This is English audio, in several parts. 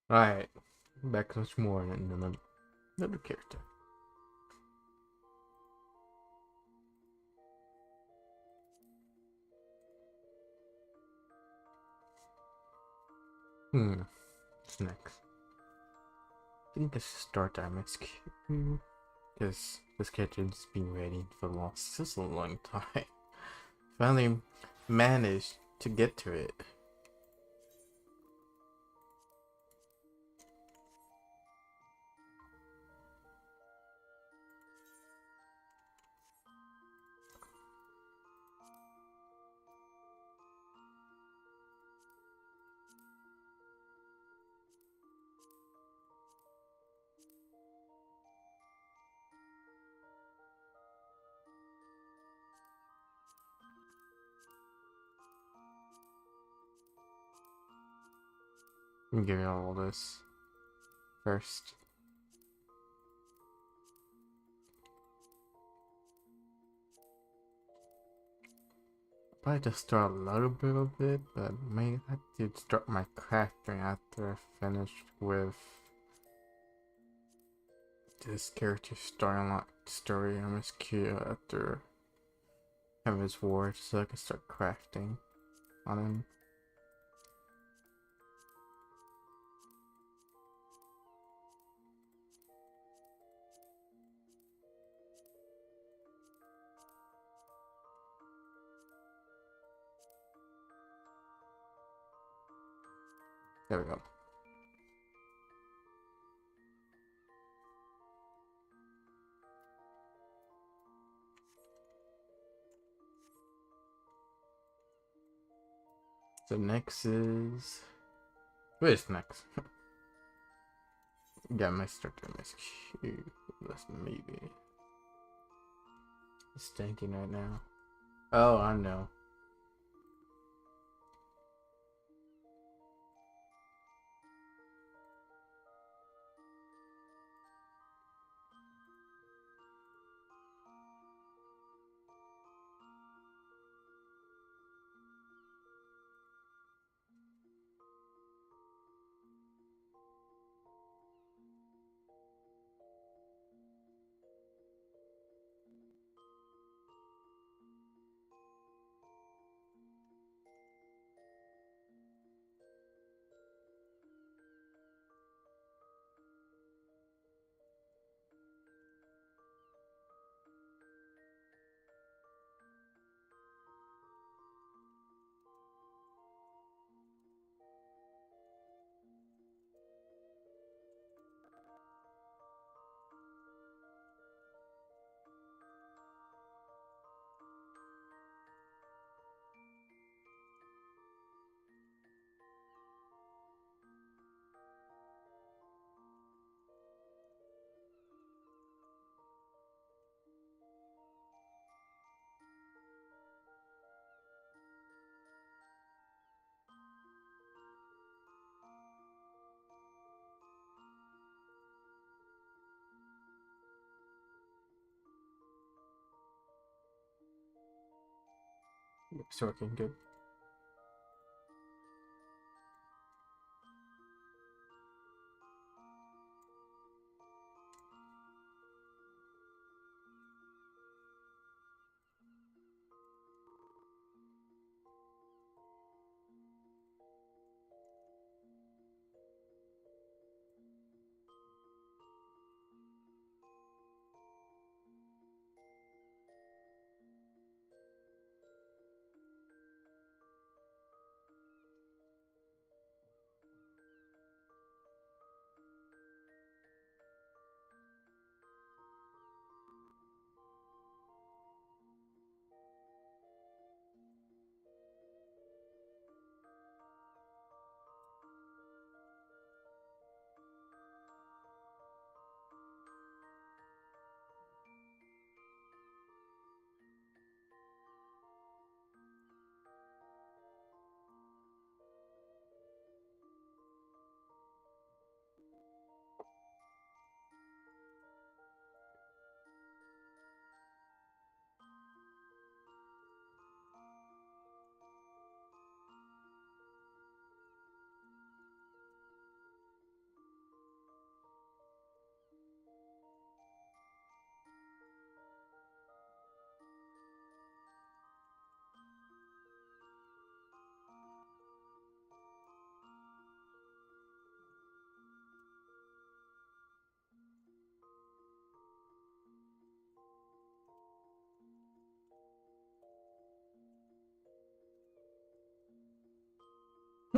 Alright, back to much more and another character. What's next? I think I should start MSQ because this character's been waiting for just a long time. Finally managed to get to it. I'm giving all this first. Probably just start a little bit of it, but may have to start my crafting after I finish with this character story MSQ after have his ward so I can start crafting on him. There we go. So next is... What is next? Yeah, my start to MSQ. That's maybe... It's stinking right now. Oh, I know. It's working good.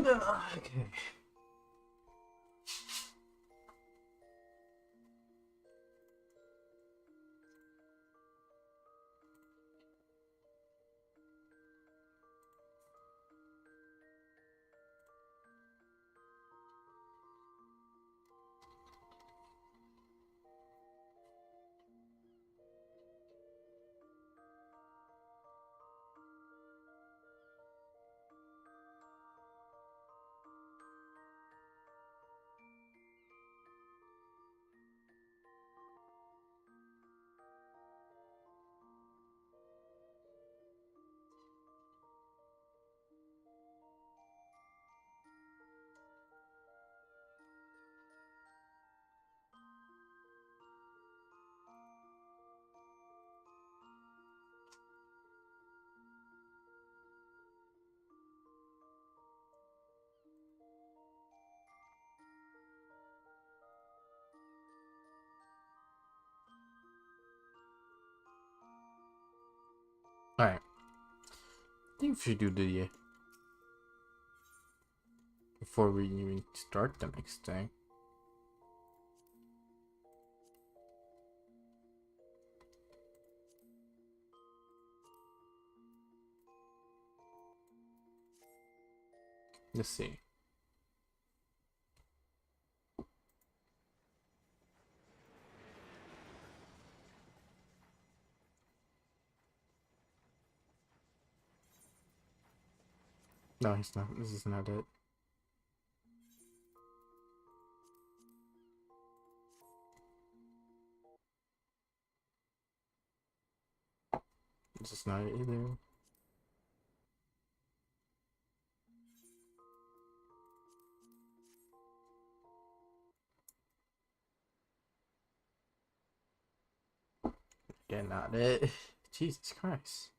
Okay. Alright. I think we should do the before we even start the next thing. Let's see. No, he's not. This is not it. This is not it either. Yeah, not it. Jesus Christ.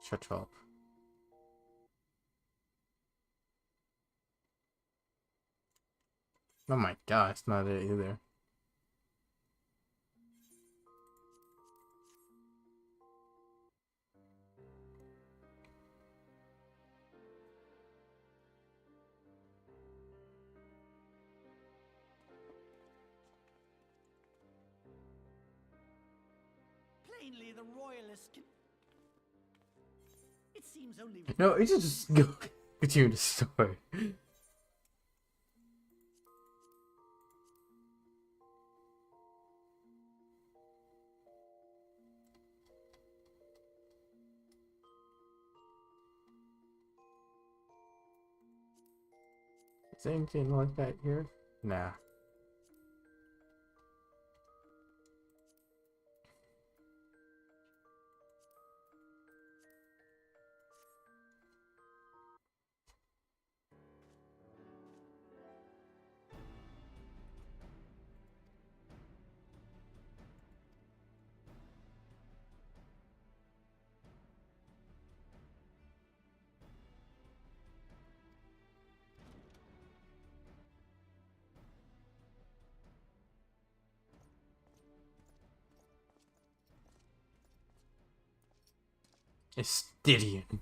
Shut up. Oh my god, it's not it either. Plainly, the royalists can... It seems only... No, it's just go continue the story. Is anything like that here? Nah. Estidian.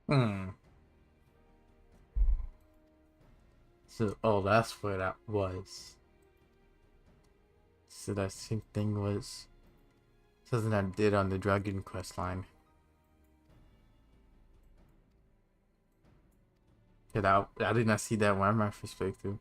Hmm. So, oh, that's what that was. So that same thing was something I did on the Dragon Quest line. Yeah, I did not see that one. My perspective.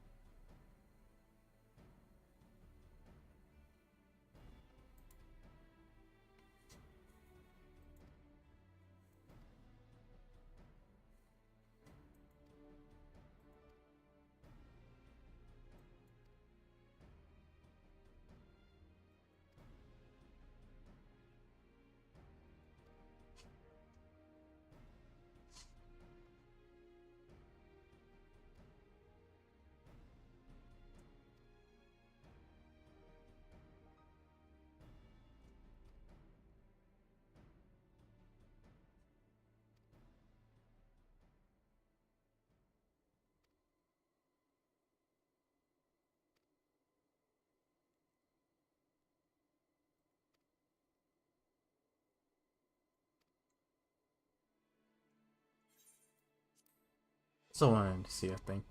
Still wanted to see a thing.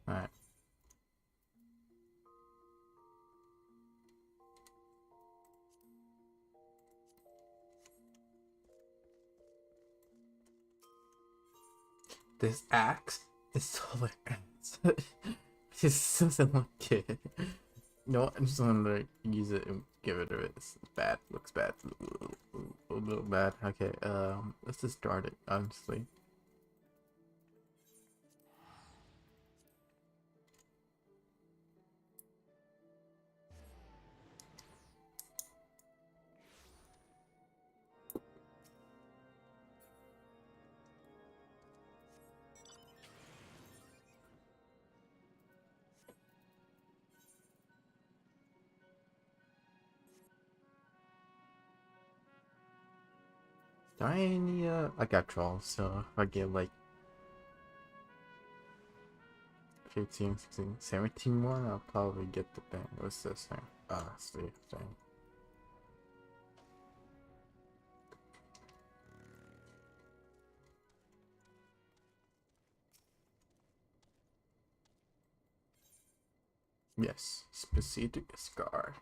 Alright. This axe is so hilarious. It just doesn't look good. No, I just want to use it and get rid of it. It's bad. Looks bad. A little bad. Okay, let's just start it, honestly. I got trolls, so if I get like 15, 16, 17 more, I'll probably get the thing. What's this thing? It's the thing. Yes, specific scar.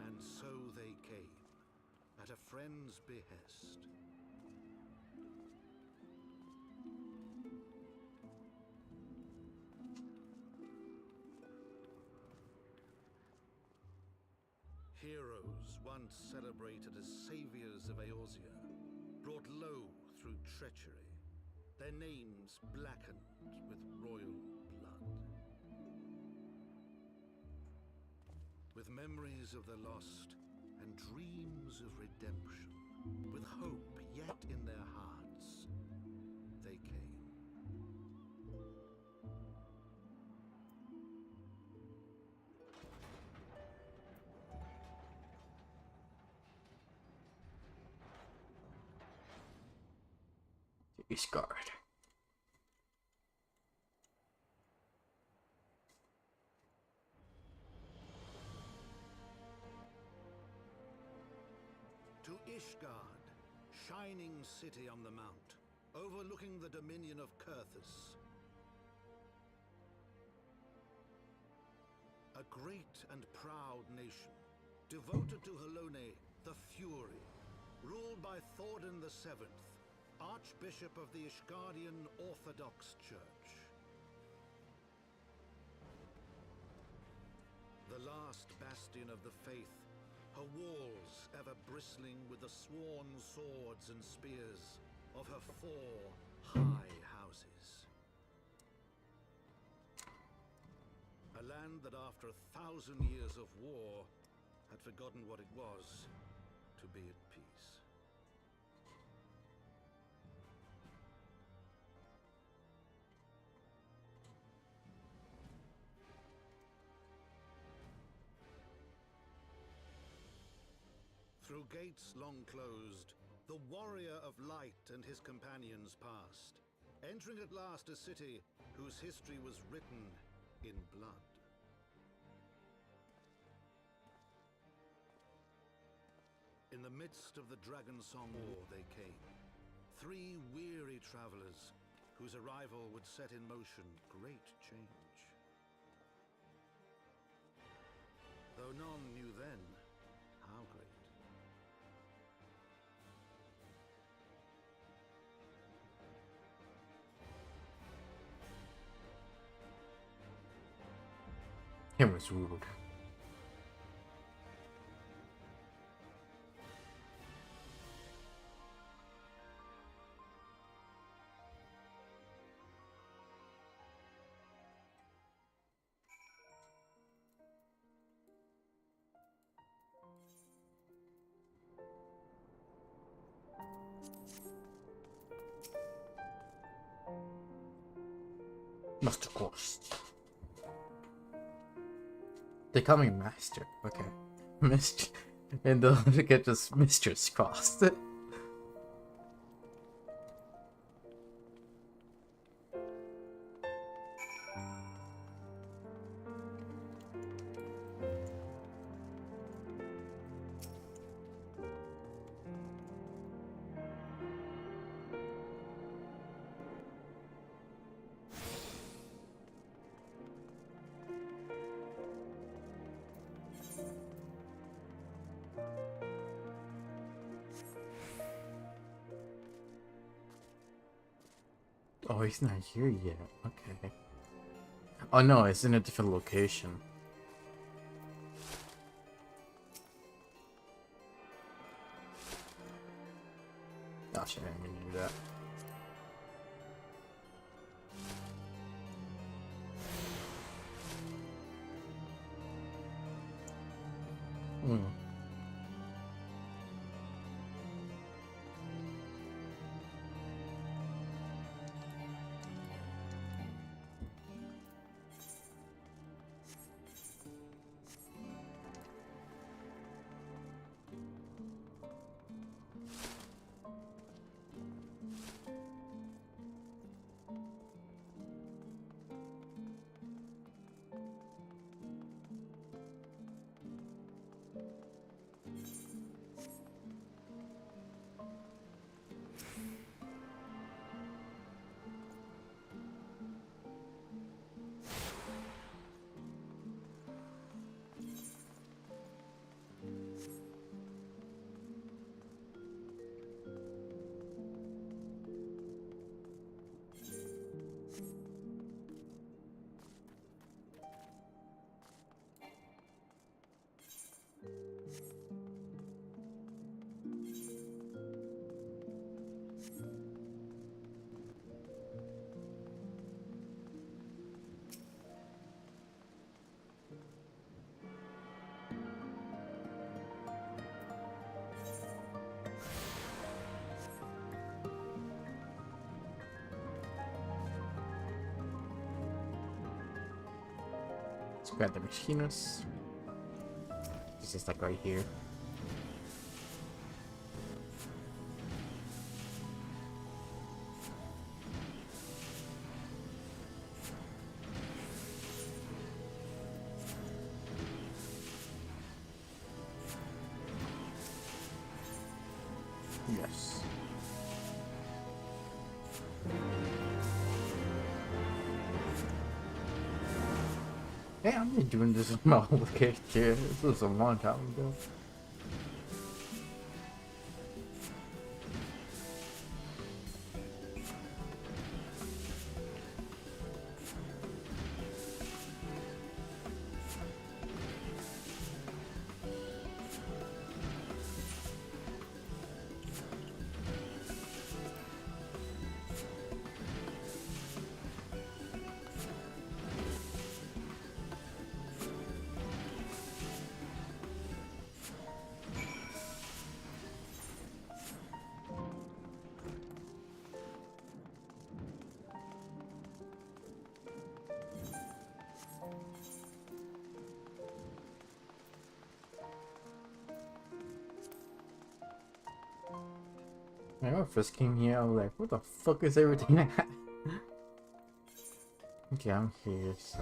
And so they came, at a friend's behest. Heroes once celebrated as saviors of Eorzea, brought low through treachery, their names blackened with royal blood. With memories of the lost and dreams of redemption, with hope yet in their hearts, they came. Ishgard. To Ishgard, shining city on the mount, overlooking the dominion of Kurthus. A great and proud nation, devoted to Halone, the Fury, ruled by Thordan VII, Archbishop of the Ishgardian Orthodox Church. The last bastion of the faith, her walls ever bristling with the sworn swords and spears of her 4 high houses. A land that after 1,000 years of war had forgotten what it was to be at peace. Through gates long closed, the warrior of light and his companions passed, entering at last a city whose history was written in blood. In the midst of the Dragon Song War they came, 3 weary travelers whose arrival would set in motion great change. Though none knew then how great. It was rude. Master course. They call me Master. Okay. Mistress. And they'll get just Mistress crossed. Oh, he's not here yet. Okay. Oh no, it's in a different location. Oh shit, I didn't mean to do that. Hmm. Let's grab the machinas. This is like right here. Yes. Hey, I've been doing this with my old character. This was a long time ago. When I first came here, I was like, what the fuck is everything at? Okay, I'm here, so...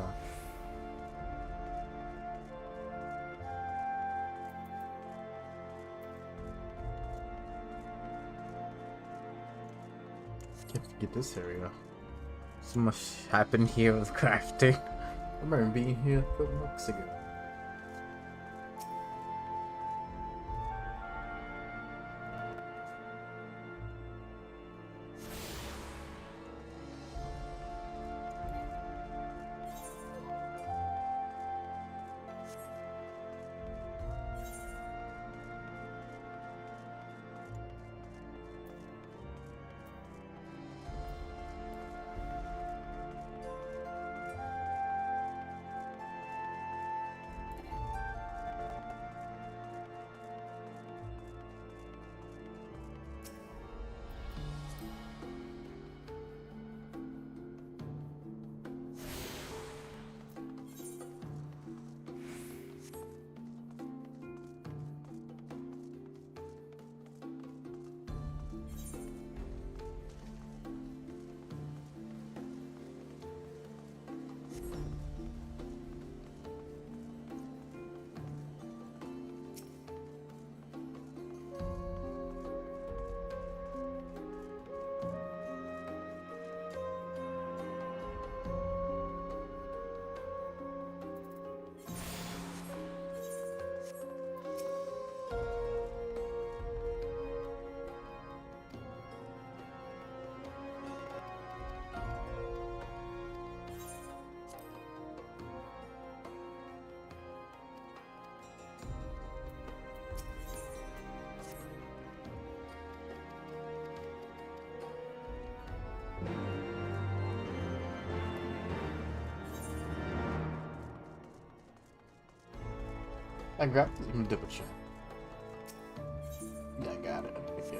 Can't forget this area. So much happened here with crafting. I remember being here a couple months ago. I grabbed it. Let me double check. Yeah, I got it. Okay.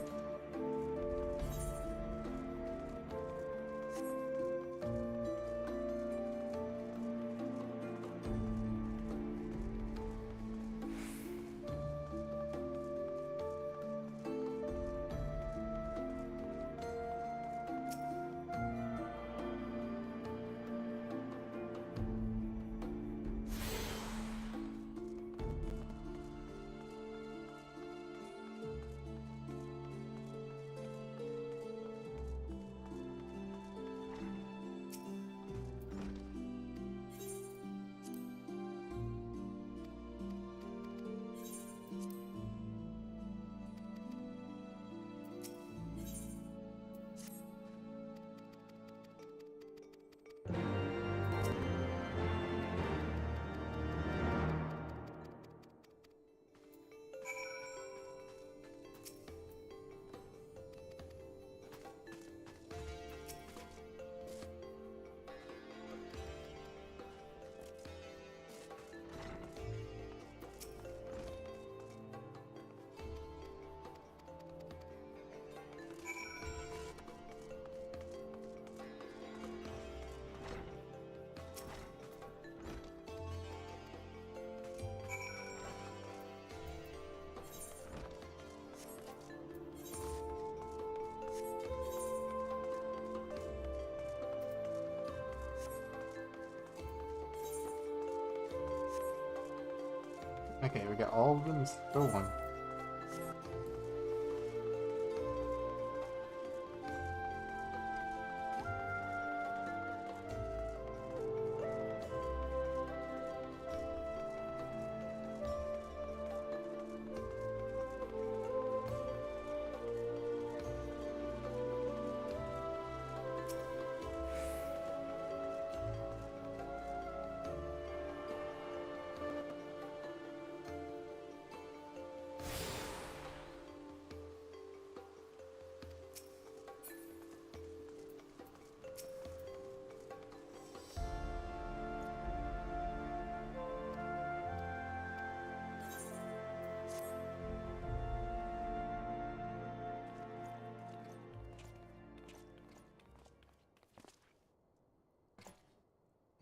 Okay, we got all of them. Still one.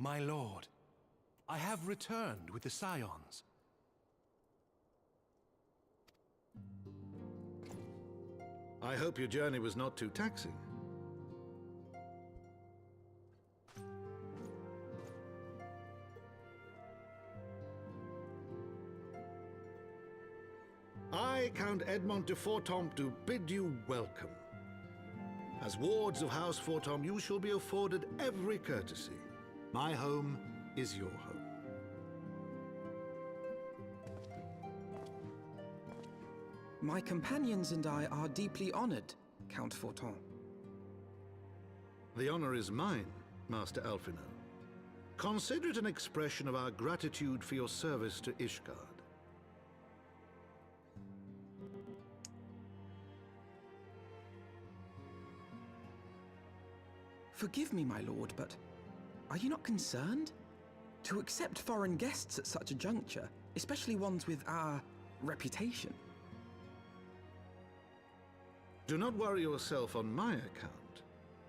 My lord, I have returned with the Scions. I hope your journey was not too taxing. I, Count Edmond de Fortomp, do bid you welcome. As wards of House Fortomp, you shall be afforded every courtesy. My home is your home. My companions and I are deeply honored, Count Forton. The honor is mine, Master Alphino. Consider it an expression of our gratitude for your service to Ishgard. Forgive me, my lord, but are you not concerned? To accept foreign guests at such a juncture, especially ones with our reputation. Do not worry yourself on my account.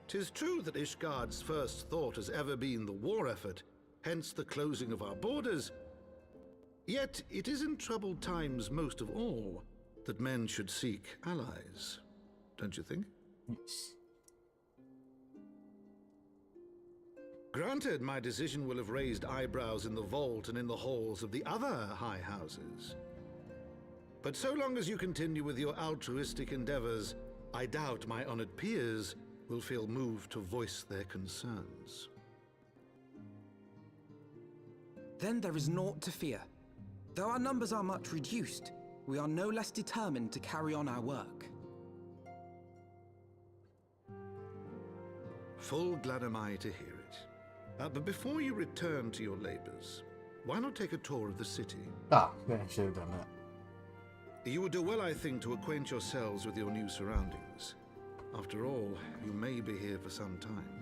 'Tis true that Ishgard's first thought has ever been the war effort, hence the closing of our borders. Yet it is in troubled times most of all that men should seek allies. Don't you think? Yes. Granted, my decision will have raised eyebrows in the vault and in the halls of the other high houses. But so long as you continue with your altruistic endeavors, I doubt my honored peers will feel moved to voice their concerns. Then there is naught to fear. Though our numbers are much reduced, we are no less determined to carry on our work. Full glad am I to hear it. But before you return to your labors, why not take a tour of the city? Ah, yeah, I should have done that. You would do well, I think, to acquaint yourselves with your new surroundings. After all, you may be here for some time.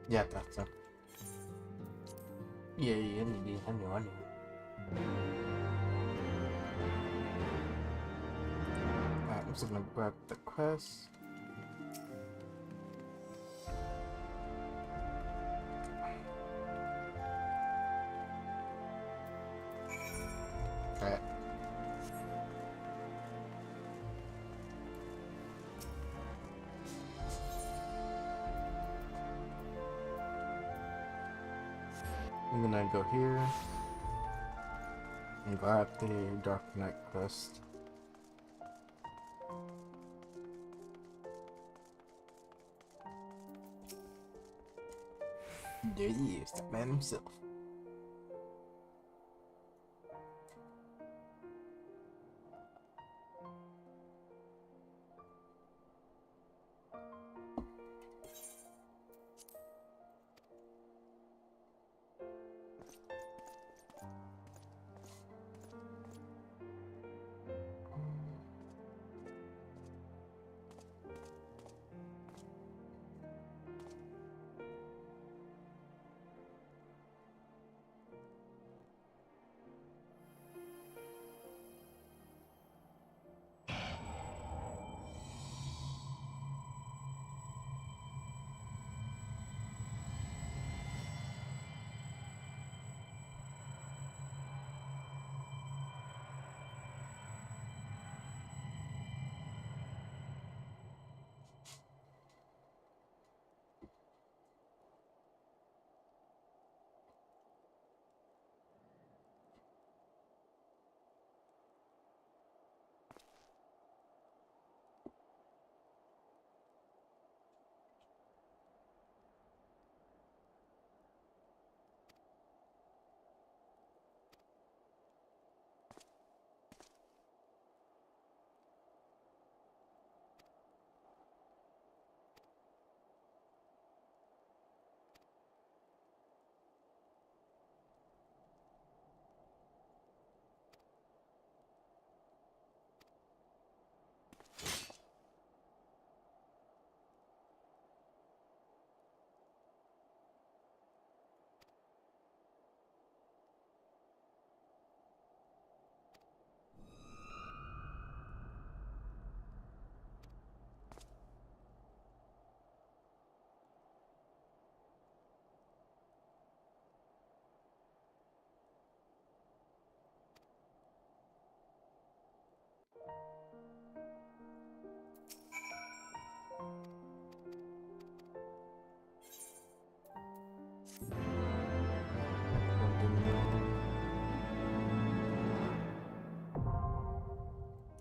Yeah, that's it. Yeah, I knew. Alright, I'm just gonna grab the quest. Alright. I'm gonna go here and grab the Dark Knight quest. There he is, the man himself.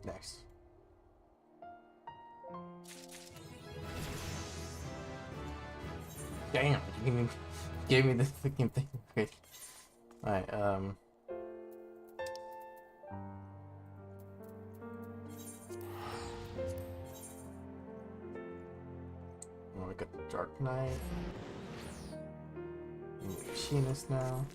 Nice. Damn, you gave me this freaking thing. Okay. Alright, well, we got the Dark Knight. And the Machinist now.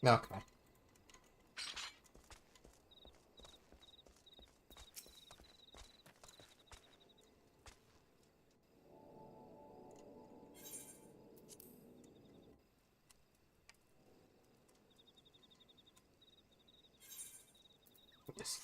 Okay. Yes.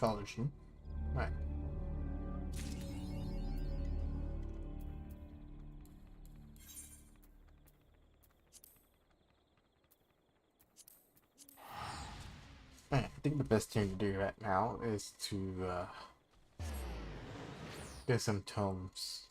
Astrology. Right. Right, I think the best thing to do right now is to get some tomes.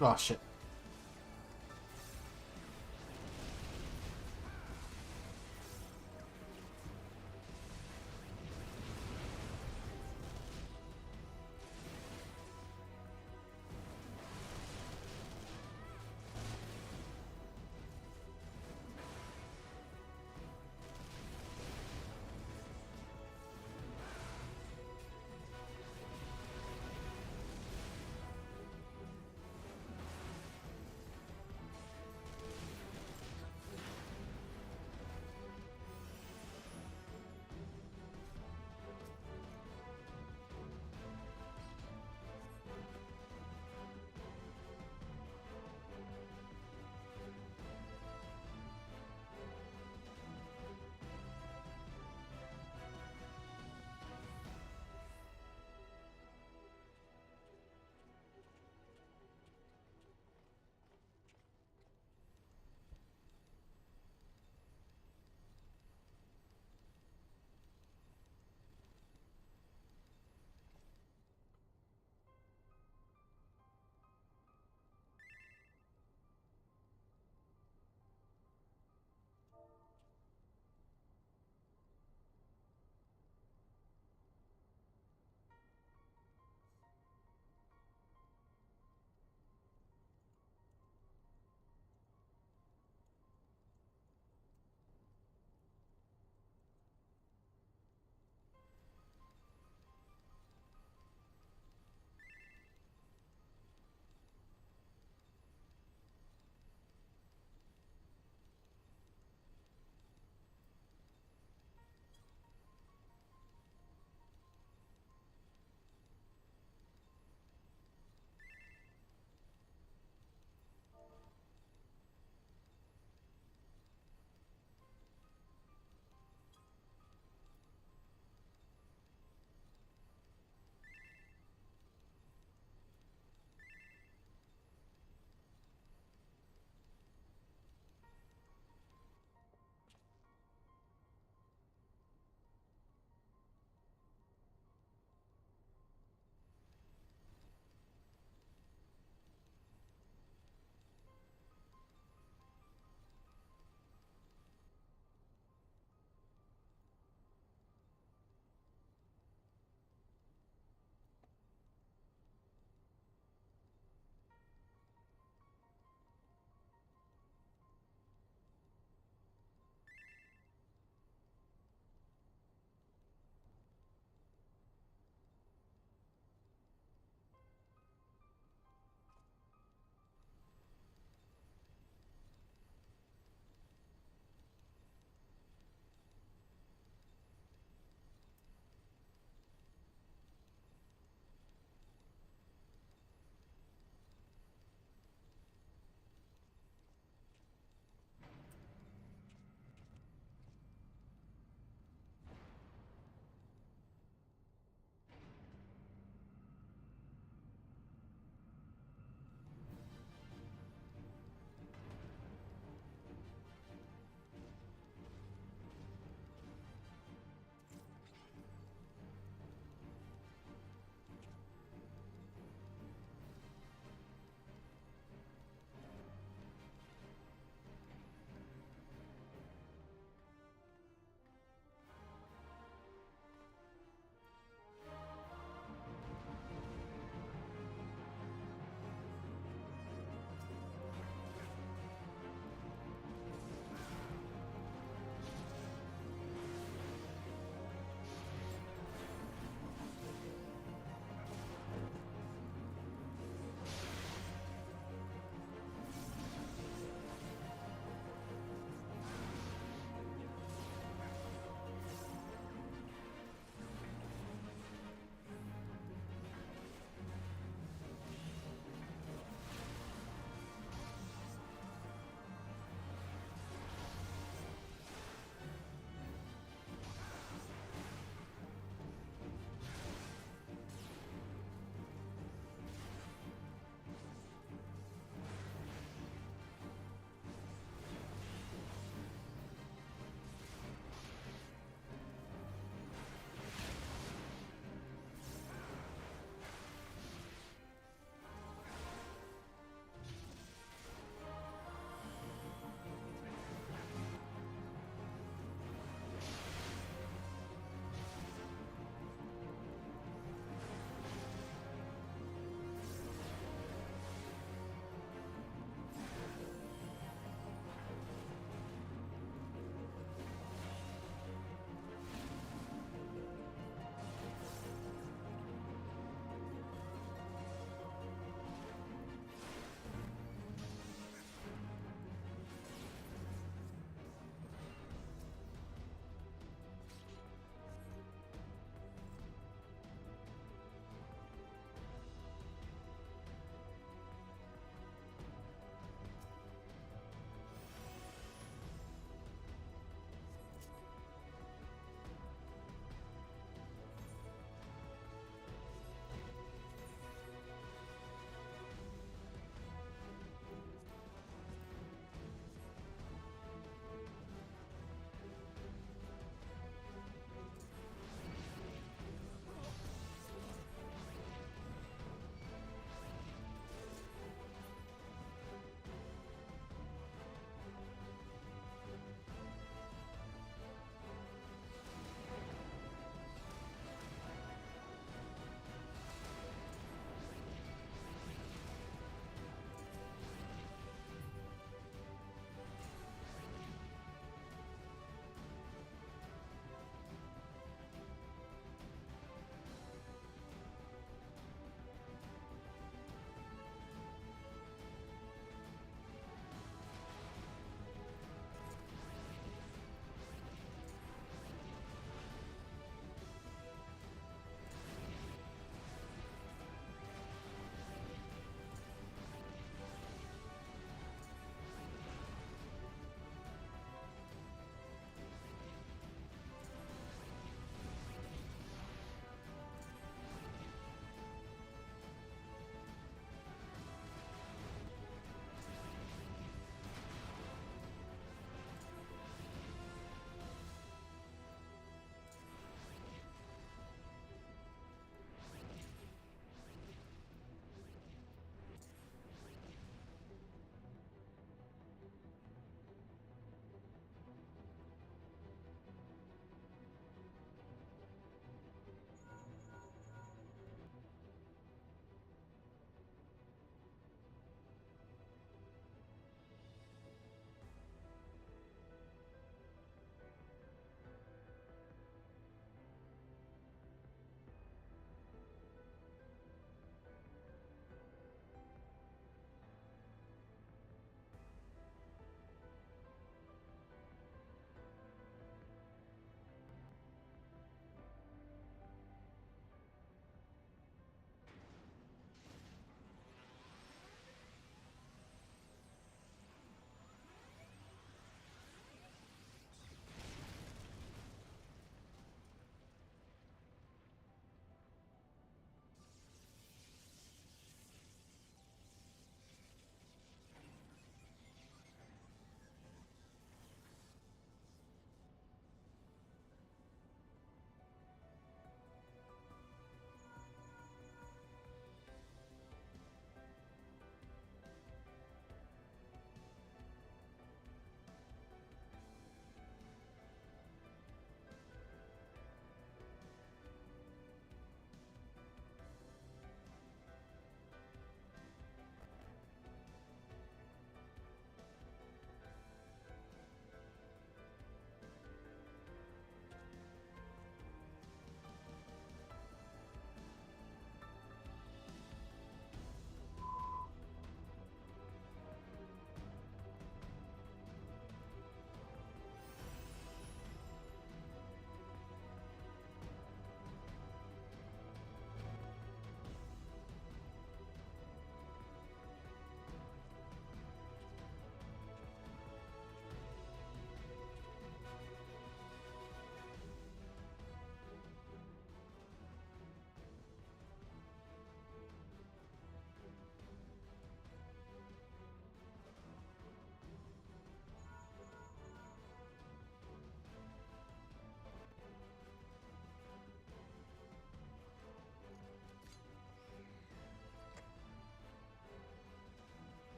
Oh shit.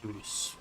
do this.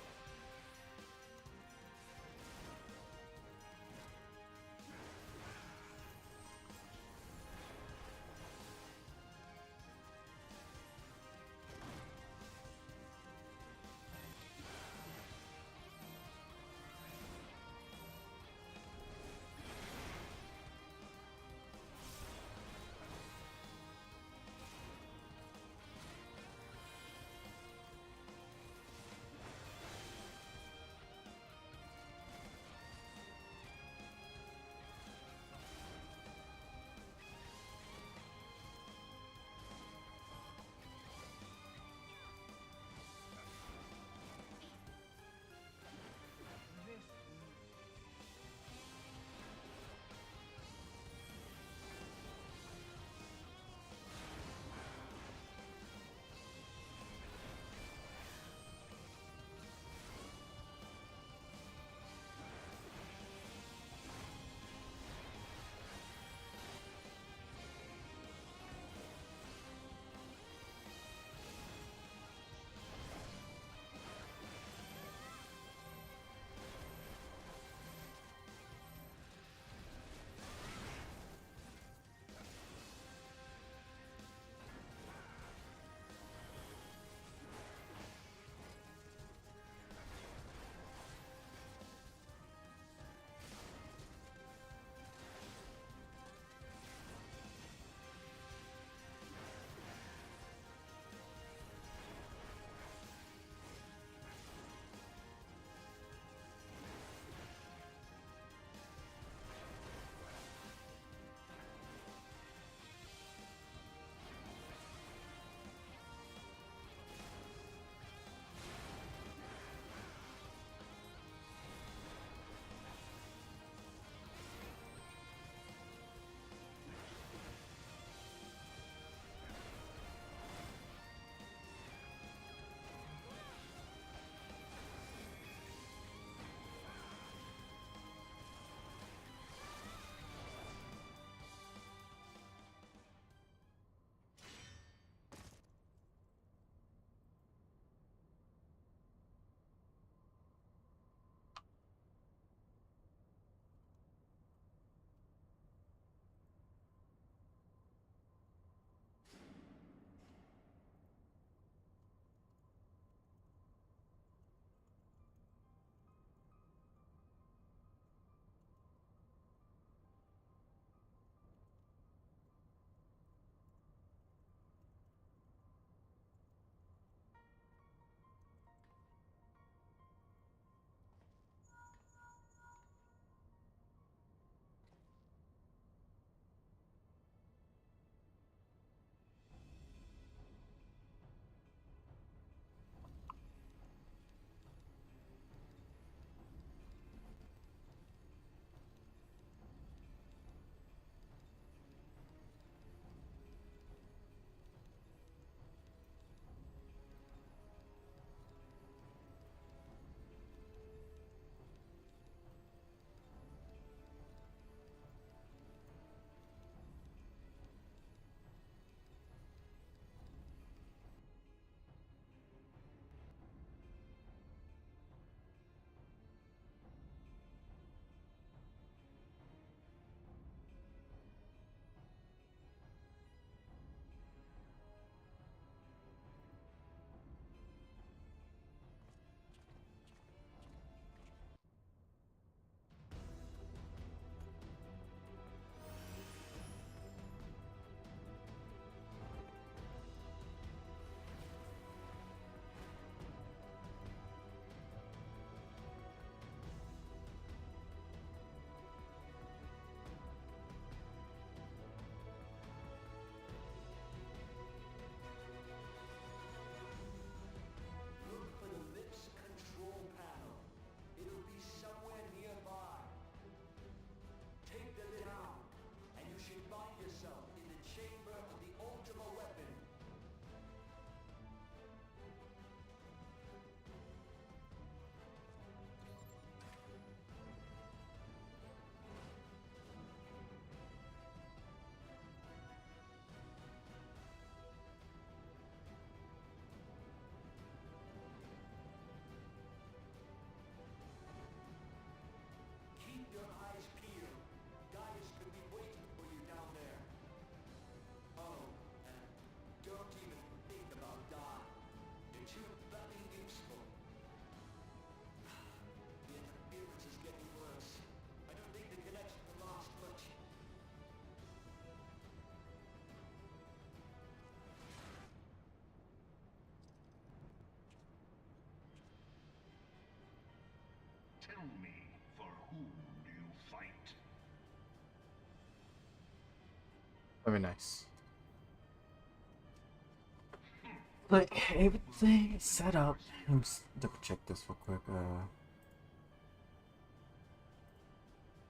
Tell me, for whom do you fight? Very nice. Like, everything is set up. Let's double check this real quick.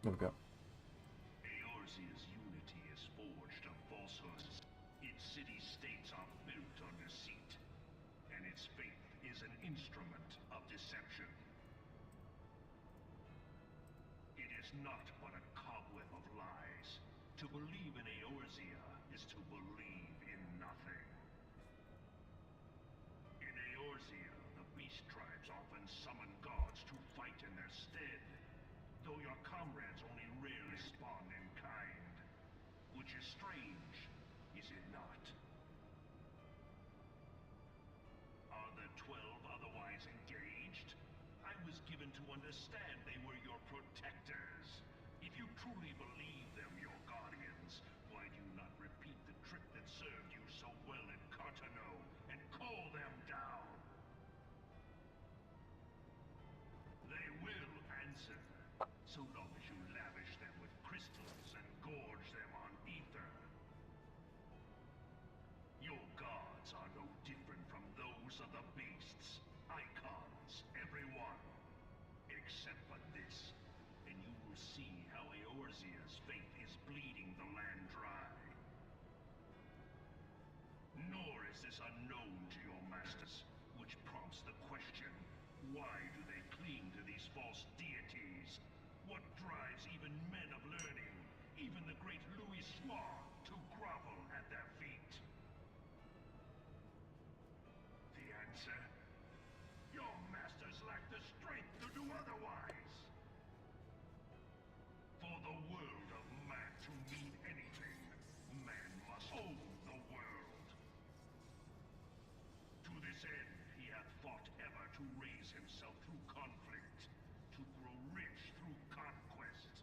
There we go. Eorzea's unity is forged of falsehoods. Its city-states are built on deceit, and its faith is an instrument of deception. It is not but a cobweb of lies. To believe in Eorzea is to believe in nothing. In Eorzea, the beast tribes often summon gods to fight in their stead, though your comrades only rarely spawn in kind. Which is strange, is it not? Are the 12 otherwise engaged? I was given to understand they were your protectors. If you truly believe them your guardians, why do you not repeat the trick that served you so well in Carteneau and call them down? They will answer, so long as you lavish them with crystals and gorge them on ether. Your gods are no different from those of the beasts. Icons, every one. Except for this, and you will see how Eorzea's faith is bleeding the land dry. Nor is this unknown to your masters, which prompts the question, why do they cling to these false deities? What drives even men of learning, even the great Louis Soir, to grovel at their feet? The answer? Your masters lack the strength to do otherwise. For the world of man to mean anything, man must own the world. To this end, he hath fought ever to raise himself through conflict, to grow rich through conquest.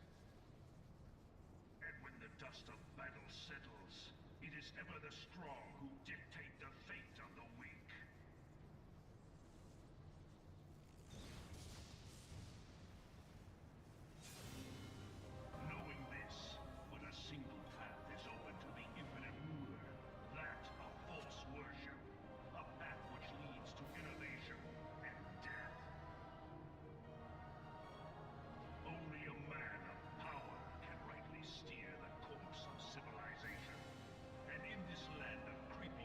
And when the dust of battle settles, it is ever the strong who dictate the fate of the weak. Knowing this, but a single path is open to the infinite ruler, that of false worship, a path which leads to innovation and death. Only a man of power can rightly steer the course of civilization, and in this land of creep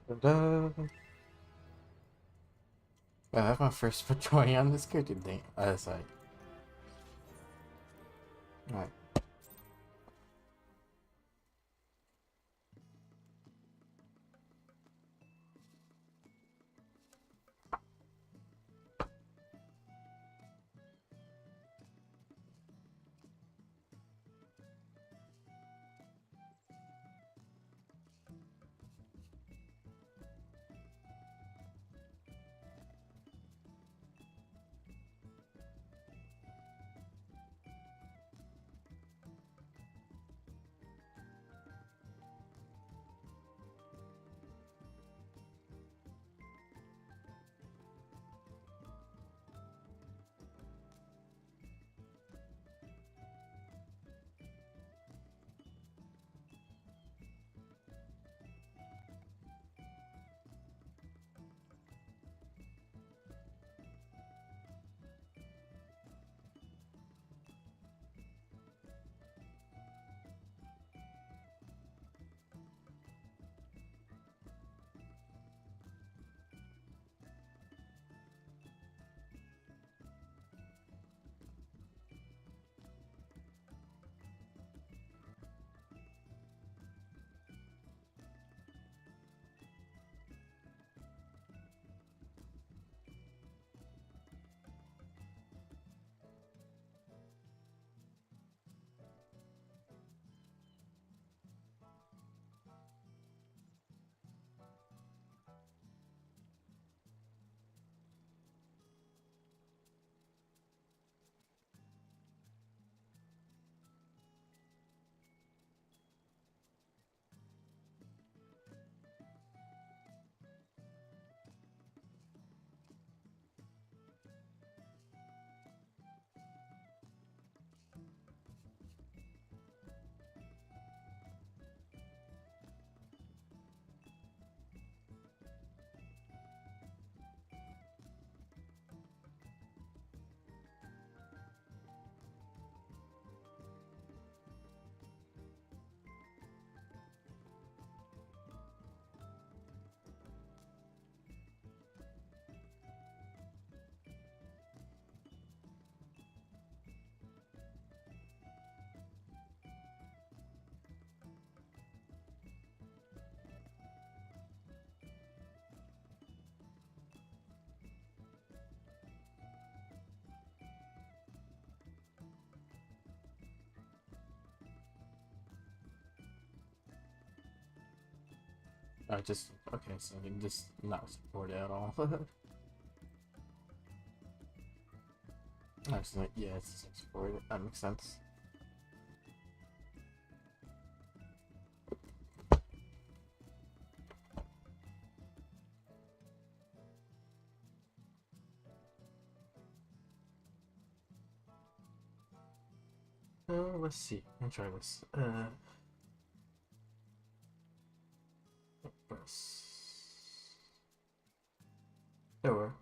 Ta-da. Yeah, that's my first patrolling on this character thing. Side. Alright. I just okay, so you can just not support it at all. Actually, yeah, it's just support it. That makes sense. Let's see. Let me try this. Press. There we are.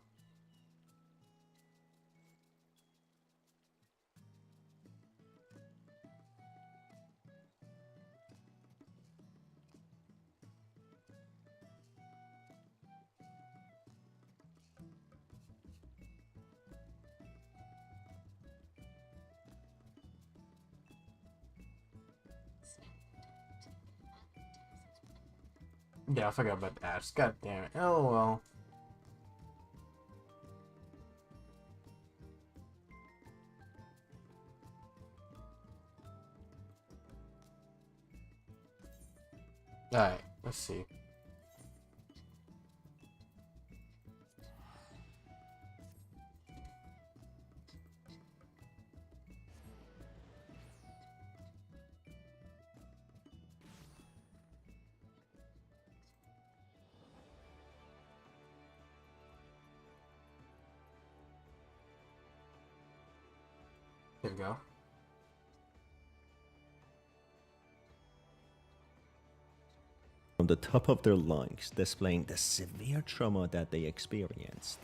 Yeah, I forgot about the ads. God damn it. Oh well. Alright, let's see. There we go. On the top of their lungs, displaying the severe trauma that they experienced.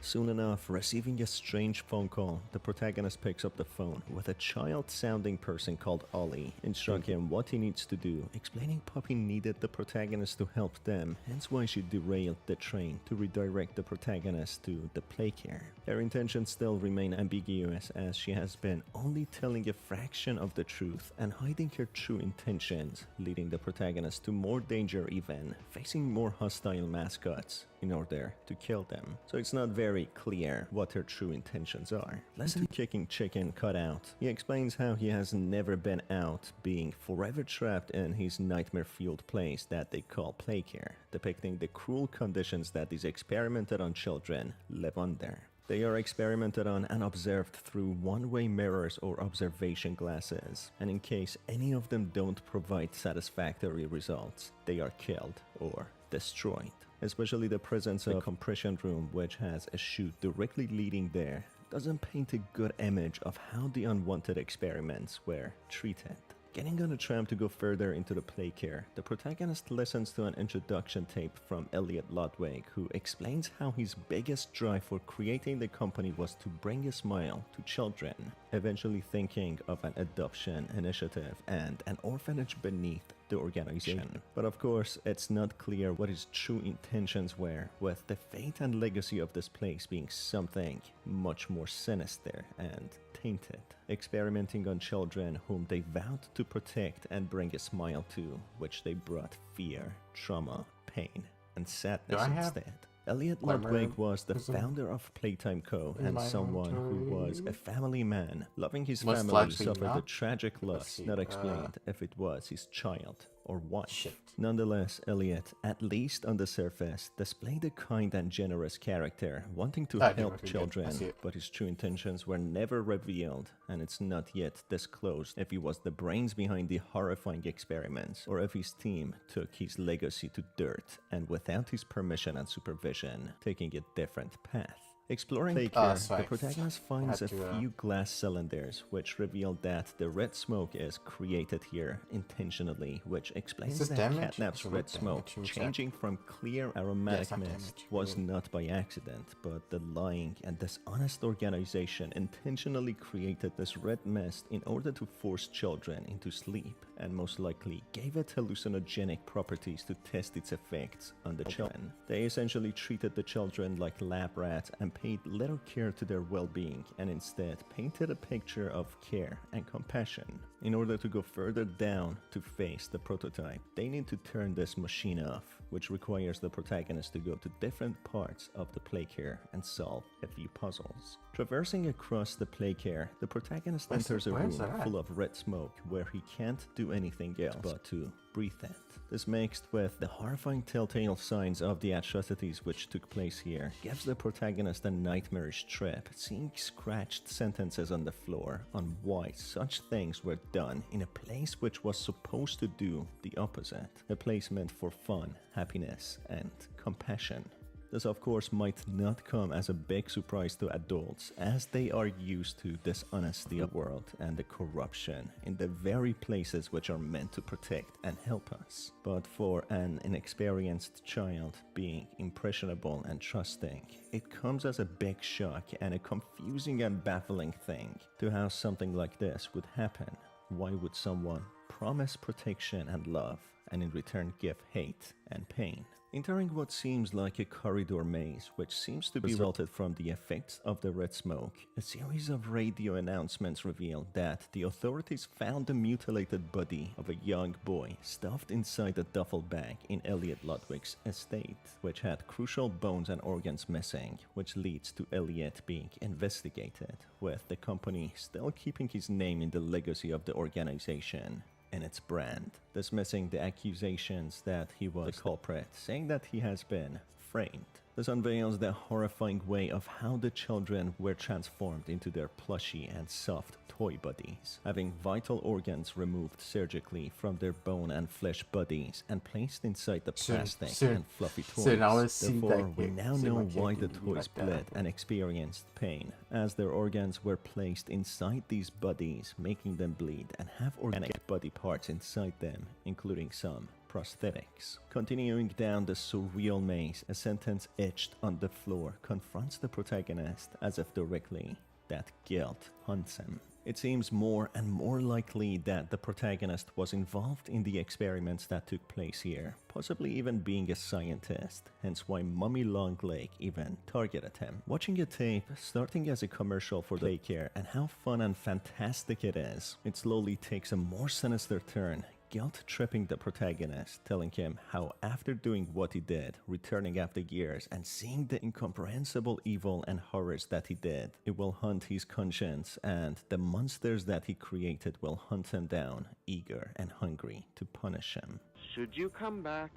Soon enough, receiving a strange phone call, the protagonist picks up the phone with a child-sounding person called Ollie, instructing him what he needs to do, explaining Poppy needed the protagonist to help them, hence why she derailed the train to redirect the protagonist to the Playcare. Her intentions still remain ambiguous, as she has been only telling a fraction of the truth and hiding her true intentions, leading the protagonist to more danger even, facing more hostile mascots in order to kill them. So it's not very clear what her true intentions are. Less than kicking chicken cut out, he explains how he has never been out, being forever trapped in his nightmare-fueled place that they call Playcare, depicting the cruel conditions that these experimented on children live under. They are experimented on and observed through one-way mirrors or observation glasses, and in case any of them don't provide satisfactory results, they are killed or destroyed. Especially the presence of a compression room which has a chute directly leading there doesn't paint a good image of how the unwanted experiments were treated. Getting on a tram to go further into the Playcare, the protagonist listens to an introduction tape from Elliot Ludwig, who explains how his biggest drive for creating the company was to bring a smile to children, eventually thinking of an adoption initiative and an orphanage beneath the organization. But of course, it's not clear what his true intentions were, with the fate and legacy of this place being something much more sinister and tainted, experimenting on children whom they vowed to protect and bring a smile to, which they brought fear, trauma, pain, and sadness instead. Elliot Ludwig was the founder of Playtime Co. and someone who was a family man. Loving his family, suffered a tragic loss, not explained if it was his child or wife. Nonetheless, Elliot, at least on the surface, displayed a kind and generous character, wanting to help children, but his true intentions were never revealed, and it's not yet disclosed if he was the brains behind the horrifying experiments, or if his team took his legacy to dirt, and without his permission and supervision, taking a different path. Exploring Playcare, the protagonist finds a few glass cylinders, which reveal that the red smoke is created here intentionally, which explains that Catnap's red smoke, changing from clear aromatic mist, was not by accident, but the lying and dishonest organization intentionally created this red mist in order to force children into sleep, and most likely gave it hallucinogenic properties to test its effects on the children. They essentially treated the children like lab rats and paid little care to their well-being, and instead painted a picture of care and compassion. In order to go further down to face the prototype, they need to turn this machine off, which requires the protagonist to go to different parts of the Playcare and solve a few puzzles. Traversing across the Playcare, the protagonist enters a room full of red smoke where he can't do anything else but to breathe it. This, mixed with the horrifying telltale signs of the atrocities which took place here, gives the protagonist a nightmarish trip, seeing scratched sentences on the floor on why such things were done in a place which was supposed to do the opposite, a place meant for fun, happiness, and compassion. This of course might not come as a big surprise to adults, as they are used to dishonesty of the world and the corruption in the very places which are meant to protect and help us. But for an inexperienced child, being impressionable and trusting, it comes as a big shock and a confusing and baffling thing to how something like this would happen. Why would someone promise protection and love and in return give hate and pain? Entering what seems like a corridor maze, which seems to be resulted from the effects of the red smoke, a series of radio announcements reveal that the authorities found the mutilated body of a young boy stuffed inside a duffel bag in Elliot Ludwig's estate, which had crucial bones and organs missing, which leads to Elliot being investigated, with the company still keeping his name in the legacy of the organization and its brand, dismissing the accusations that he was the culprit, saying that he has been framed. This unveils the horrifying way of how the children were transformed into their plushy and soft toy buddies, having vital organs removed surgically from their bone and flesh bodies and placed inside the plastic and fluffy toys. Therefore, we now know why the toys bled and experienced pain, as their organs were placed inside these bodies, making them bleed and have organic body parts inside them, including some prosthetics. Continuing down the surreal maze, a sentence etched on the floor confronts the protagonist as if directly that guilt hunts him. It seems more and more likely that the protagonist was involved in the experiments that took place here, possibly even being a scientist, hence why Mummy Longleg even targeted him. Watching a tape starting as a commercial for Playcare and how fun and fantastic it is, it slowly takes a more sinister turn, guilt-tripping the protagonist, telling him how after doing what he did, returning after years, and seeing the incomprehensible evil and horrors that he did, it will hunt his conscience, and the monsters that he created will hunt him down, eager and hungry to punish him. Should you come back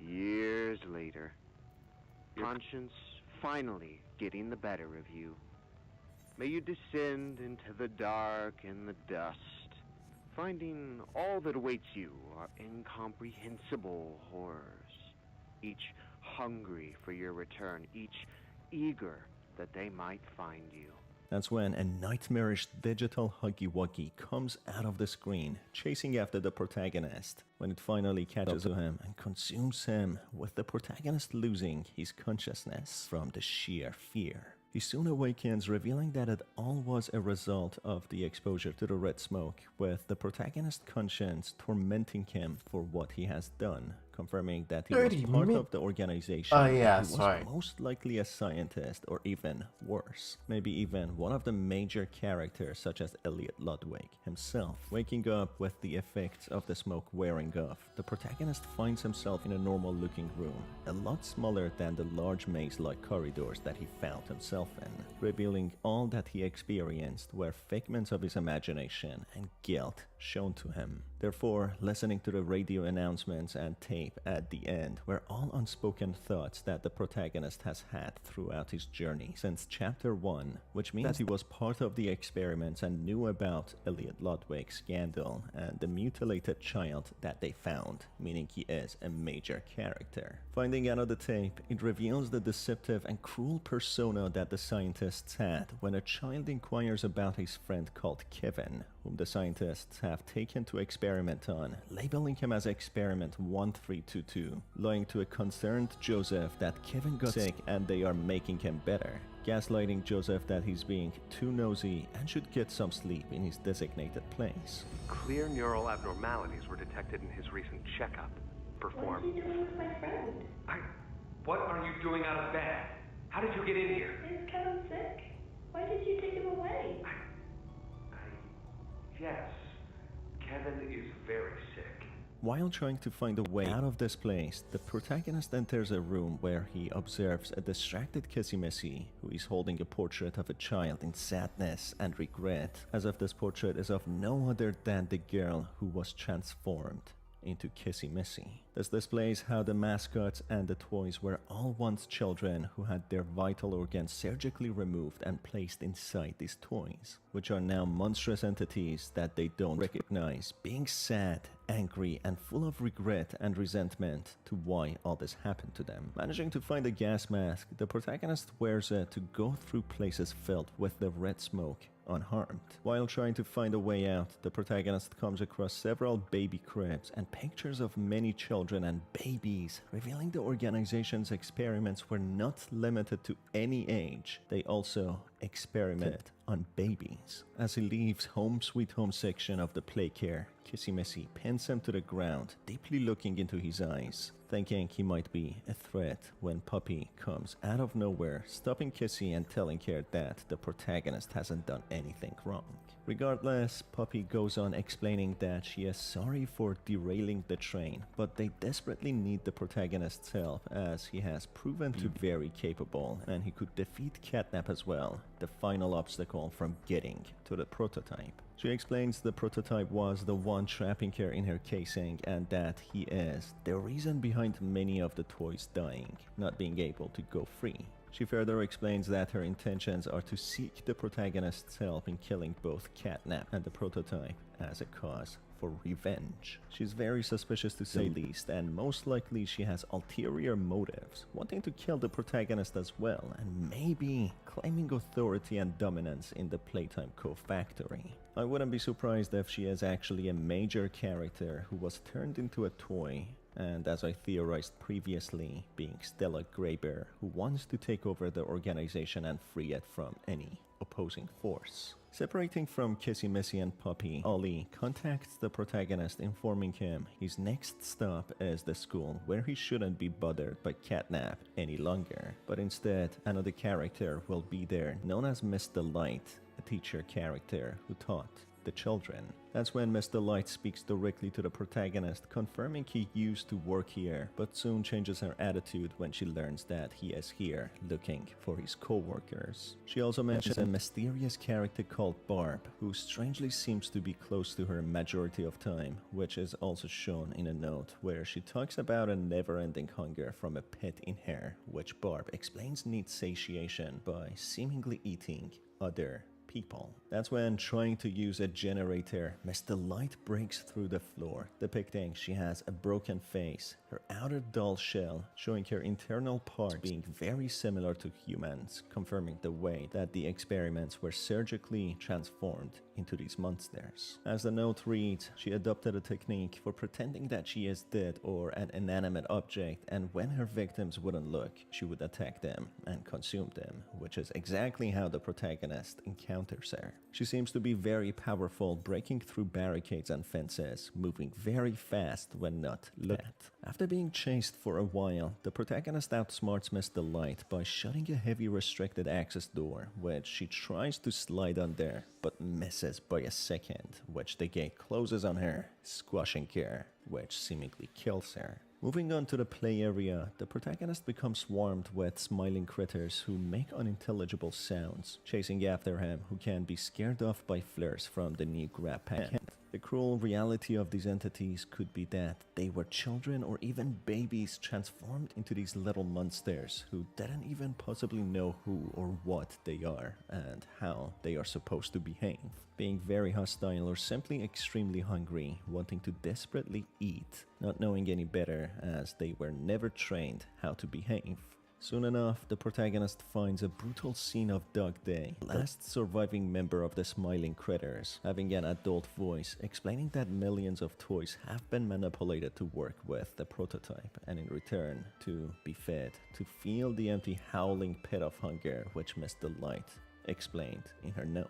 years later, conscience finally getting the better of you, may you descend into the dark and the dust, finding all that awaits you are incomprehensible horrors, each hungry for your return, each eager that they might find you. That's when a nightmarish digital Huggy Wuggy comes out of the screen, chasing after the protagonist, when it finally catches up to him and consumes him, with the protagonist losing his consciousness from the sheer fear. He soon awakens, revealing that it all was a result of the exposure to the red smoke, with the protagonist's conscience tormenting him for what he has done, confirming that he was 30 part min- of the organization. Oh, yeah, he was sorry. most likely a scientist, or even worse, maybe even one of the major characters such as Elliot Ludwig himself. Waking up with the effects of the smoke wearing off, the protagonist finds himself in a normal looking room, a lot smaller than the large maze-like corridors that he found himself in, revealing all that he experienced were figments of his imagination and guilt shown to him. Therefore, listening to the radio announcements and tape at the end were all unspoken thoughts that the protagonist has had throughout his journey since chapter 1, which means that he was part of the experiments and knew about Elliot Ludwig's scandal and the mutilated child that they found, meaning he is a major character. Finding out of the tape, it reveals the deceptive and cruel persona that the scientists had when a child inquires about his friend called Kevin, whom the scientists have taken to experiment on, labeling him as Experiment 1322, lying to a concerned Joseph that Kevin got sick and they are making him better, gaslighting Joseph that he's being too nosy and should get some sleep in his designated place. Clear neural abnormalities were detected in his recent checkup. Performed. What is he doing with my friend? What are you doing out of bed? How did you get in here? Is Kevin sick? Why did you take him away? Yes. Kevin is very sick. While trying to find a way out of this place, the protagonist enters a room where he observes a distracted Kissy Missy, who is holding a portrait of a child in sadness and regret, as if this portrait is of no other than the girl who was transformed into Kissy Missy. This displays how the mascots and the toys were all once children who had their vital organs surgically removed and placed inside these toys, which are now monstrous entities that they don't recognize, being sad, angry, and full of regret and resentment to why all this happened to them. Managing to find a gas mask, the protagonist wears it to go through places filled with the red smoke unharmed. While trying to find a way out, the protagonist comes across several baby cribs and pictures of many children and babies, revealing the organization's experiments were not limited to any age. They also experimented on babies. As he leaves Home Sweet Home section of the Playcare, Kissy Missy pins him to the ground, deeply looking into his eyes, thinking he might be a threat when Puppy comes out of nowhere, stopping Kissy and telling her that the protagonist hasn't done anything wrong. Regardless, Puppy goes on explaining that she is sorry for derailing the train, but they desperately need the protagonist's help as he has proven to be very capable and he could defeat Catnap as well, the final obstacle from getting to the prototype. She explains the prototype was the one trapping her in her casing and that he is the reason behind many of the toys dying, not being able to go free. She further explains that her intentions are to seek the protagonist's help in killing both Catnap and the prototype as a cause for revenge. She's very suspicious to say the least, and most likely she has ulterior motives, wanting to kill the protagonist as well, and maybe claiming authority and dominance in the Playtime Cove factory. I wouldn't be surprised if she is actually a major character who was turned into a toy, and as I theorized previously, being Stella Greybear, who wants to take over the organization and free it from any opposing force. Separating from Kissy Missy and Puppy, Ollie contacts the protagonist, informing him his next stop is the school where he shouldn't be bothered by Catnap any longer, but instead another character will be there known as Miss Delight, a teacher character who taught the children. That's when Miss Delight speaks directly to the protagonist, confirming he used to work here, but soon changes her attitude when she learns that he is here looking for his co-workers. She also mentions a mysterious character called Barb, who strangely seems to be close to her majority of time, which is also shown in a note where she talks about a never-ending hunger from a pit in her, which Barb explains needs satiation by seemingly eating other people. That's when, trying to use a generator, Miss Delight breaks through the floor, depicting she has a broken face, her outer dull shell showing her internal parts being very similar to humans, confirming the way that the experiments were surgically transformed into these monsters. As the note reads, she adopted a technique for pretending that she is dead or an inanimate object, and when her victims wouldn't look, she would attack them and consume them, which is exactly how the protagonist encounters her. She seems to be very powerful, breaking through barricades and fences, moving very fast when not looked at. After being chased for a while, the protagonist outsmarts Miss Delight by shutting a heavy restricted access door, which she tries to slide under, but misses by a second, which the gate closes on her, squashing her, which seemingly kills her. Moving on to the play area, the protagonist becomes swarmed with smiling critters who make unintelligible sounds, chasing after him, who can be scared off by flares from the new grab packet. The cruel reality of these entities could be that they were children or even babies transformed into these little monsters who didn't even possibly know who or what they are and how they are supposed to behave, being very hostile or simply extremely hungry, wanting to desperately eat, not knowing any better as they were never trained how to behave. Soon enough, the protagonist finds a brutal scene of Dog Day, the last surviving member of the Smiling Critters, having an adult voice explaining that millions of toys have been manipulated to work with the prototype, and in return to be fed, to feel the empty howling pit of hunger which Miss Delight explained in her note.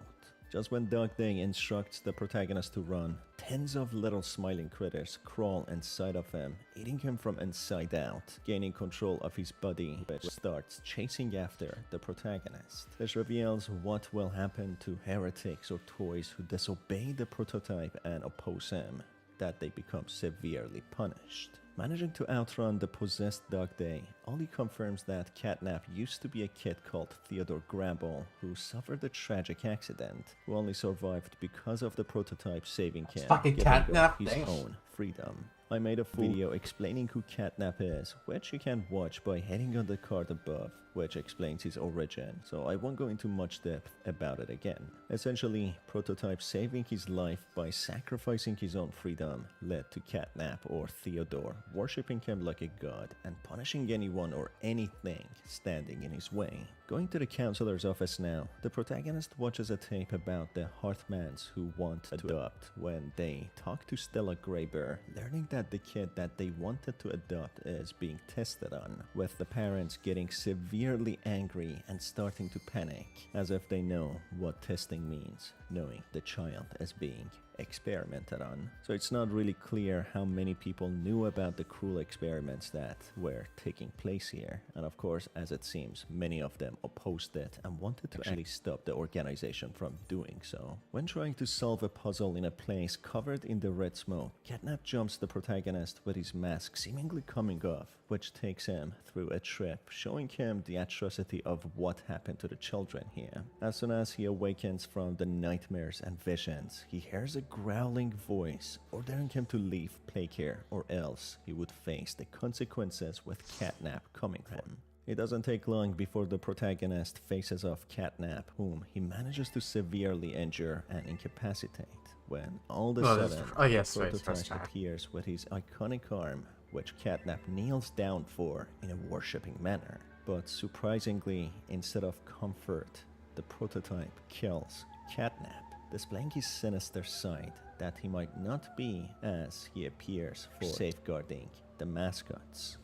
Just when Dog Day instructs the protagonist to run, tens of little smiling critters crawl inside of him, eating him from inside out, gaining control of his body, which starts chasing after the protagonist. This reveals what will happen to heretics or toys who disobey the prototype and oppose him, that they become severely punished. Managing to outrun the possessed Dog Day, Ollie confirms that Catnap used to be a kid called Theodore Gramble, who suffered a tragic accident, who only survived because of the prototype saving him, fucking giving him Catnap, his damn. own freedom. I made a full video explaining who Catnap is, which you can watch by heading on the card above, which explains his origin, so I won't go into much depth about it again. Essentially, Prototype saving his life by sacrificing his own freedom led to Catnap or Theodore worshipping him like a god and punishing anyone or anything standing in his way. Going to the counselor's office now, the protagonist watches a tape about the Hearthmans who want to adopt when they talk to Stella Greybear, learning that the kid that they wanted to adopt is being tested on, with the parents getting severely angry and starting to panic, as if they know what testing means, knowing the child is being experimented on. So it's not really clear how many people knew about the cruel experiments that were taking place here, and of course, as it seems, many of them opposed it and wanted to actually stop the organization from doing so. When trying to solve a puzzle in a place covered in the red smoke, Catnap jumps the protagonist with his mask seemingly coming off, which takes him through a trip, showing him the atrocity of what happened to the children here. As soon as he awakens from the nightmares and visions, he hears a growling voice ordering him to leave Playcare or else he would face the consequences with Catnap coming for him. It doesn't take long before the protagonist faces off Catnap, whom he manages to severely injure and incapacitate, when all of a sudden the prototype appears with his iconic arm, which Catnap kneels down for in a worshipping manner. But surprisingly, instead of comfort, the prototype kills Catnap, displaying his sinister side that he might not be as he appears for safeguarding the mascots.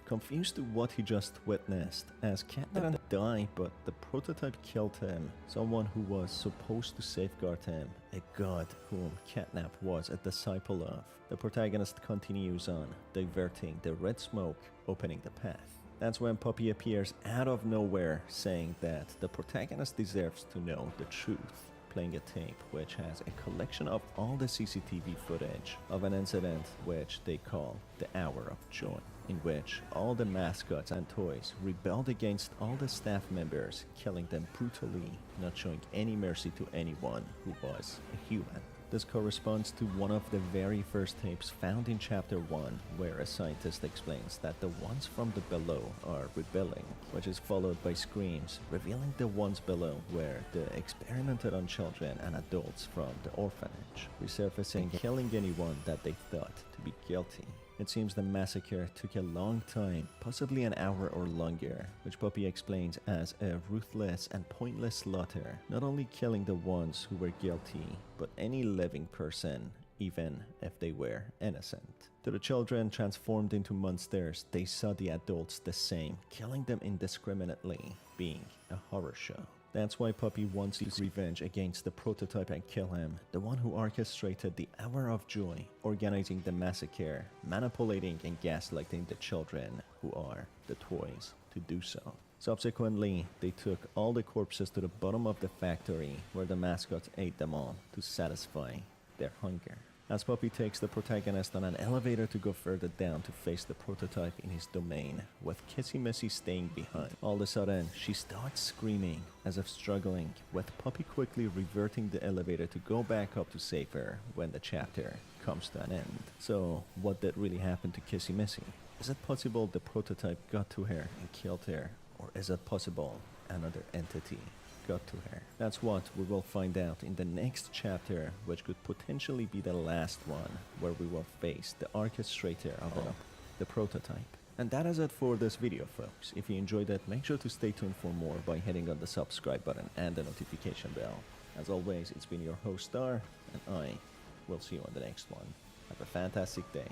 Confused to what he just witnessed, as Catnap didn't die, but the prototype killed him, someone who was supposed to safeguard him, a god whom Catnap was a disciple of. The protagonist continues on, diverting the red smoke, opening the path. That's when Puppy appears out of nowhere, saying that the protagonist deserves to know the truth, playing a tape which has a collection of all the CCTV footage of an incident which they call the Hour of Joy, in which all the mascots and toys rebelled against all the staff members, killing them brutally, not showing any mercy to anyone who was a human. This corresponds to one of the very first tapes found in Chapter 1, where a scientist explains that the ones from the below are rebelling, which is followed by screams revealing the ones below were the experimented on children and adults from the orphanage, resurfacing, killing anyone that they thought to be guilty. It seems the massacre took a long time, possibly an hour or longer, which Puppy explains as a ruthless and pointless slaughter, not only killing the ones who were guilty, but any living person, even if they were innocent. To the children transformed into monsters, they saw the adults the same, killing them indiscriminately, being a horror show. That's why Puppy wants his revenge against the prototype and kill him, the one who orchestrated the Hour of Joy, organizing the massacre, manipulating and gaslighting the children, who are the toys, to do so. Subsequently, they took all the corpses to the bottom of the factory, where the mascots ate them all to satisfy their hunger. As Puppy takes the protagonist on an elevator to go further down to face the prototype in his domain, with Kissy Missy staying behind. All of a sudden, she starts screaming, as if struggling, with Puppy quickly reverting the elevator to go back up to save her when the chapter comes to an end. So, what did really happen to Kissy Missy? Is it possible the prototype got to her and killed her? Or is it possible another entity got to her? That's what we will find out in the next chapter, which could potentially be the last one, where we will face the orchestrator of the prototype. And that is it for this video, folks. If you enjoyed it, make sure to stay tuned for more by hitting on the subscribe button and the notification bell. As always, it's been your host Star, and I will see you on the next one. Have a fantastic day.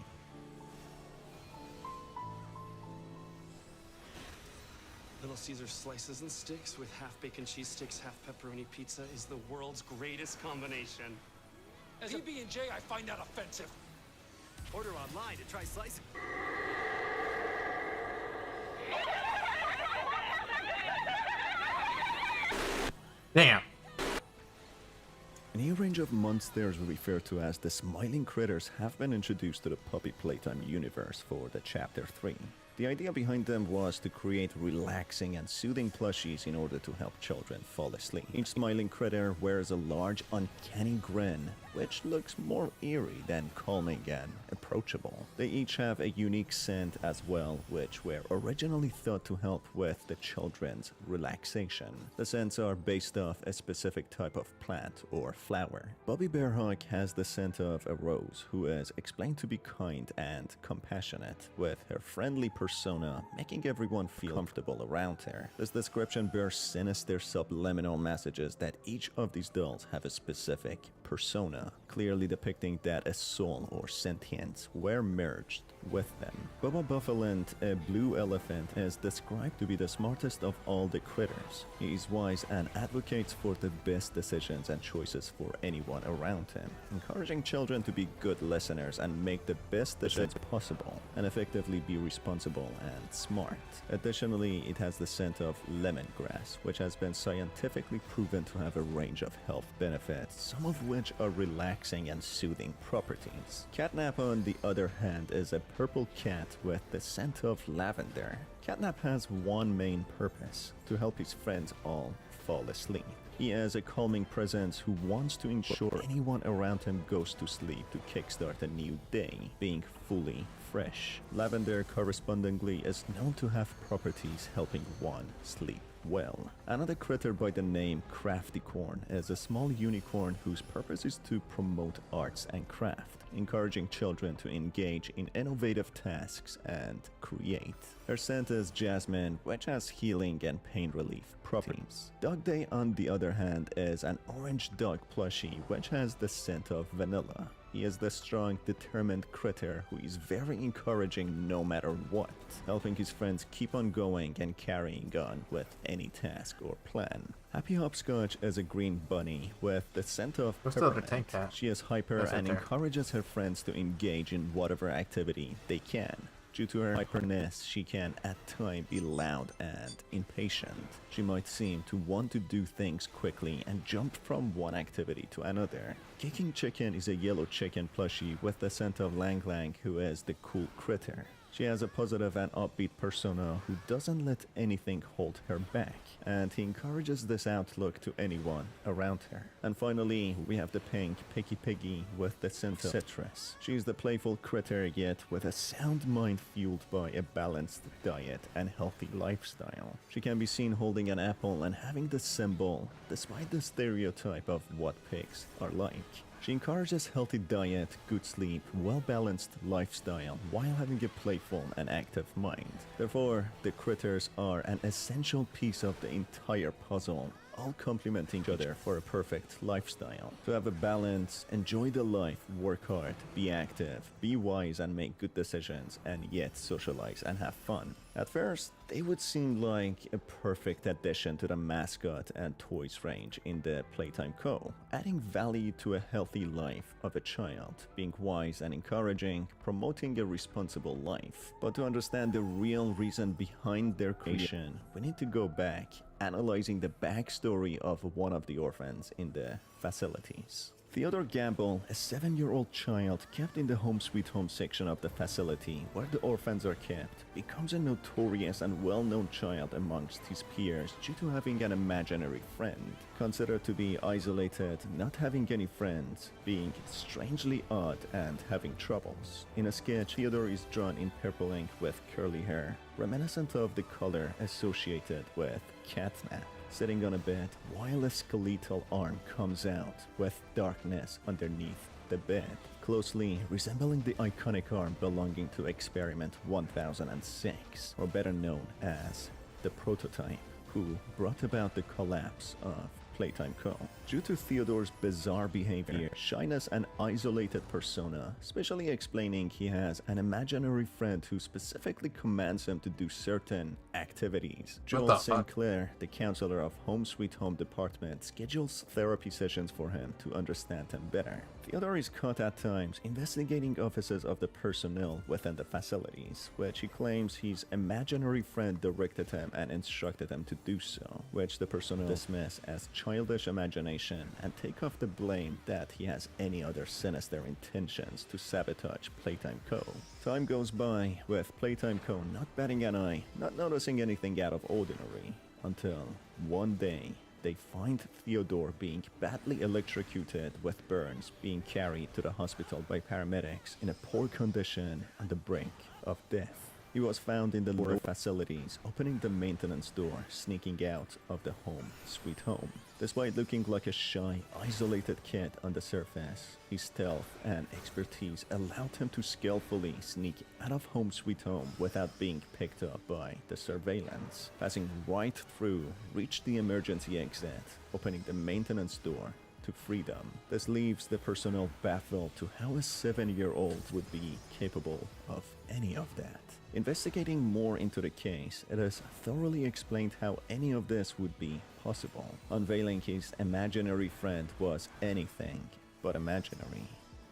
Little Caesar slices and sticks with half bacon cheese sticks, half pepperoni pizza is the world's greatest combination. As PB&J, I find that offensive. Order online to try slicing. Damn. A new range of monsters referred to as the Smiling Critters have been introduced to the Puppy Playtime universe for the Chapter 3. The idea behind them was to create relaxing and soothing plushies in order to help children fall asleep. Each smiling critter wears a large, uncanny grin, which looks more eerie than calming and approachable. They each have a unique scent as well, which were originally thought to help with the children's relaxation. The scents are based off a specific type of plant or flower. Bobby Bearhawk has the scent of a rose, who is explained to be kind and compassionate, with her friendly persona making everyone feel comfortable around her. This description bears sinister subliminal messages that each of these dolls have a specific persona, clearly depicting that a soul or sentience were merged with them. Bubba Buffalant, a blue elephant, is described to be the smartest of all the critters. He is wise and advocates for the best decisions and choices for anyone around him, encouraging children to be good listeners and make the best decisions possible. and effectively be responsible and smart. Additionally, it has the scent of lemongrass, which has been scientifically proven to have a range of health benefits, some of which are relaxing and soothing properties. Catnap, on the other hand, is a purple cat with the scent of lavender. Catnap has one main purpose: to help his friends all fall asleep. He is a calming presence who wants to ensure anyone around him goes to sleep to kickstart a new day, being fully fresh. Lavender, correspondingly, is known to have properties helping one sleep well. Another critter by the name Crafticorn is a small unicorn whose purpose is to promote arts and craft, encouraging children to engage in innovative tasks and create. Her scent is jasmine, which has healing and pain relief properties. Dog Day, on the other hand, is an orange dog plushie which has the scent of vanilla. He is the strong, determined critter who is very encouraging no matter what, helping his friends keep on going and carrying on with any task or plan. Happy Hopscotch is a green bunny with the scent of What's the other peppermint. tank cat? She is hyper That's and right there. encourages her friends to engage in whatever activity they can. Due to her hyperness, she can at times be loud and impatient. She might seem to want to do things quickly and jump from one activity to another. Kicking Chicken is a yellow chicken plushie with the scent of Lang Lang, who is the cool critter. She has a positive and upbeat persona who doesn't let anything hold her back, and he encourages this outlook to anyone around her. And finally, we have the pink Picky Piggy with the scent of citrus. She is the playful critter, yet with a sound mind fueled by a balanced diet and healthy lifestyle. She can be seen holding an apple and having the symbol, despite the stereotype of what pigs are like. She encourages healthy diet, good sleep, well-balanced lifestyle, while having a playful and active mind. Therefore, the critters are an essential piece of the entire puzzle, all complementing each other for a perfect lifestyle. To have a balance, enjoy the life, work hard, be active, be wise and make good decisions, and yet socialize and have fun. At first, they would seem like a perfect addition to the mascot and toys range in the Playtime Co., adding value to a healthy life of a child, being wise and encouraging, promoting a responsible life. But to understand the real reason behind their creation, we need to go back, analyzing the backstory of one of the orphans in the facilities. Theodore Gamble, a 7-year-old child kept in the Home Sweet Home section of the facility where the orphans are kept, becomes a notorious and well-known child amongst his peers due to having an imaginary friend. Considered to be isolated, not having any friends, being strangely odd and having troubles. In a sketch, Theodore is drawn in purple ink with curly hair, reminiscent of the color associated with catnap, sitting on a bed while a skeletal arm comes out with darkness underneath the bed, closely resembling the iconic arm belonging to Experiment 1006, or better known as the Prototype, who brought about the collapse of Playtime Co. Due to Theodore's bizarre behavior, shyness and isolated persona, specially explaining he has an imaginary friend who specifically commands him to do certain activities. Joel Sinclair, the counselor of Home Sweet Home Department, schedules therapy sessions for him to understand him better. Theodore is caught at times investigating offices of the personnel within the facilities, which he claims his imaginary friend directed him and instructed him to do so, which the personnel dismiss as childish imagination and take off the blame that he has any other sinister intentions to sabotage Playtime Co. Time goes by, with Playtime Co. not batting an eye, not noticing anything out of ordinary, until one day they find Theodore being badly electrocuted with burns, being carried to the hospital by paramedics in a poor condition on the brink of death. He was found in the lower facilities, opening the maintenance door, sneaking out of the Home Sweet Home. Despite looking like a shy, isolated kid on the surface, his stealth and expertise allowed him to skillfully sneak out of Home Sweet Home without being picked up by the surveillance. Passing right through, reached the emergency exit, opening the maintenance door to freedom. This leaves the personnel baffled to how a 7-year-old would be capable of any of that. Investigating more into the case, it is thoroughly explained how any of this would be possible. Unveiling his imaginary friend was anything but imaginary.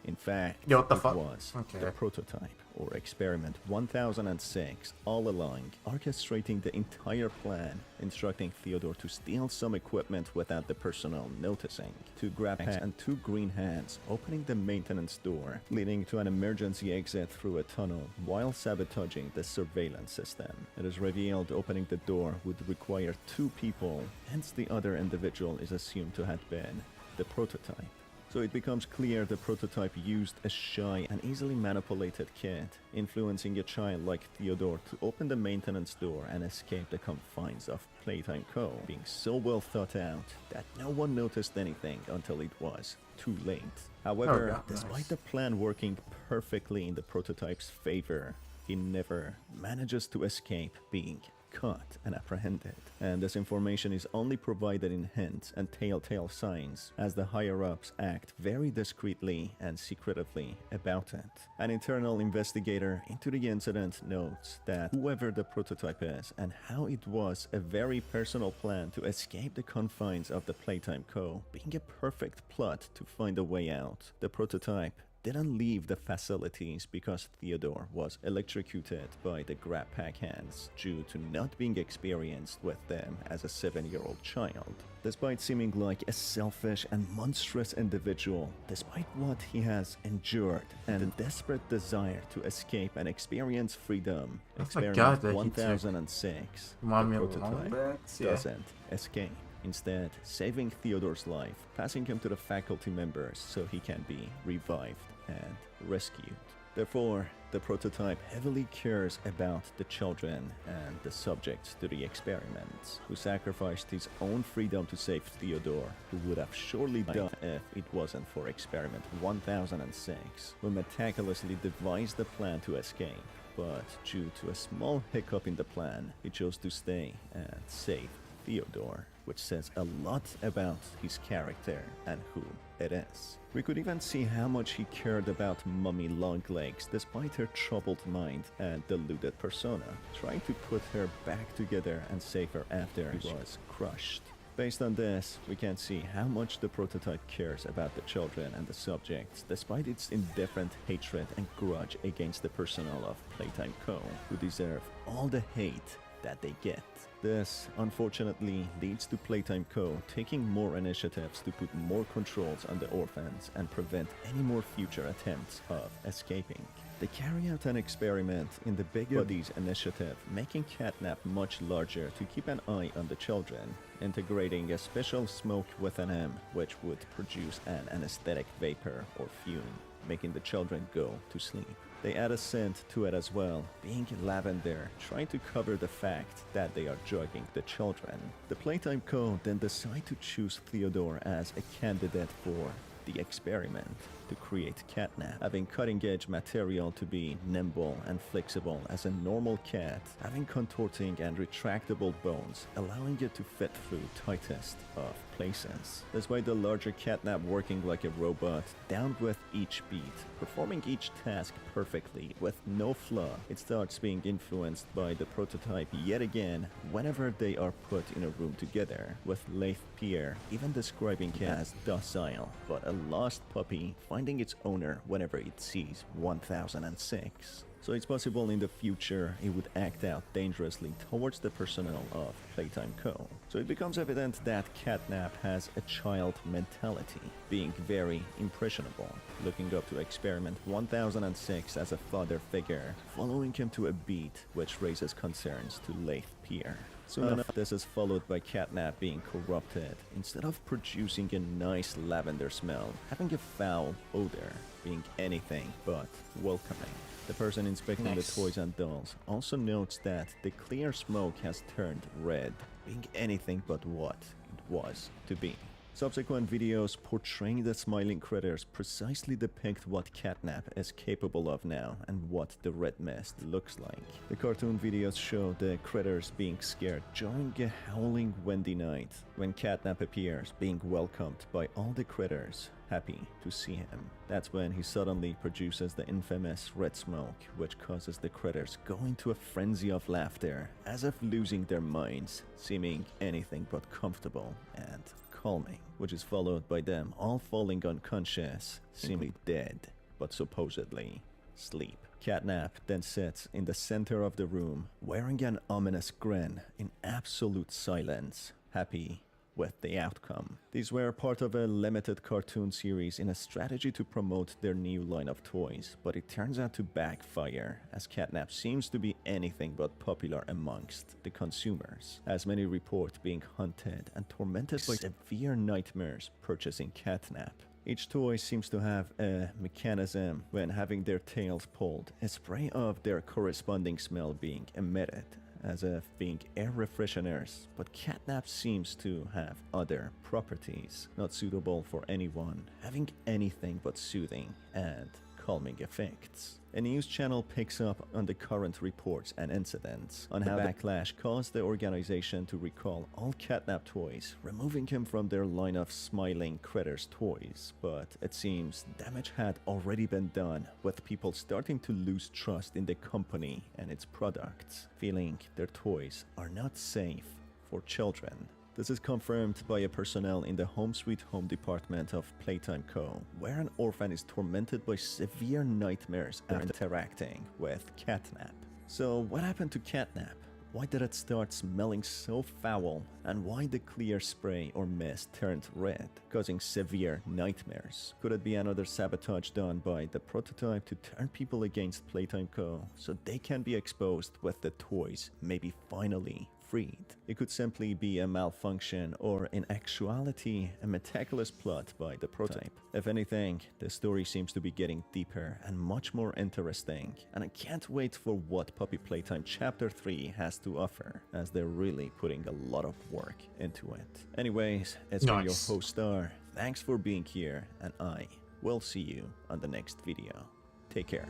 In fact, Yo, what the it fuck? was Okay. the prototype, or Experiment 1006, all along, orchestrating the entire plan, instructing Theodore to steal some equipment without the personnel noticing, to grab hands and two green hands, opening the maintenance door, leading to an emergency exit through a tunnel, while sabotaging the surveillance system. It is revealed opening the door would require two people, hence the other individual is assumed to have been the prototype. So it becomes clear the prototype used a shy and easily manipulated kid, influencing a child like Theodore to open the maintenance door and escape the confines of Playtime Co., being so well thought out that no one noticed anything until it was too late. However, yeah, despite nice. the plan working perfectly in the prototype's favor, he never manages to escape being caught and apprehended, and this information is only provided in hints and telltale signs as the higher-ups act very discreetly and secretively about it. An internal investigator into the incident notes that whoever the prototype is and how it was a very personal plan to escape the confines of the Playtime Co., being a perfect plot to find a way out. The prototype didn't leave the facilities because Theodore was electrocuted by the grab pack hands due to not being experienced with them as a 7-year-old child. Despite seeming like a selfish and monstrous individual, despite what he has endured and the desperate desire to escape and experience freedom, I Experiment forgot that he took 1006, Mommy the along prototype, bits, yeah. doesn't escape. Instead, saving Theodore's life, passing him to the faculty members so he can be revived and rescued. Therefore, the prototype heavily cares about the children and the subjects to the experiments, who sacrificed his own freedom to save Theodore, who would have surely died if it wasn't for Experiment 1006, who meticulously devised the plan to escape. But due to a small hiccup in the plan, he chose to stay and save Theodore, which says a lot about his character and who it is. We could even see how much he cared about Mummy Longlegs despite her troubled mind and deluded persona, trying to put her back together and save her after she was crushed. Based on this, we can see how much the prototype cares about the children and the subjects, despite its indifferent hatred and grudge against the personnel of Playtime Co., who deserve all the hate that they get. This, unfortunately, leads to Playtime Co. taking more initiatives to put more controls on the orphans and prevent any more future attempts of escaping. They carry out an experiment in the Big Buddies initiative, making Catnap much larger to keep an eye on the children, integrating a special smoke with an M, which would produce an anesthetic vapor or fume, making the children go to sleep. They add a scent to it as well, being lavender, trying to cover the fact that they are drugging the children. The Playtime Co. then decide to choose Theodore as a candidate for the experiment to create Catnap, having cutting-edge material to be nimble and flexible as a normal cat, having contorting and retractable bones, allowing it to fit through tightest of places. Despite the larger Catnap working like a robot, down with each beat, performing each task perfectly with no flaw, it starts being influenced by the prototype yet again whenever they are put in a room together, with Leith Pierre even describing him as docile, but a lost puppy finding its owner whenever it sees 1006. So it's possible in the future it would act out dangerously towards the personnel of Playtime Co. So it becomes evident that Catnap has a child mentality, being very impressionable, looking up to Experiment 1006 as a father figure, following him to a beat which raises concerns to Leith Pierre. Soon enough, this is followed by Catnap being corrupted, instead of producing a nice lavender smell, having a foul odor, being anything but welcoming. The person inspecting the toys and dolls also notes that the clear smoke has turned red, being anything but what it was to be. Subsequent videos portraying the smiling critters precisely depict what Catnap is capable of now and what the red mist looks like. The cartoon videos show the critters being scared during a howling windy night, when Catnap appears, being welcomed by all the critters, happy to see him. That's when he suddenly produces the infamous red smoke, which causes the critters go into a frenzy of laughter, as if losing their minds, seeming anything but comfortable and calming, which is followed by them all falling unconscious, seemingly dead, but supposedly sleep. Catnap then sits in the center of the room, wearing an ominous grin in absolute silence, happy with the outcome. These were part of a limited cartoon series in a strategy to promote their new line of toys, but it turns out to backfire, as Catnap seems to be anything but popular amongst the consumers, as many report being hunted and tormented by severe nightmares purchasing Catnap. Each toy seems to have a mechanism when having their tails pulled, a spray of their corresponding smell being emitted, as if being air refresheners, but Catnap seems to have other properties, not suitable for anyone, having anything but soothing and calming effects. A news channel picks up on the current reports and incidents, on how the backlash caused the organization to recall all Catnap toys, removing him from their line of Smiling Critters toys, but it seems damage had already been done, with people starting to lose trust in the company and its products, feeling their toys are not safe for children. This is confirmed by a personnel in the Home Sweet Home department of Playtime Co., where an orphan is tormented by severe nightmares after interacting with Catnap. So what happened to Catnap? Why did it start smelling so foul, and why the clear spray or mist turned red, causing severe nightmares? Could it be another sabotage done by the prototype to turn people against Playtime Co., so they can be exposed with the toys maybe finally freed? It could simply be a malfunction, or in actuality a meticulous plot by the prototype. If anything, the story seems to be getting deeper and much more interesting, and I can't wait for what Puppy Playtime Chapter 3 has to offer, as they're really putting a lot of work into it. Anyways, it's been your host Star. Thanks for being here, and I will see you on the next video. Take care.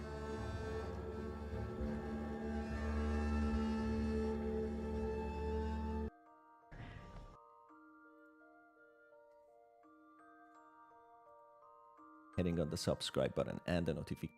Hitting on the subscribe button and the notification.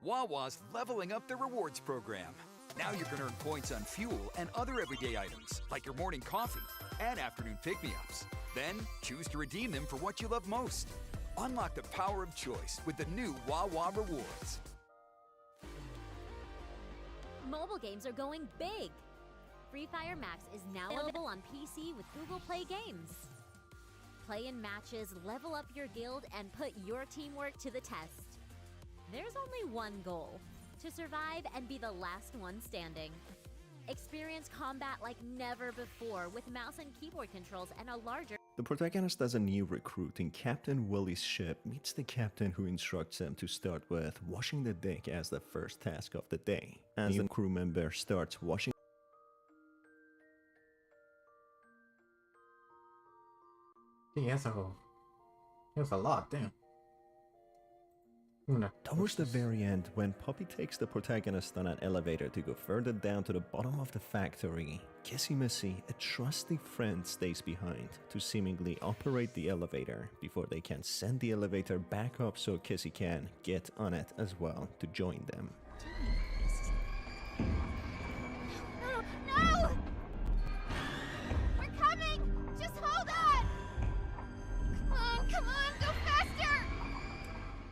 Wawa's leveling up their rewards program. Now you can earn points on fuel and other everyday items, like your morning coffee and afternoon pick-me-ups. Then choose to redeem them for what you love most. Unlock the power of choice with the new Wawa Rewards. Mobile games are going big. Free Fire Max is now available on PC with Google Play Games. Play in matches, level up your guild, and put your teamwork to the test. There's only one goal: to survive and be the last one standing. Experience combat like never before with mouse and keyboard controls and a larger... The protagonist as a new recruit in Captain Willie's ship meets the captain, who instructs him to start with washing the deck as the first task of the day. As the crew member starts washing... Yeah, that's a lot, damn. Towards the very end, when Puppy takes the protagonist on an elevator to go further down to the bottom of the factory, Kissy Missy, a trusty friend, stays behind to seemingly operate the elevator before they can send the elevator back up so Kissy can get on it as well to join them. No! We're coming! Just hold on! Come on, go faster!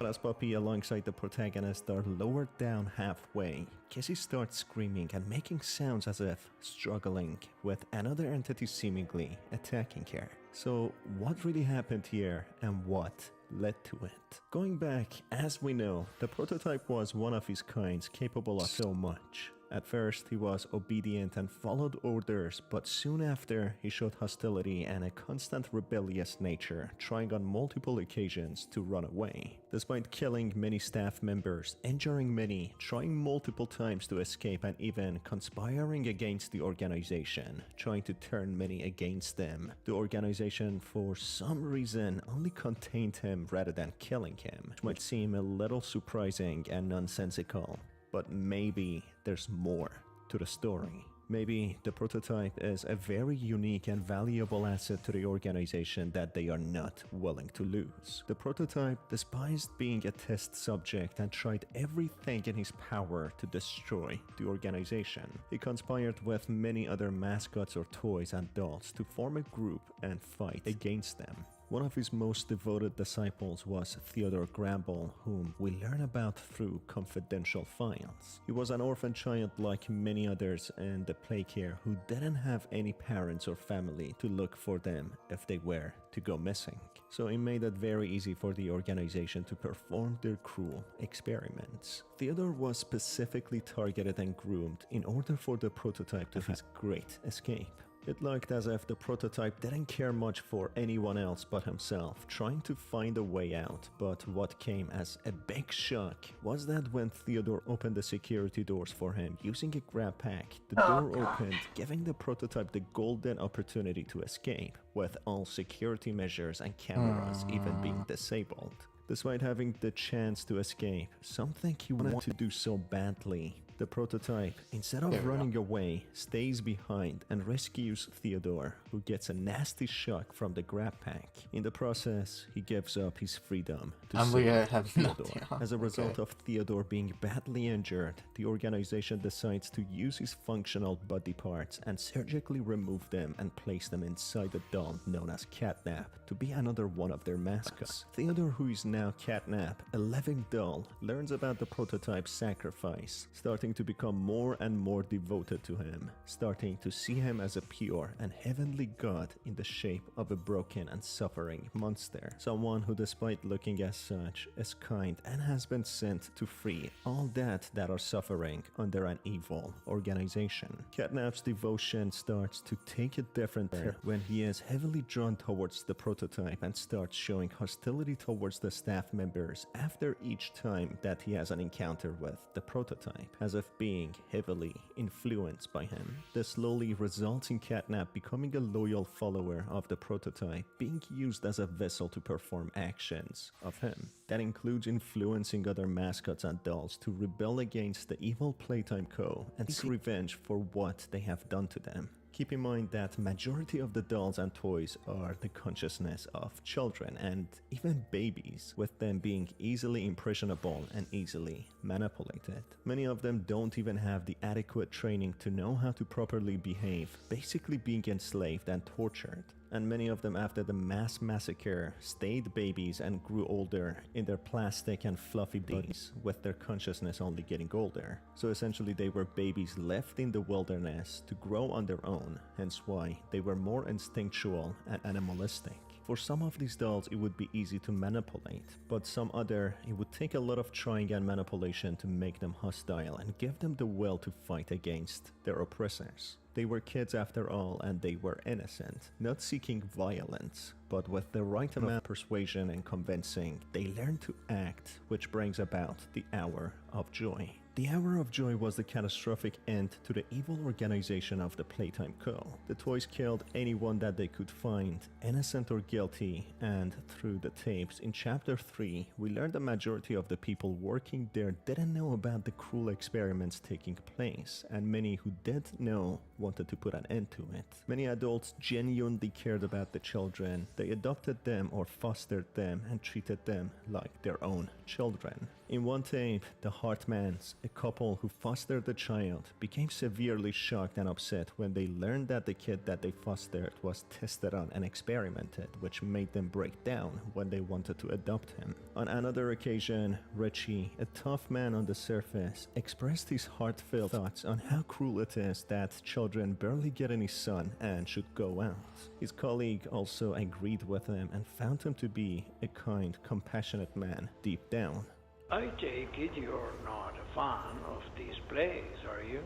As Puppy alongside the protagonist are lowered down halfway, Kissy starts screaming and making sounds as if struggling with another entity seemingly attacking her. So what really happened here, and what led to it? Going back, as we know, the prototype was one of his kinds, capable of so much. At first, he was obedient and followed orders, but soon after, he showed hostility and a constant rebellious nature, trying on multiple occasions to run away. Despite killing many staff members, injuring many, trying multiple times to escape, and even conspiring against the organization, trying to turn many against them, the organization for some reason only contained him rather than killing him, which might seem a little surprising and nonsensical. But maybe there's more to the story. Maybe the prototype is a very unique and valuable asset to the organization that they are not willing to lose. The prototype despised being a test subject and tried everything in his power to destroy the organization. He conspired with many other mascots or toys and dolls to form a group and fight against them. One of his most devoted disciples was Theodore Gramble, whom we learn about through confidential files. He was an orphan child like many others in the Plague Year who didn't have any parents or family to look for them if they were to go missing. So it made it very easy for the organization to perform their cruel experiments. Theodore was specifically targeted and groomed in order for the prototype to have his great escape. It looked as if the prototype didn't care much for anyone else but himself, trying to find a way out. But what came as a big shock was that when Theodore opened the security doors for him using a grab pack, the door opened, giving the prototype the golden opportunity to escape, with all security measures and cameras even being disabled. Despite having the chance to escape, something he wanted to do so badly, the prototype, instead of running away, stays behind and rescues Theodore, who gets a nasty shock from the grab pack. In the process, he gives up his freedom to save Theodore. As a result of Theodore being badly injured, the organization decides to use his functional body parts and surgically remove them and place them inside a doll known as Catnap to be another one of their mascots. Theodore, who is now Catnap, a living doll, learns about the prototype's sacrifice, starting to become more and more devoted to him, starting to see him as a pure and heavenly god in the shape of a broken and suffering monster. Someone who, despite looking as such, is kind and has been sent to free all that are suffering under an evil organization. Catnap's devotion starts to take a different turn when he is heavily drawn towards the prototype and starts showing hostility towards the staff members after each time that he has an encounter with the prototype, as if being heavily influenced by him. This slowly results in Catnap becoming a loyal follower of the prototype, being used as a vessel to perform actions of him. That includes influencing other mascots and dolls to rebel against the evil Playtime Co. and seek revenge for what they have done to them. Keep in mind that majority of the dolls and toys are the consciousness of children and even babies, with them being easily impressionable and easily manipulated. Many of them don't even have the adequate training to know how to properly behave, basically being enslaved and tortured. And many of them, after the mass massacre, stayed babies and grew older in their plastic and fluffy bodies, with their consciousness only getting older. So essentially they were babies left in the wilderness to grow on their own, hence why they were more instinctual and animalistic. For some of these dolls it would be easy to manipulate, but some other it would take a lot of trying and manipulation to make them hostile and give them the will to fight against their oppressors. They were kids after all, and they were innocent, not seeking violence, but with the right amount of persuasion and convincing, they learned to act, which brings about the Hour of Joy. The Hour of Joy was the catastrophic end to the evil organization of the Playtime Co. The toys killed anyone that they could find, innocent or guilty, and through the tapes in Chapter 3, we learned the majority of the people working there didn't know about the cruel experiments taking place, and many who did know wanted to put an end to it. Many adults genuinely cared about the children. They adopted them or fostered them and treated them like their own children. In one tape, the Hartmans, a couple who fostered the child, became severely shocked and upset when they learned that the kid that they fostered was tested on and experimented, which made them break down when they wanted to adopt him. On another occasion, Richie, a tough man on the surface, expressed his heartfelt thoughts on how cruel it is that children barely get any sun and should go out. His colleague also agreed with him and found him to be a kind, compassionate man deep down. I take it you're not a fan of these plays, are you?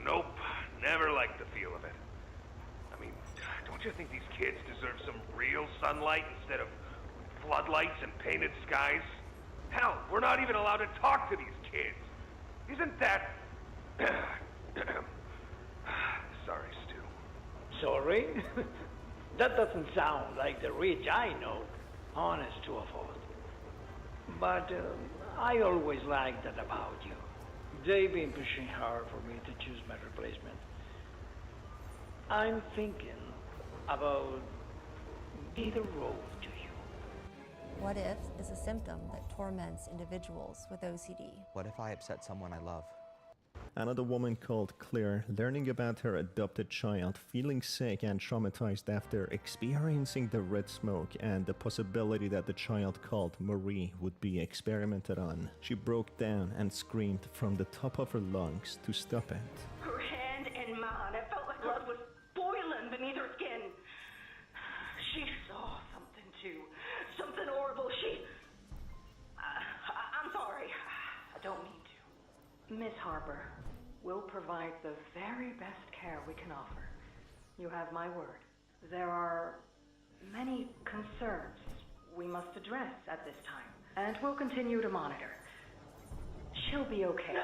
Nope. Never liked the feel of it. I mean, don't you think these kids deserve some real sunlight instead of floodlights and painted skies? Hell, we're not even allowed to talk to these kids. Isn't that... Sorry, Stu. Sorry? That doesn't sound like the Rich I know, honest to a fault. But I always liked that about you. they've been pushing hard for me to choose my replacement. I'm thinking about either role to you. What if is a symptom that torments individuals with OCD? What if I upset someone I love? Another woman called Claire, learning about her adopted child feeling sick and traumatized after experiencing the red smoke and the possibility that the child called Marie would be experimented on. She broke down and screamed from the top of her lungs to stop it. Her hand in mine. It felt like blood was boiling beneath her skin. She saw something too. Something horrible. I'm sorry. I don't mean to. Miss Harper, we'll provide the very best care we can offer. You have my word. There are many concerns we must address at this time, and we'll continue to monitor. She'll be okay. No!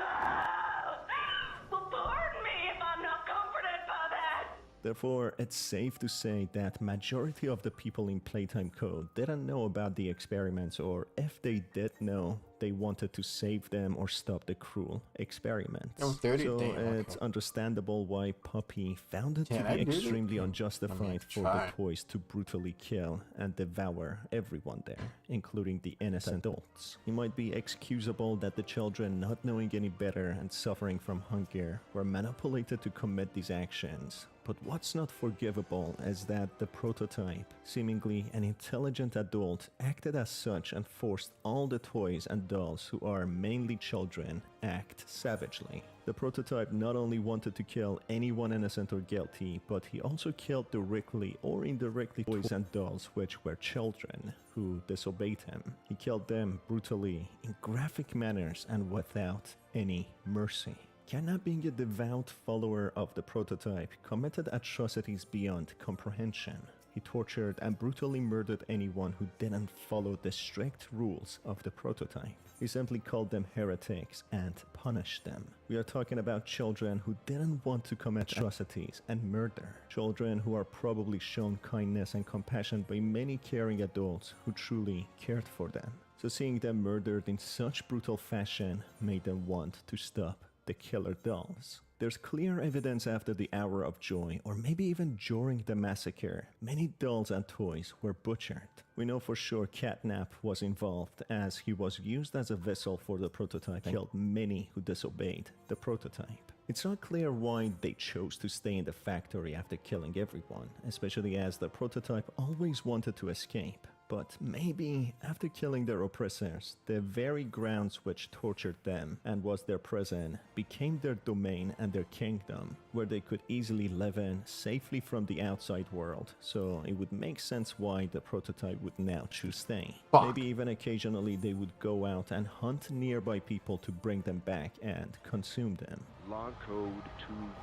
Well, pardon me if I'm not comforted by that! Therefore, it's safe to say that majority of the people in Playtime Code didn't know about the experiments, or if they did know, they wanted to save them or stop the cruel experiments. Oh, 30, so damn, it's okay. understandable why Poppy found it to Can I be do it? extremely I unjustified mean, for try. the toys to brutally kill and devour everyone there, including the innocent adults. It might be excusable that the children, not knowing any better and suffering from hunger, were manipulated to commit these actions. But what's not forgivable is that the prototype, seemingly an intelligent adult, acted as such and forced all the toys and dolls who are mainly children act savagely. The prototype not only wanted to kill anyone innocent or guilty, but he also killed directly or indirectly toys and dolls which were children who disobeyed him. He killed them brutally, in graphic manners, and without any mercy. Kanna, being a devout follower of the prototype, committed atrocities beyond comprehension. He tortured and brutally murdered anyone who didn't follow the strict rules of the prototype. He simply called them heretics and punished them. We are talking about children who didn't want to commit atrocities and murder. Children who are probably shown kindness and compassion by many caring adults who truly cared for them. So seeing them murdered in such brutal fashion made them want to stop the killer dolls. There's clear evidence after the Hour of Joy, or maybe even during the massacre, many dolls and toys were butchered. We know for sure Catnap was involved, as he was used as a vessel for the prototype and killed many who disobeyed the prototype. It's not clear why they chose to stay in the factory after killing everyone, especially as the prototype always wanted to escape. But maybe, after killing their oppressors, the very grounds which tortured them and was their prison became their domain and their kingdom, where they could easily live in safely from the outside world, so it would make sense why the prototype would now choose stay. Maybe even occasionally they would go out and hunt nearby people to bring them back and consume them. Log code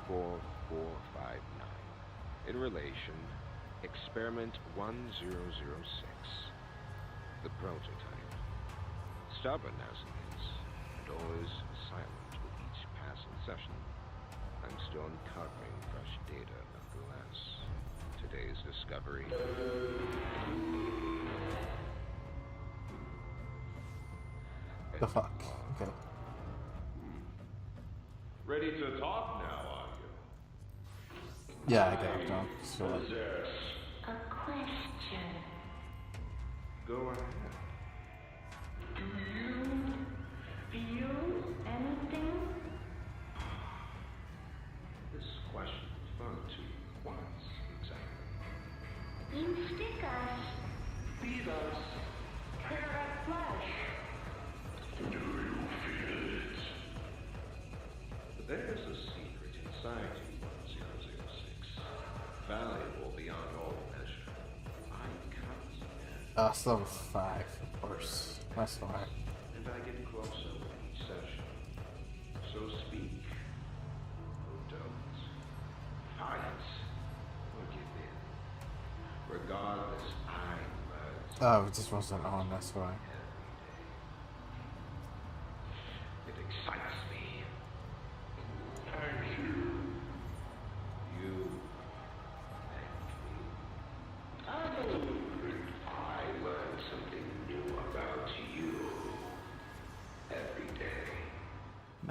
24459. In relation, experiment 1006. The prototype. Stubborn as he is, and always silent with each passing session, I'm still uncovering fresh data nonetheless. Today's discovery. The fuck? Okay. Ready to talk now, are you? Yeah, I got it done. So, Possess. A question. Go ahead. Do you feel anything? This question is fun to once, exactly. You stick us. Feed us. Tear our flesh. Do you feel it? There's a secret inside you, 1006. Valuable beyond all measure. I cut it's level 5, of course. That's fine. and I get closer with each session. So speak, or don't. Fight, or give in. Regardless, I must. Oh, it just wasn't on, that's why. It excites me. Thank you. You thank me. I learn something new about you every day.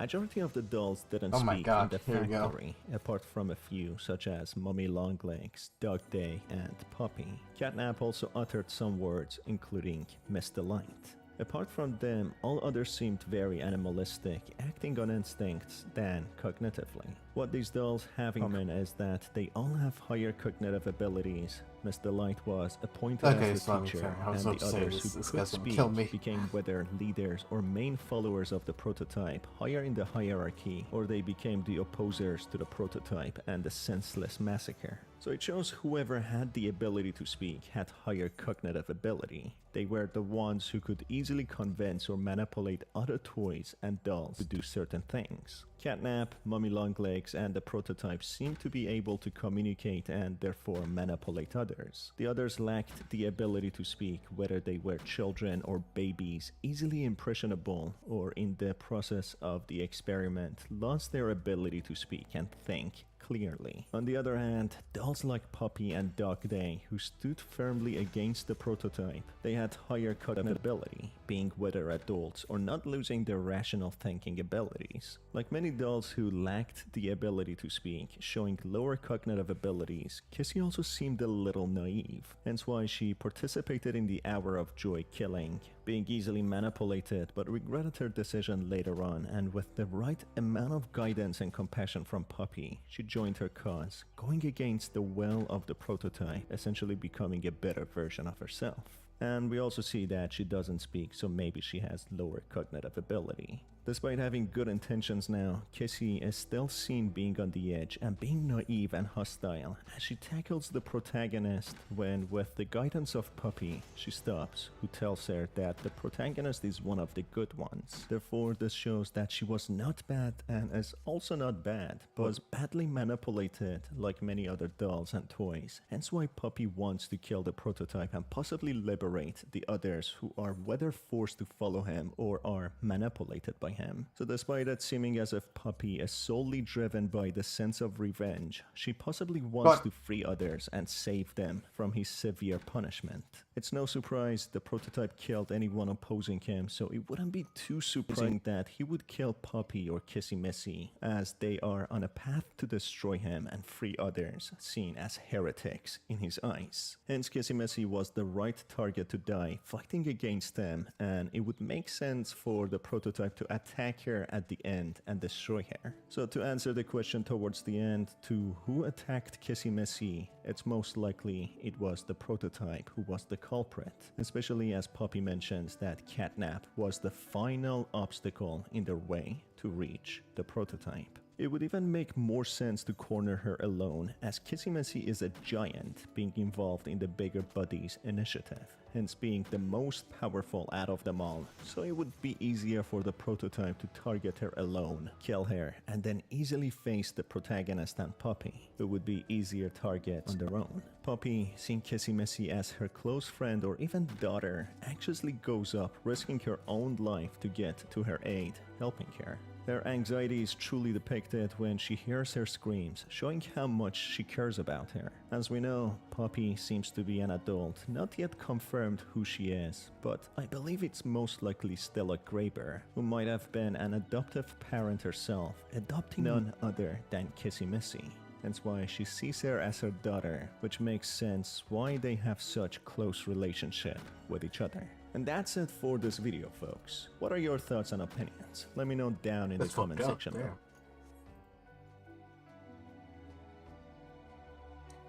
Majority of the dolls didn't Oh my speak God, in the here we go. factory, apart from a few such as Mummy Longlegs, Dog Day, and Puppy. Catnap also uttered some words, including Miss Delight. Apart from them, all others seemed very animalistic, acting on instincts than cognitively. What these dolls have in common is that they all have higher cognitive abilities. Miss Delight was appointed Okay, as so the I'm teacher, sorry, I was and about the to say others this who guy's could gonna speak kill me. became whether leaders or main followers of the prototype higher in the hierarchy, or they became the opposers to the prototype and the senseless massacre. So it shows whoever had the ability to speak had higher cognitive ability. They were the ones who could easily convince or manipulate other toys and dolls to do certain things. Catnap, Mummy Longlegs, and the prototype seemed to be able to communicate and therefore manipulate others. The others lacked the ability to speak, whether they were children or babies, easily impressionable, or in the process of the experiment lost their ability to speak and think clearly. On the other hand, dolls like Puppy and Dog Day, who stood firmly against the prototype, they had higher cognitive ability, being whether adults or not losing their rational thinking abilities. Like many dolls who lacked the ability to speak, showing lower cognitive abilities, Kissy also seemed a little naive, hence why she participated in the Hour of Joy killing, being easily manipulated but regretted her decision later on, and with the right amount of guidance and compassion from Puppy, she joined her cause, going against the will of the prototype, essentially becoming a better version of herself. And we also see that she doesn't speak, so maybe she has lower cognitive ability. Despite having good intentions now, Kissy is still seen being on the edge and being naive and hostile as she tackles the protagonist when, with the guidance of Puppy, she stops, who tells her that the protagonist is one of the good ones. Therefore, this shows that she was not bad and is also not bad, but was badly manipulated like many other dolls and toys, hence why Puppy wants to kill the prototype and possibly liberate the others who are whether forced to follow him or are manipulated by him. So despite it seeming as if Puppy is solely driven by the sense of revenge, she possibly wants to free others and save them from his severe punishment. It's no surprise the prototype killed anyone opposing him, so it wouldn't be too surprising that he would kill Puppy or Kissy Missy, as they are on a path to destroy him and free others, seen as heretics in his eyes. Hence Kissy Missy was the right target to die fighting against them, and it would make sense for the prototype to attack her at the end and destroy her. So to answer the question towards the end to who attacked Kissy Missy, it's most likely it was the prototype who was the culprit, especially as Puppy mentions that Catnap was the final obstacle in their way to reach the prototype. It would even make more sense to corner her alone, as Kissy Missy is a giant being involved in the Bigger Buddies initiative, hence being the most powerful out of them all, so it would be easier for the prototype to target her alone, kill her, and then easily face the protagonist and Puppy, who would be easier targets on their own. Puppy, seeing Kissy Missy as her close friend or even daughter, anxiously goes up, risking her own life to get to her aid, helping her. Her anxiety is truly depicted when she hears her screams, showing how much she cares about her. As we know, Puppy seems to be an adult, not yet confirmed who she is, but I believe it's most likely Stella Graber, who might have been an adoptive parent herself, adopting none other than Kissy Missy. That's why she sees her as her daughter, which makes sense why they have such close relationship with each other. And that's it for this video, folks. What are your thoughts and opinions? Let me know down in the comment section below.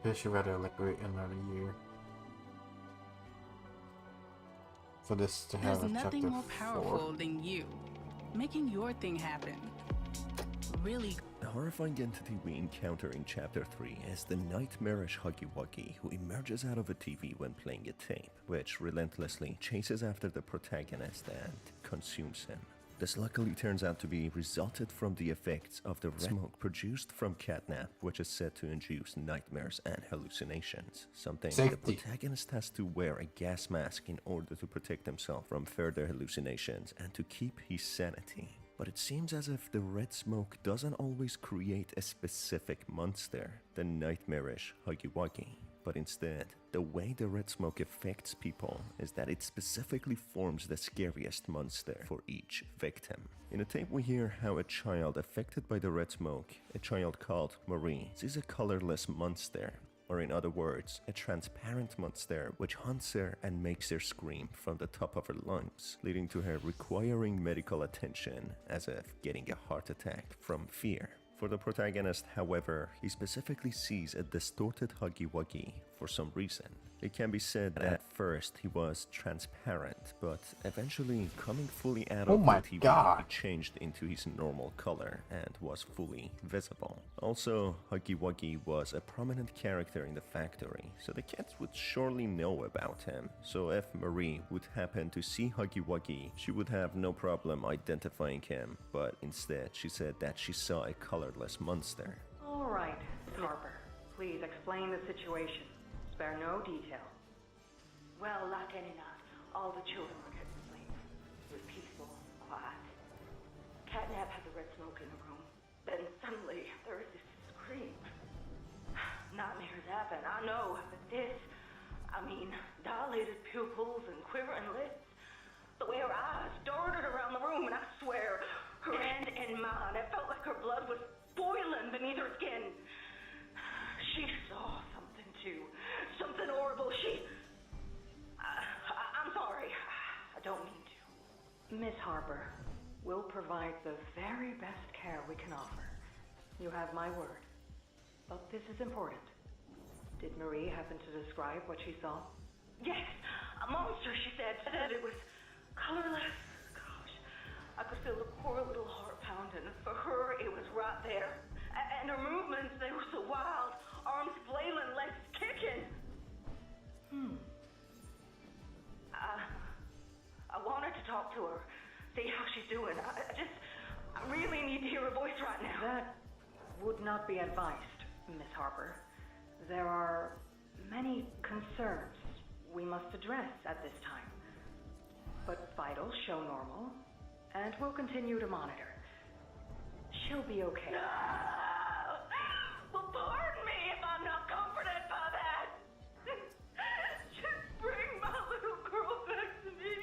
I should rather like wait another year for this to have There's a nothing chapter more powerful 4. than you making your thing happen. Really. The horrifying entity we encounter in Chapter 3 is the nightmarish Huggy Wuggy, who emerges out of a TV when playing a tape, which relentlessly chases after the protagonist and consumes him. This luckily turns out to be resulted from the effects of the red smoke produced from Catnap, which is said to induce nightmares and hallucinations, something the protagonist has to wear a gas mask in order to protect himself from further hallucinations and to keep his sanity. But it seems as if the red smoke doesn't always create a specific monster, the nightmarish Huggy Wuggy. But instead, the way the red smoke affects people is that it specifically forms the scariest monster for each victim. In a tape we hear how a child affected by the red smoke, a child called Marie, sees a colorless monster, or in other words, a transparent monster which hunts her and makes her scream from the top of her lungs, leading to her requiring medical attention as if getting a heart attack from fear. For the protagonist, however, he specifically sees a distorted Huggy Wuggy for some reason. It can be said that at first he was transparent, but eventually coming fully out Oh of my the TV, God. he changed into his normal color and was fully visible. Also, Huggy Wuggy was a prominent character in the factory, so the kids would surely know about him. So if Marie would happen to see Huggy Wuggy, she would have no problem identifying him, but instead she said that she saw a colorless monster. All right, Miss Harper. Please explain the situation. Spare no detail. Well, like any night, all the children were kept asleep. It was peaceful, quiet. Catnap had the red smoke in the room. Then suddenly, there was this scream. Nightmares happen, I know, but this, I mean, dilated pupils and quivering lips. The way her eyes darted around the room, and I swear, her hand in mine, it felt like her blood was boiling beneath her skin. She saw something too. Something horrible. I'm sorry. I don't mean to. Miss Harper, we'll provide the very best care we can offer. You have my word. But this is important. Did Marie happen to describe what she saw? Yes, a monster, she said. Said it was colorless. Gosh, I could feel the poor little heart pounding. For her, it was right there. And her movements, they were so wild. Arms flailing, legs kicking. I wanted to talk to her, see how she's doing. I really need to hear her voice right now. That would not be advised, Miss Harper. There are many concerns we must address at this time. But vitals show normal, and we'll continue to monitor. She'll be okay. Well, pardon me if I'm not comforted by that. Just bring my little girl back to me.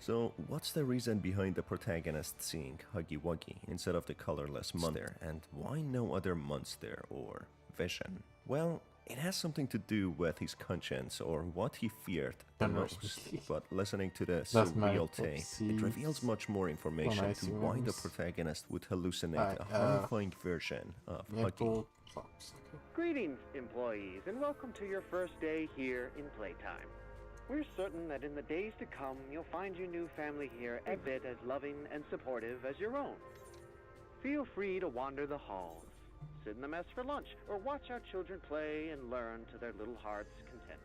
So, what's the reason behind the protagonist seeing Huggy Wuggy instead of the colorless monster, and why no other monster or vision? Well, it has something to do with his conscience or what he feared the most. But listening to the surreal tape, it reveals much more information to why the protagonist would hallucinate a horrifying version of Huggy. Greetings, employees, and welcome to your first day here in Playtime. We're certain that in the days to come, you'll find your new family here every bit as loving and supportive as your own. Feel free to wander the halls, sit in the mess for lunch, or watch our children play and learn to their little heart's content.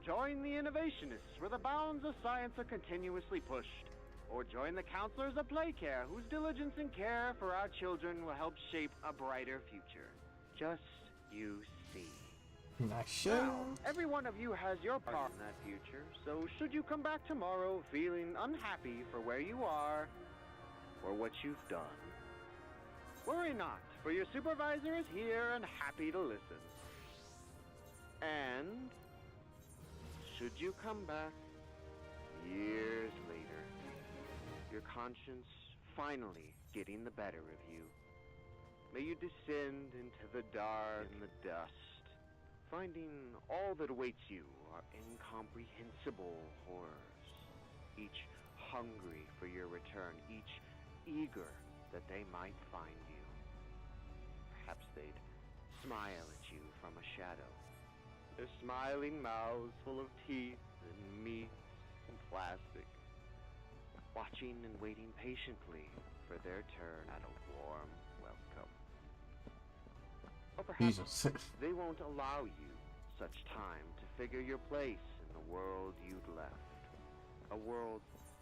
Join the innovationists where the bounds of science are continuously pushed, or join the counselors of Playcare whose diligence and care for our children will help shape a brighter future. Just you see. Now, every one of you has your part in that future, so should you come back tomorrow feeling unhappy for where you are or what you've done, worry not, for your supervisor is here and happy to listen. And should you come back years later, your conscience finally getting the better of you, may you descend into the dark and the dust, finding all that awaits you are incomprehensible horrors, each hungry for your return, each eager that they might find you. Perhaps they'd smile at you from a shadow, their smiling mouths full of teeth and meat and plastic, watching and waiting patiently for their turn at a warm welcome. Or perhaps they won't allow you such time to figure your place in the world you'd left. A world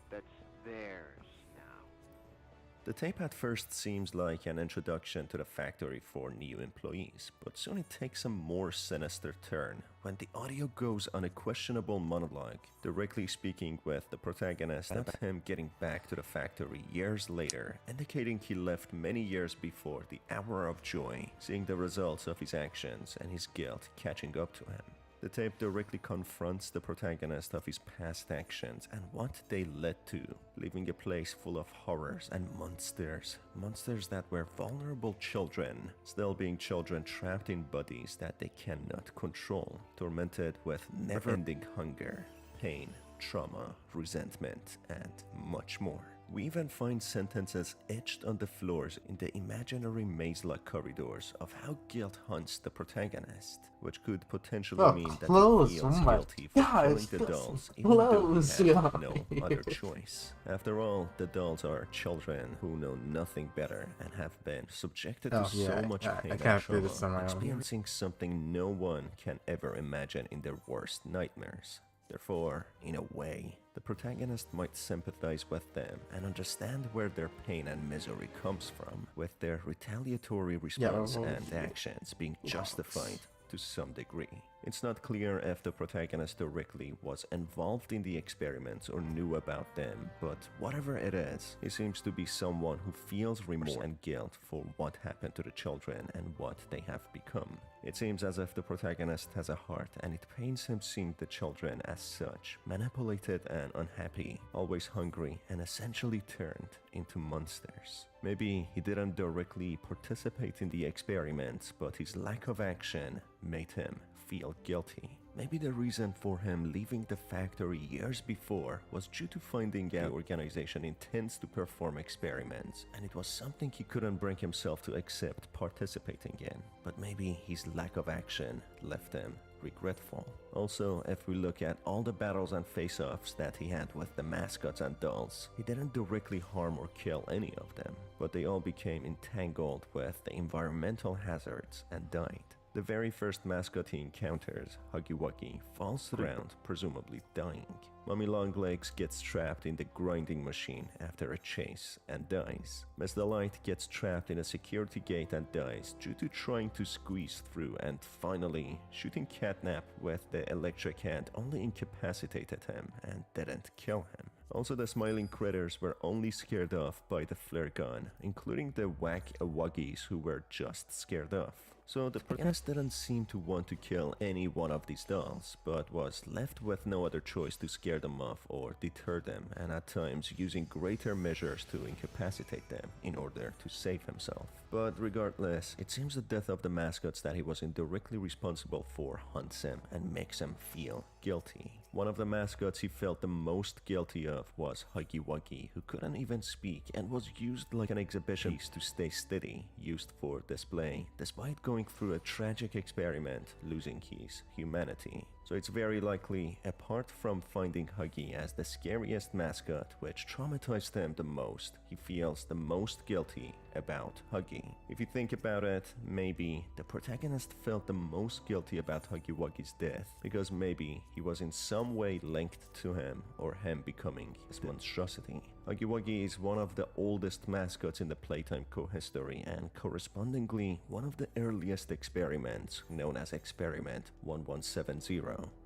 that's theirs now. The tape at first seems like an introduction to the factory for new employees, but soon it takes a more sinister turn when the audio goes on a questionable monologue, directly speaking with the protagonist about him getting back to the factory years later, indicating he left many years before the hour of joy, seeing the results of his actions and his guilt catching up to him. The tape directly confronts the protagonist of his past actions and what they led to, leaving a place full of horrors and monsters. Monsters that were vulnerable children, still being children trapped in bodies that they cannot control, tormented with never-ending hunger, pain, trauma, resentment, and much more. We even find sentences etched on the floors in the imaginary maze-like corridors of how guilt haunts the protagonist, which could potentially mean that he feels guilty for killing the dolls, even though he had no other choice. After all, the dolls are children who know nothing better and have been subjected to so much pain and trauma, experiencing something no one can ever imagine in their worst nightmares. Therefore, in a way, the protagonist might sympathize with them and understand where their pain and misery comes from, with their retaliatory response and actions being justified to some degree. It's not clear if the protagonist directly was involved in the experiments or knew about them, but whatever it is, he seems to be someone who feels remorse and guilt for what happened to the children and what they have become. It seems as if the protagonist has a heart, and it pains him seeing the children as such, manipulated and unhappy, always hungry, and essentially turned into monsters. Maybe he didn't directly participate in the experiments, but his lack of action made him feel guilty. Maybe the reason for him leaving the factory years before was due to finding out the organization intends to perform experiments, and it was something he couldn't bring himself to accept participating in. But maybe his lack of action left him regretful. Also, if we look at all the battles and face-offs that he had with the mascots and dolls, he didn't directly harm or kill any of them, but they all became entangled with the environmental hazards and died. The very first mascot he encounters, Huggy Wuggy, falls to the ground, presumably dying. Mummy Longlegs gets trapped in the grinding machine after a chase and dies. Miss Delight gets trapped in a security gate and dies due to trying to squeeze through, and finally, shooting Catnap with the electric hand only incapacitated him and didn't kill him. Also, the smiling critters were only scared off by the flare gun, including the Whack-a-Wuggies who were just scared off. So the protagonist didn't seem to want to kill any one of these dolls, but was left with no other choice to scare them off or deter them, and at times using greater measures to incapacitate them in order to save himself. But regardless, it seems the death of the mascots that he was indirectly responsible for haunts him and makes him feel guilty. One of the mascots he felt the most guilty of was Huggy Wuggy, who couldn't even speak and was used like an exhibition piece to stay steady, used for display, despite going through a tragic experiment, losing his humanity. So it's very likely, apart from finding Huggy as the scariest mascot, which traumatized him the most, he feels the most guilty about Huggy. If you think about it, maybe the protagonist felt the most guilty about Huggy Wuggy's death, because maybe he was in some way linked to him, or him becoming his monstrosity. Huggy Wuggy is one of the oldest mascots in the Playtime Co. history, and correspondingly one of the earliest experiments, known as Experiment 1170.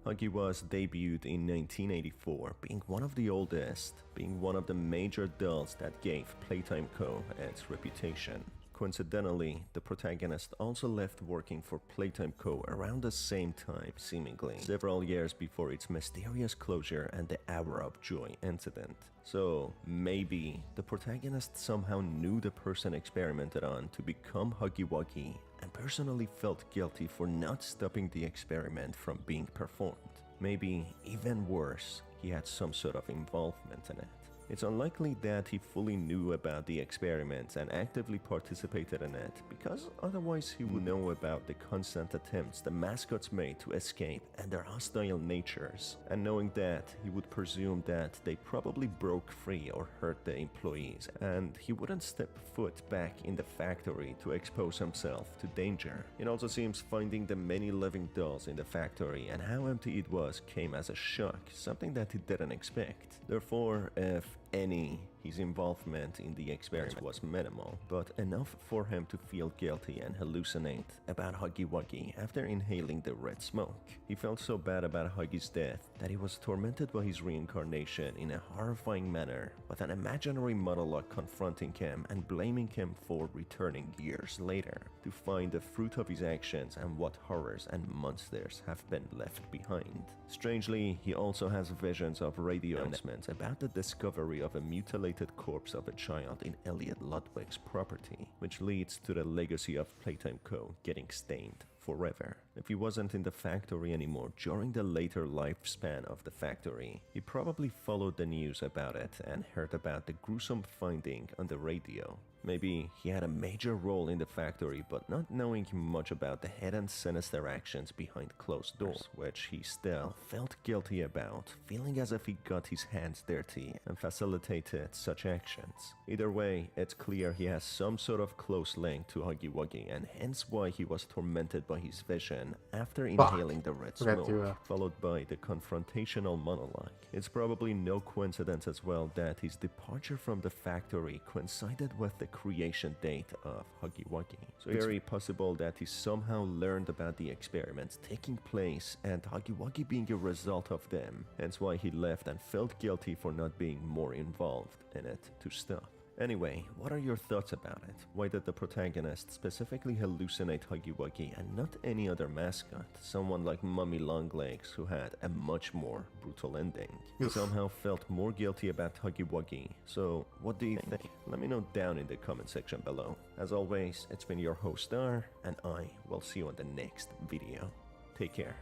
Huggy was debuted in 1984, being one of the oldest, being one of the major dolls that gave Playtime Co. its reputation. Coincidentally, the protagonist also left working for Playtime Co. around the same time, seemingly, several years before its mysterious closure and the Hour of Joy incident. So, maybe the protagonist somehow knew the person experimented on to become Huggy Wuggy and personally felt guilty for not stopping the experiment from being performed. Maybe, even worse, he had some sort of involvement in it. It's unlikely that he fully knew about the experiments and actively participated in it, because otherwise he would know about the constant attempts the mascots made to escape and their hostile natures, and knowing that, he would presume that they probably broke free or hurt the employees, and he wouldn't step foot back in the factory to expose himself to danger. It also seems finding the many living dolls in the factory and how empty it was came as a shock, something that he didn't expect. Therefore, if any, his involvement in the experiment was minimal, but enough for him to feel guilty and hallucinate about Huggy Wuggy after inhaling the red smoke. He felt so bad about Huggy's death that he was tormented by his reincarnation in a horrifying manner, with an imaginary monologue confronting him and blaming him for returning years later to find the fruit of his actions and what horrors and monsters have been left behind. Strangely, he also has visions of radio announcements about the discovery of a mutilated corpse of a child in Elliot Ludwig's property, which leads to the legacy of Playtime Co. getting stained forever. If he wasn't in the factory anymore during the later lifespan of the factory, he probably followed the news about it and heard about the gruesome finding on the radio. Maybe he had a major role in the factory, but not knowing much about the hidden sinister actions behind closed doors, which he still felt guilty about, feeling as if he got his hands dirty and facilitated such actions. Either way, it's clear he has some sort of close link to Huggy Wuggy, and hence why he was tormented by his vision after inhaling the red smoke, followed by the confrontational monologue. It's probably no coincidence as well that his departure from the factory coincided with the creation date of Huggy Wuggy. So it's very possible that he somehow learned about the experiments taking place and Huggy Wuggy being a result of them, hence why he left and felt guilty for not being more involved in it to stop. Anyway, what are your thoughts about it? Why did the protagonist specifically hallucinate Huggy Wuggy and not any other mascot? Someone like Mummy Longlegs, who had a much more brutal ending. He somehow felt more guilty about Huggy Wuggy. So, what do you think? Let me know down in the comment section below. As always, it's been your host Star, and I will see you on the next video. Take care.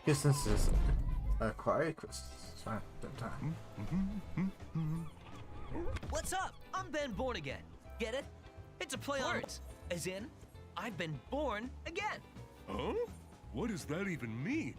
Since this quiet time. What's up? I'm Ben Born Again. Get it? It's a play on words. As in, I've been born again. Huh? What does that even mean?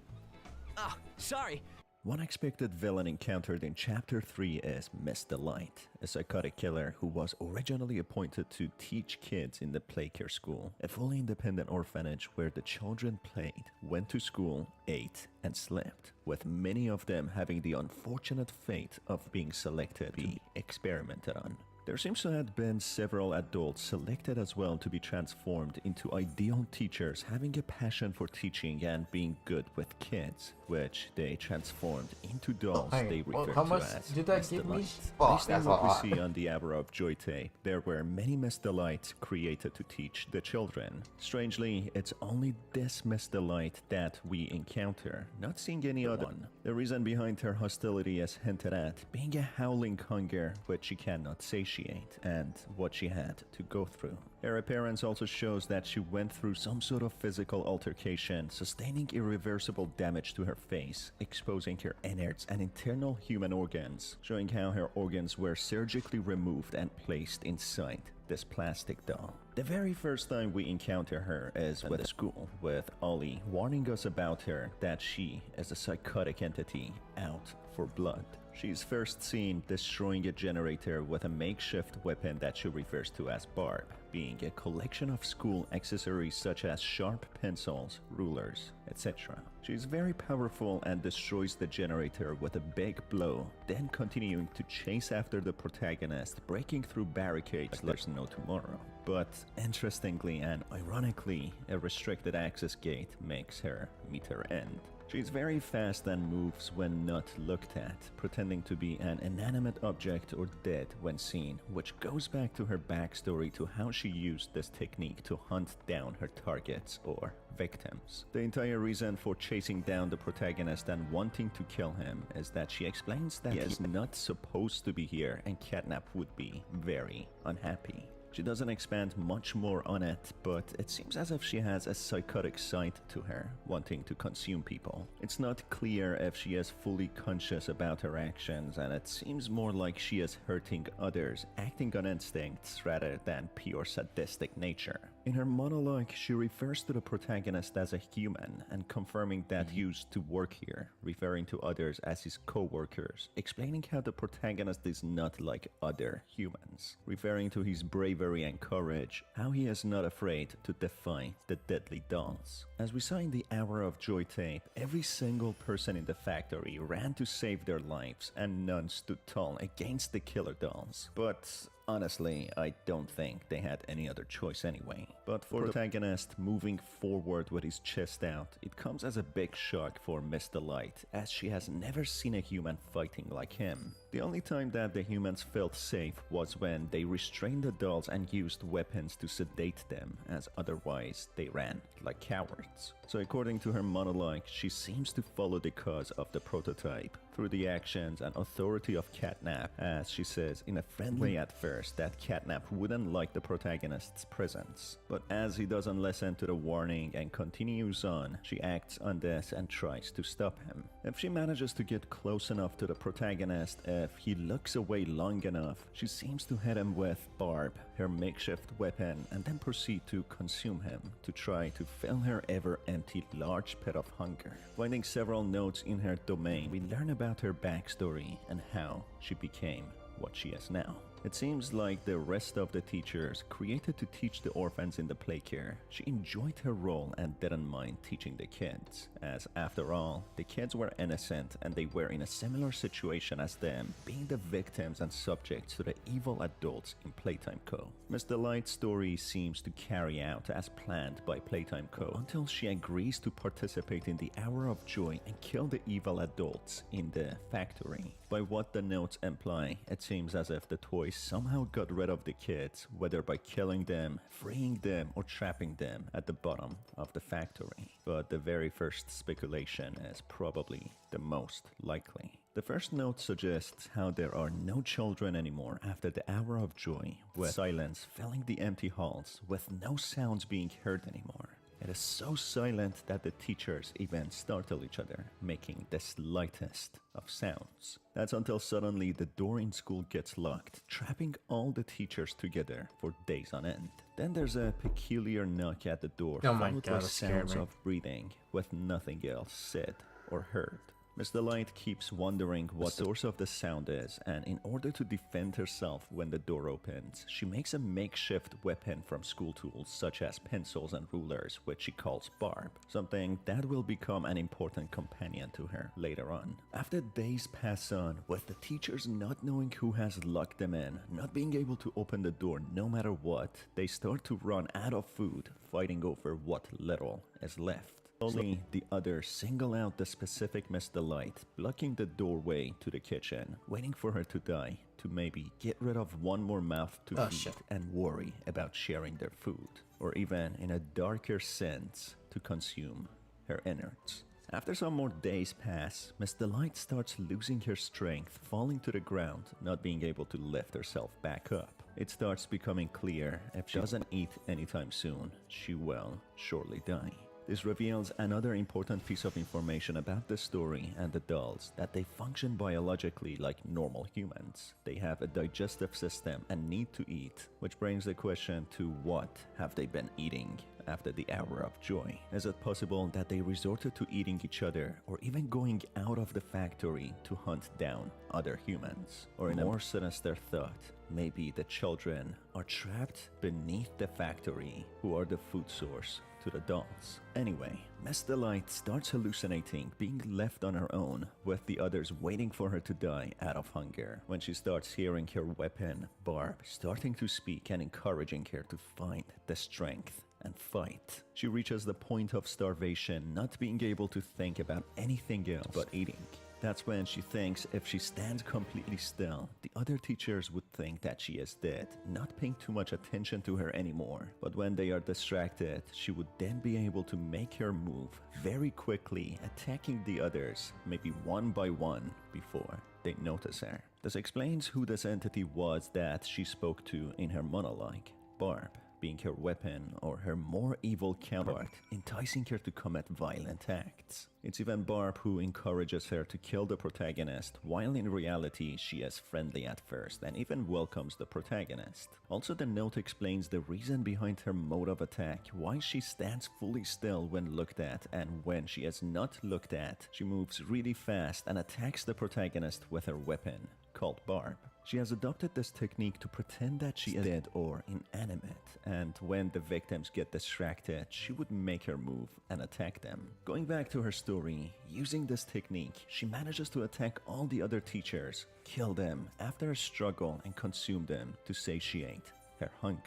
Oh, sorry. One expected villain encountered in Chapter 3 is Miss Delight, a psychotic killer who was originally appointed to teach kids in the Playcare School, a fully independent orphanage where the children played, went to school, ate, and slept, with many of them having the unfortunate fate of being selected to be experimented on. There seems to have been several adults selected as well to be transformed into ideal teachers having a passion for teaching and being good with kids, which they transformed into dolls they refer to as Miss Delight. Based on what we see on the Abra of Joy tape, there were many Miss Delights created to teach the children. Strangely, it's only this Miss Delight that we encounter, not seeing any other one. The reason behind her hostility is hinted at being a howling hunger which she cannot satiate, and what she had to go through. Her appearance also shows that she went through some sort of physical altercation, sustaining irreversible damage to her face, exposing her innards and internal human organs, showing how her organs were surgically removed and placed inside this plastic doll. The very first time we encounter her is with the school, with Ollie warning us about her that she is a psychotic entity out for blood. She's first seen destroying a generator with a makeshift weapon that she refers to as Barb, being a collection of school accessories such as sharp pencils, rulers, etc. She's very powerful and destroys the generator with a big blow, then continuing to chase after the protagonist, breaking through barricades like there's no tomorrow. But interestingly and ironically, a restricted access gate makes her meet her end. She's very fast and moves when not looked at, pretending to be an inanimate object or dead when seen, which goes back to her backstory to how she used this technique to hunt down her targets or victims. The entire reason for chasing down the protagonist and wanting to kill him is that she explains that he is not supposed to be here and Catnap would be very unhappy. She doesn't expand much more on it, but it seems as if she has a psychotic side to her, wanting to consume people. It's not clear if she is fully conscious about her actions, and it seems more like she is hurting others, acting on instincts rather than pure sadistic nature. In her monologue, she refers to the protagonist as a human and confirming that he used to work here, referring to others as his co-workers, explaining how the protagonist is not like other humans, referring to his bravery and courage, how he is not afraid to defy the deadly dolls. As we saw in the Hour of Joy tape, every single person in the factory ran to save their lives and none stood tall against the killer dolls. But honestly, I don't think they had any other choice anyway. But for the protagonist moving forward with his chest out, it comes as a big shock for Miss Delight, as she has never seen a human fighting like him. The only time that the humans felt safe was when they restrained the dolls and used weapons to sedate them, as otherwise they ran like cowards. So according to her monologue, she seems to follow the cause of the prototype through the actions and authority of Catnap, as she says in a friendly way at first that Catnap wouldn't like the protagonist's presence. But as he doesn't listen to the warning and continues on, she acts on this and tries to stop him. If she manages to get close enough to the protagonist, if he looks away long enough, she seems to hit him with Barb, her makeshift weapon, and then proceed to consume him to try to fill her ever-empty large pit of hunger. Finding several notes in her domain, we learn about her backstory and how she became what she is now. It seems like the rest of the teachers created to teach the orphans in the playcare. She enjoyed her role and didn't mind teaching the kids, as after all, the kids were innocent and they were in a similar situation as them, being the victims and subjects to the evil adults in Playtime Co. Miss Delight's story seems to carry out as planned by Playtime Co. until she agrees to participate in the Hour of Joy and kill the evil adults in the factory. By what the notes imply, it seems as if the toys somehow got rid of the kids, whether by killing them, freeing them, or trapping them at the bottom of the factory. But the very first speculation is probably the most likely. The first note suggests how there are no children anymore after the Hour of Joy, with silence filling the empty halls, with no sounds being heard anymore. It is so silent that the teachers even startle each other, making the slightest of sounds. That's until suddenly the door in school gets locked, trapping all the teachers together for days on end. Then there's a peculiar knock at the door, followed by sounds of breathing, with nothing else said or heard. Miss Delight keeps wondering what the source of the sound is, and in order to defend herself when the door opens, she makes a makeshift weapon from school tools such as pencils and rulers, which she calls Barb, something that will become an important companion to her later on. After days pass on, with the teachers not knowing who has locked them in, not being able to open the door no matter what, they start to run out of food, fighting over what little is left. Only the others single out the specific Miss Delight, blocking the doorway to the kitchen, waiting for her to die, to maybe get rid of one more mouth to feed and worry about sharing their food, or even in a darker sense, to consume her innards. After some more days pass, Miss Delight starts losing her strength, falling to the ground, not being able to lift herself back up. It starts becoming clear if she doesn't eat anytime soon, she will surely die. This reveals another important piece of information about the story and the dolls, that they function biologically like normal humans. They have a digestive system and need to eat, which brings the question to what have they been eating after the Hour of Joy? Is it possible that they resorted to eating each other, or even going out of the factory to hunt down other humans? Or in a more sinister thought, maybe the children are trapped beneath the factory, who are the food source to the dolls. Anyway, Miss Delight starts hallucinating, being left on her own, with the others waiting for her to die out of hunger, when she starts hearing her weapon, Barb, starting to speak and encouraging her to find the strength and fight. She reaches the point of starvation, not being able to think about anything else but eating. That's when she thinks if she stands completely still, the other teachers would think that she is dead, not paying too much attention to her anymore. But when they are distracted, she would then be able to make her move very quickly, attacking the others, maybe one by one, before they notice her. This explains who this entity was that she spoke to in her monologue. Barb, being her weapon or her more evil counterpart, enticing her to commit violent acts. It's even Barb who encourages her to kill the protagonist, while in reality she is friendly at first and even welcomes the protagonist. Also, the note explains the reason behind her mode of attack, why she stands fully still when looked at, and when she is not looked at, she moves really fast and attacks the protagonist with her weapon, called Barb. She has adopted this technique to pretend that she is dead or inanimate, and when the victims get distracted, she would make her move and attack them. Going back to her story, using this technique, she manages to attack all the other teachers, kill them after a struggle, and consume them to satiate her hunger.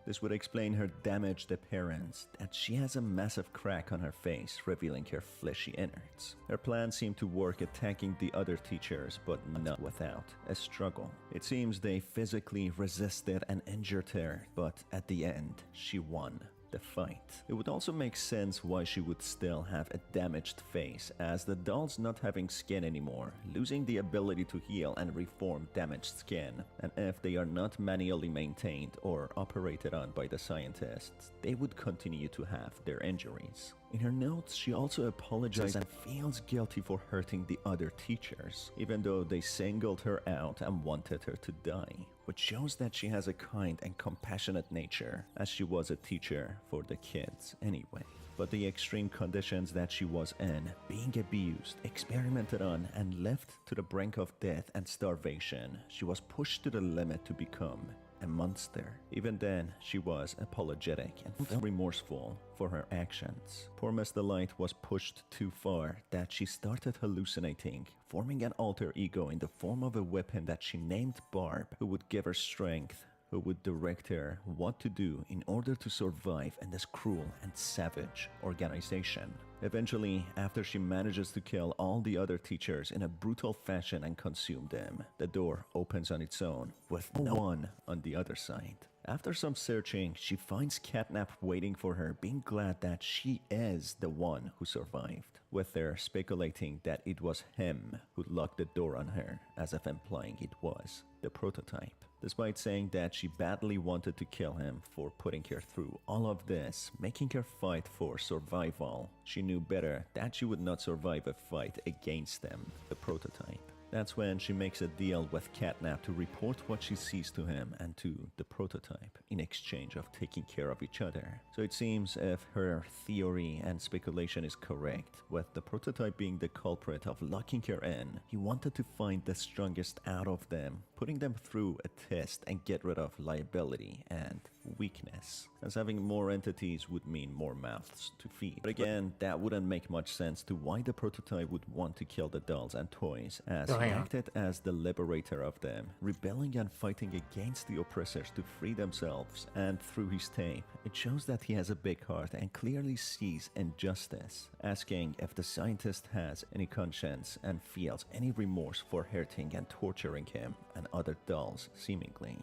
This would explain her damaged appearance, that she has a massive crack on her face, revealing her fleshy innards. Her plan seemed to work attacking the other teachers, but not without a struggle. It seems they physically resisted and injured her, but at the end, she won the fight. It would also make sense why she would still have a damaged face, as the dolls not having skin anymore, losing the ability to heal and reform damaged skin, and if they are not manually maintained or operated on by the scientists, they would continue to have their injuries. In her notes, she also apologizes and feels guilty for hurting the other teachers, even though they singled her out and wanted her to die, which shows that she has a kind and compassionate nature, as she was a teacher for the kids anyway. But the extreme conditions that she was in, being abused, experimented on, and left to the brink of death and starvation, she was pushed to the limit to become a monster. Even then, she was apologetic and felt remorseful for her actions. Poor Miss Delight was pushed too far that she started hallucinating, forming an alter ego in the form of a weapon that she named Barb, who would give her strength, who would direct her what to do in order to survive in this cruel and savage organization. Eventually, after she manages to kill all the other teachers in a brutal fashion and consume them, the door opens on its own, with no one on the other side. After some searching, she finds Catnap waiting for her, being glad that she is the one who survived, with her speculating that it was him who locked the door on her, as if implying it was the prototype. Despite saying that she badly wanted to kill him for putting her through all of this, making her fight for survival, she knew better that she would not survive a fight against them, the prototype. That's when she makes a deal with Catnap to report what she sees to him and to the prototype, in exchange of taking care of each other. So it seems if her theory and speculation is correct, with the prototype being the culprit of locking her in, he wanted to find the strongest out of them, putting them through a test and get rid of liability and weakness, as having more entities would mean more mouths to feed. But again, that wouldn't make much sense to why the prototype would want to kill the dolls and toys, as he acted as the liberator of them, rebelling and fighting against the oppressors to free themselves. And through his tape, it shows that he has a big heart and clearly sees injustice, asking if the scientist has any conscience and feels any remorse for hurting and torturing him and other dolls, seemingly.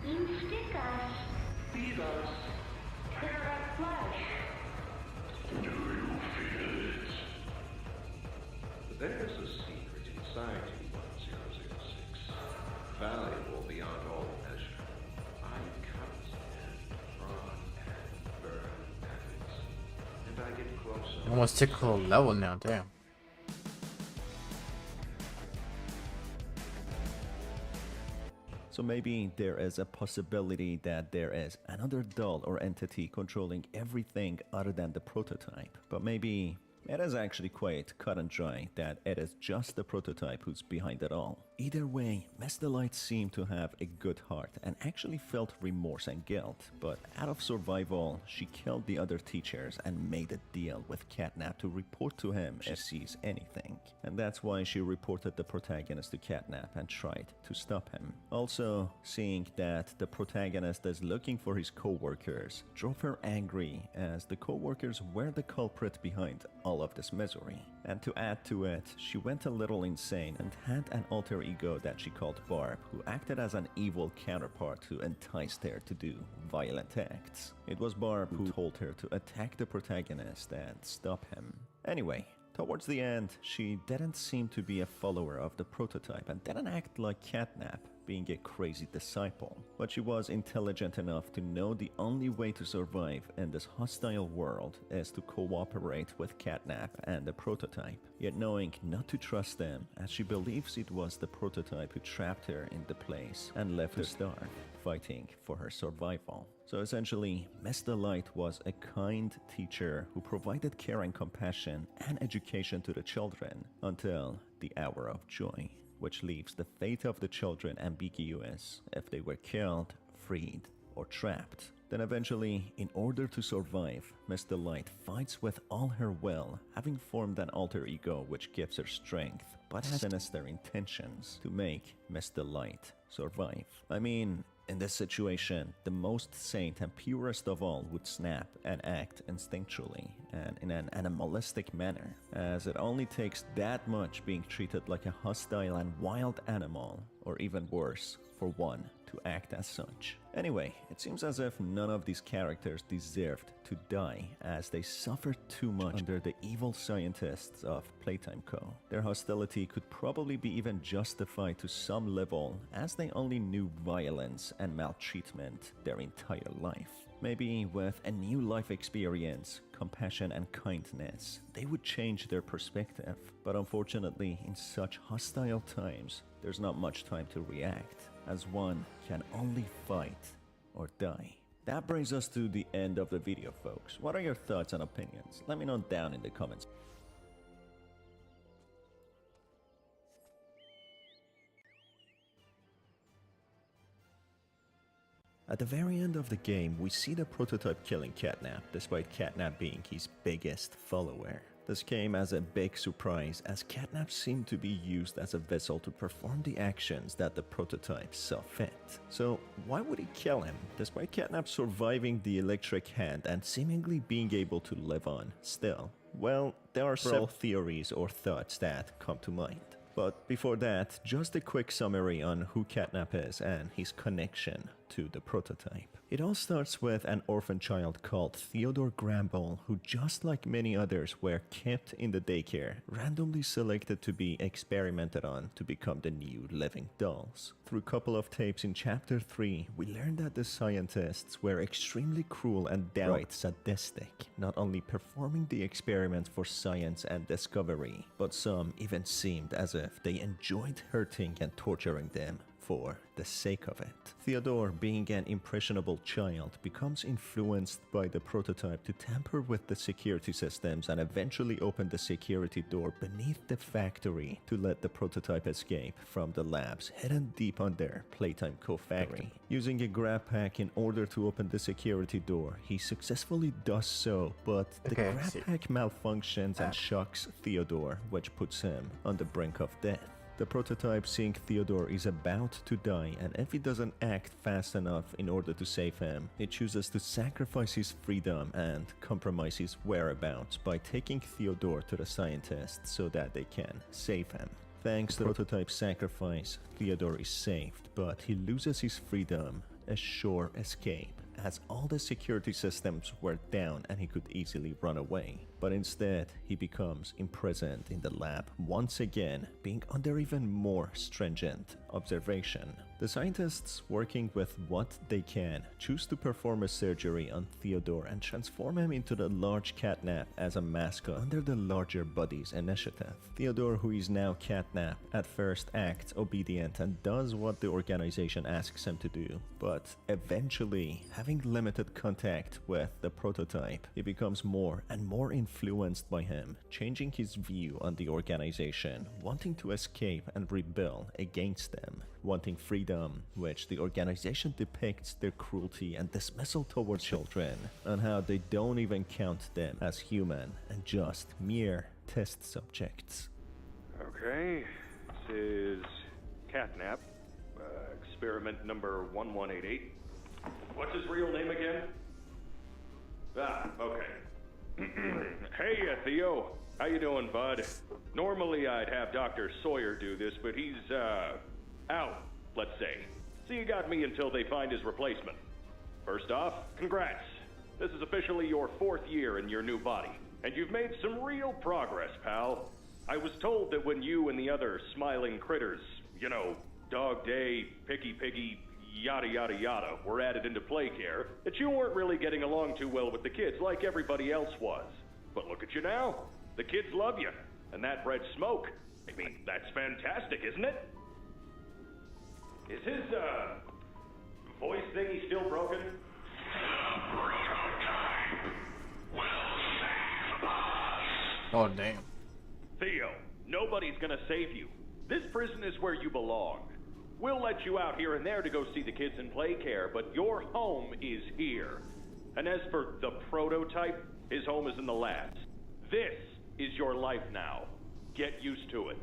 You stick us, feed us, tear our flesh. Do you feel it? There's a secret inside you, 1006. Valuable beyond all measure. I cut and run and burn at it. And I get closer. Almost typical level now, damn. So maybe there is a possibility that there is another doll or entity controlling everything other than the prototype. But maybe it is actually quite cut and dry that it is just the prototype who's behind it all. Either way, Miss Delight seemed to have a good heart and actually felt remorse and guilt, but out of survival, she killed the other teachers and made a deal with Catnap to report to him if she sees anything. And that's why she reported the protagonist to Catnap and tried to stop him. Also, seeing that the protagonist is looking for his co-workers drove her angry, as the co-workers were the culprit behind all of this misery. And to add to it, she went a little insane and had an alter ego that she called Barb, who acted as an evil counterpart who enticed her to do violent acts. It was Barb who told her to attack the protagonist and stop him. Anyway, towards the end, she didn't seem to be a follower of the prototype and didn't act like Catnap, being a crazy disciple. But she was intelligent enough to know the only way to survive in this hostile world is to cooperate with Catnap and the prototype, yet knowing not to trust them as she believes it was the prototype who trapped her in the place and left her to starve, fighting for her survival. So essentially, Miss Delight was a kind teacher who provided care and compassion and education to the children until the hour of joy, which leaves the fate of the children ambiguous if they were killed, freed, or trapped. Then eventually, in order to survive, Miss Delight fights with all her will, having formed an alter ego which gives her strength, but has sinister intentions to make Miss Delight survive. I mean, in this situation, the most saint and purest of all would snap and act instinctually and in an animalistic manner, as it only takes that much being treated like a hostile and wild animal, or even worse, for one to act as such. Anyway, it seems as if none of these characters deserved to die, as they suffered too much under the evil scientists of Playtime Co. Their hostility could probably be even justified to some level, as they only knew violence and maltreatment their entire life. Maybe with a new life experience, compassion and kindness, they would change their perspective. But unfortunately, in such hostile times, there's not much time to react, as one can only fight or die. That brings us to the end of the video, folks. What are your thoughts and opinions? Let me know down in the comments. At the very end of the game, we see the prototype killing Catnap, despite Catnap being his biggest follower. This came as a big surprise, as Catnap seemed to be used as a vessel to perform the actions that the prototype saw fit. So why would he kill him, despite Catnap surviving the electric hand and seemingly being able to live on still? Well, there are several theories or thoughts that come to mind. But before that, just a quick summary on who Catnap is and his connection to the prototype. It all starts with an orphan child called Theodore Gramble, who, just like many others, were kept in the daycare, randomly selected to be experimented on to become the new living dolls. Through a couple of tapes in Chapter 3, we learned that the scientists were extremely cruel and downright sadistic, not only performing the experiments for science and discovery, but some even seemed as if they enjoyed hurting and torturing them for the sake of it. Theodore, being an impressionable child, becomes influenced by the prototype to tamper with the security systems and eventually open the security door beneath the factory to let the prototype escape from the labs hidden deep under Playtime Co. factory. Using a grab pack in order to open the security door, he successfully does so, but the grab pack malfunctions and shocks Theodore, which puts him on the brink of death. The prototype, seeing Theodore is about to die, and if he doesn't act fast enough in order to save him, it chooses to sacrifice his freedom and compromise his whereabouts by taking Theodore to the scientists so that they can save him. Thanks to the prototype's sacrifice, Theodore is saved, but he loses his freedom, a sure escape, as all the security systems were down and he could easily run away. But instead, he becomes imprisoned in the lab once again, being under even more stringent observation. The scientists, working with what they can, choose to perform a surgery on Theodore and transform him into the large Catnap as a mascot under the Larger Buddies initiative. Theodore, who is now Catnap, at first acts obedient and does what the organization asks him to do, but eventually, having limited contact with the prototype, he becomes more and more influenced by him, changing his view on the organization, wanting to escape and rebel against them, wanting freedom, which the organization depicts their cruelty and dismissal towards children, and how they don't even count them as human and just mere test subjects. Okay, this is Catnap, experiment number 1188. What's his real name again? Ah, okay. Hey, Theo. How you doing, bud? Normally I'd have Dr. Sawyer do this, but he's, out, let's say. So you got me until they find his replacement. First off, congrats. This is officially your 4th year in your new body, and you've made some real progress, pal. I was told that when you and the other smiling critters, Dog Day, Picky Piggy, yada yada yada were added into play care, that you weren't really getting along too well with the kids like everybody else was. But look at you now. The kids love you. And that red smoke, I mean, that's fantastic, isn't it? Is his, voice thingy still broken? Oh, damn. Theo, nobody's gonna save you. This prison is where you belong. We'll let you out here and there to go see the kids in play care, but your home is here. And as for the prototype, his home is in the labs. This is your life now. Get used to it.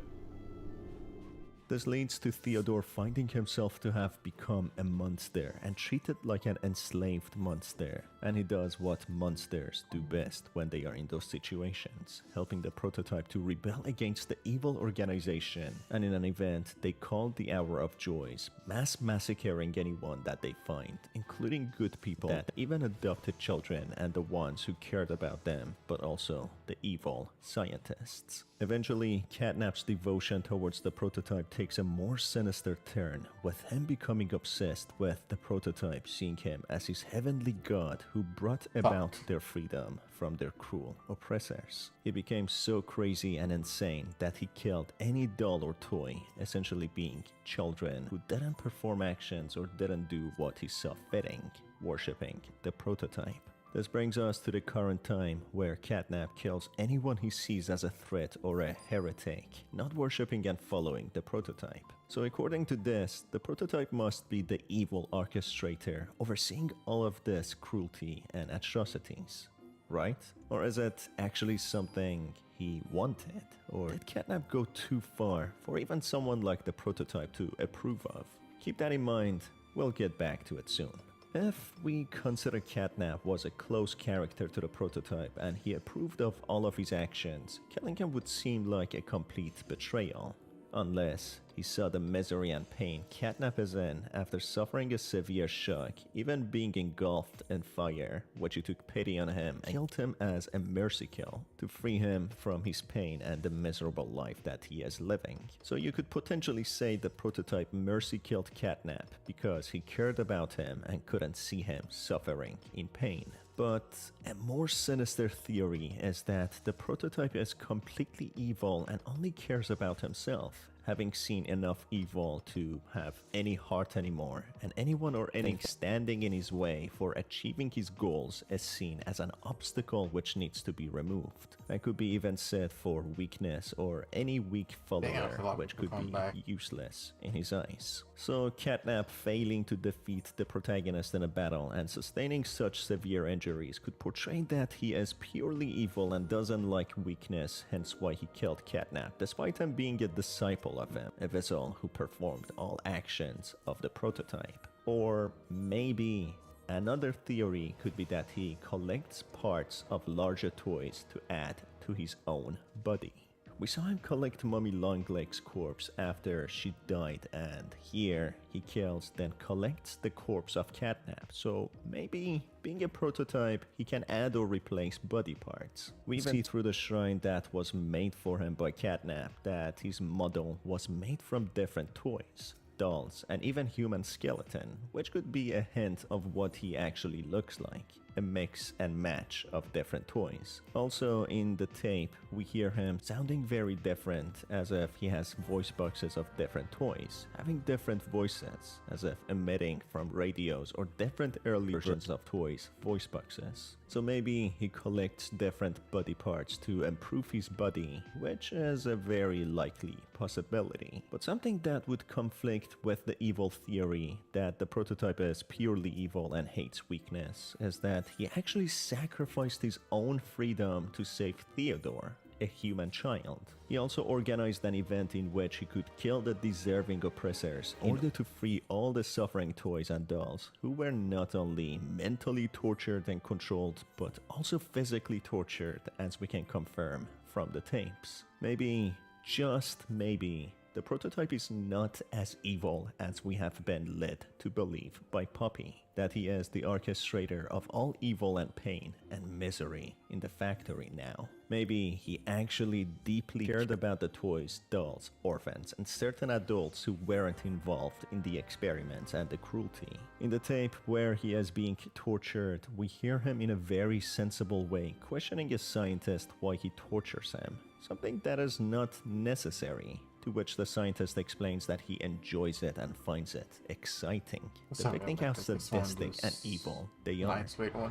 This leads to Theodore finding himself to have become a monster and treated like an enslaved monster. And he does what monsters do best when they are in those situations, helping the prototype to rebel against the evil organization. And in an event they called the Hour of Joys, mass massacring anyone that they find, including good people, that even adopted children and the ones who cared about them, but also the evil scientists. Eventually, Catnap's devotion towards the prototype takes a more sinister turn, with him becoming obsessed with the prototype, seeing him as his heavenly god who brought about their freedom from their cruel oppressors. He became so crazy and insane that he killed any doll or toy, essentially being children who didn't perform actions or didn't do what he saw fitting, worshipping the prototype. This brings us to the current time, where Catnap kills anyone he sees as a threat or a heretic, not worshipping and following the prototype. So according to this, the prototype must be the evil orchestrator, overseeing all of this cruelty and atrocities, right? Or is it actually something he wanted? Or did Catnap go too far for even someone like the prototype to approve of? Keep that in mind, we'll get back to it soon. If we consider Catnap was a close character to the prototype and he approved of all of his actions, killing him would seem like a complete betrayal. Unless he saw the misery and pain Catnap is in after suffering a severe shock, even being engulfed in fire, which he took pity on him and killed him as a mercy kill to free him from his pain and the miserable life that he is living. So you could potentially say the prototype mercy killed Catnap because he cared about him and couldn't see him suffering in pain. But a more sinister theory is that the prototype is completely evil and only cares about himself, having seen enough evil to have any heart anymore, and anyone or anything standing in his way for achieving his goals is seen as an obstacle which needs to be removed. That could be even said for weakness or any weak follower, which could be useless in his eyes. So Catnap failing to defeat the protagonist in a battle and sustaining such severe injuries could portray that he is purely evil and doesn't like weakness, hence why he killed Catnap, despite him being a disciple of him, a vessel who performed all actions of the prototype. Or maybe another theory could be that he collects parts of larger toys to add to his own body. We saw him collect Mummy Longleg's corpse after she died, and here he kills then collects the corpse of Catnap, so maybe being a prototype he can add or replace body parts. We even see through the shrine that was made for him by Catnap that his model was made from different toys, dolls, and even human skeleton, which could be a hint of what he actually looks like. A mix and match of different toys. Also in the tape, we hear him sounding very different, as if he has voice boxes of different toys, having different voices, as if emitting from radios or different early versions of toys' voice boxes. So maybe he collects different body parts to improve his body, which is a very likely possibility. But something that would conflict with the evil theory that the prototype is purely evil and hates weakness is that he actually sacrificed his own freedom to save Theodore, a human child. He also organized an event in which he could kill the deserving oppressors in order to free all the suffering toys and dolls who were not only mentally tortured and controlled, but also physically tortured, as we can confirm from the tapes. Maybe, just maybe, the prototype is not as evil as we have been led to believe by Poppy, that he is the orchestrator of all evil and pain and misery in the factory now. Maybe he actually deeply cared about the toys, dolls, orphans, and certain adults who weren't involved in the experiments and the cruelty. In the tape where he is being tortured, we hear him in a very sensible way questioning a scientist why he tortures him, something that is not necessary. To which the scientist explains that he enjoys it and finds it exciting, depicting how sadistic and evil they are.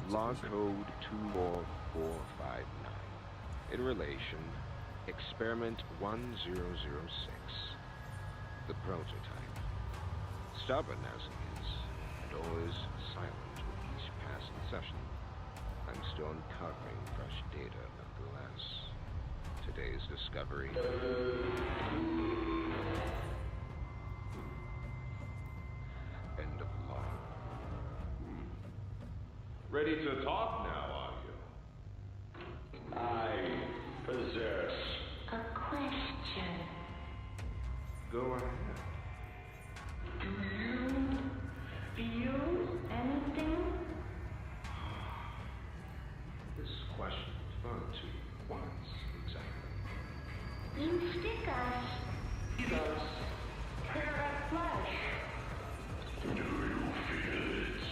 Log code 24459. In relation, experiment 1006. The prototype. Stubborn as he is, and always silent with each passing session, I'm still uncovering fresh data nonetheless. Today's discovery. End of log. Ready to talk now, are you? I possess. A question. Go ahead. Do you feel anything? This question referred to once, exactly. You stick us. Eat us. Tear at flesh. Do you feel it?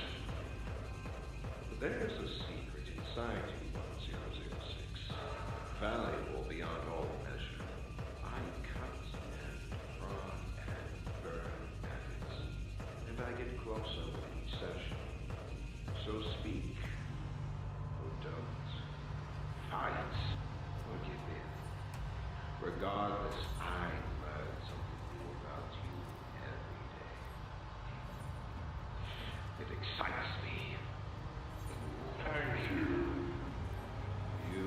There's a secret inside you, 1006. Valuable beyond all measure. I cut and prod and burn at it. And I get closer with each session. So speak. Or don't. Fight. Or give in. Regardless, I learn something new about you every day. It excites me. Thank you. You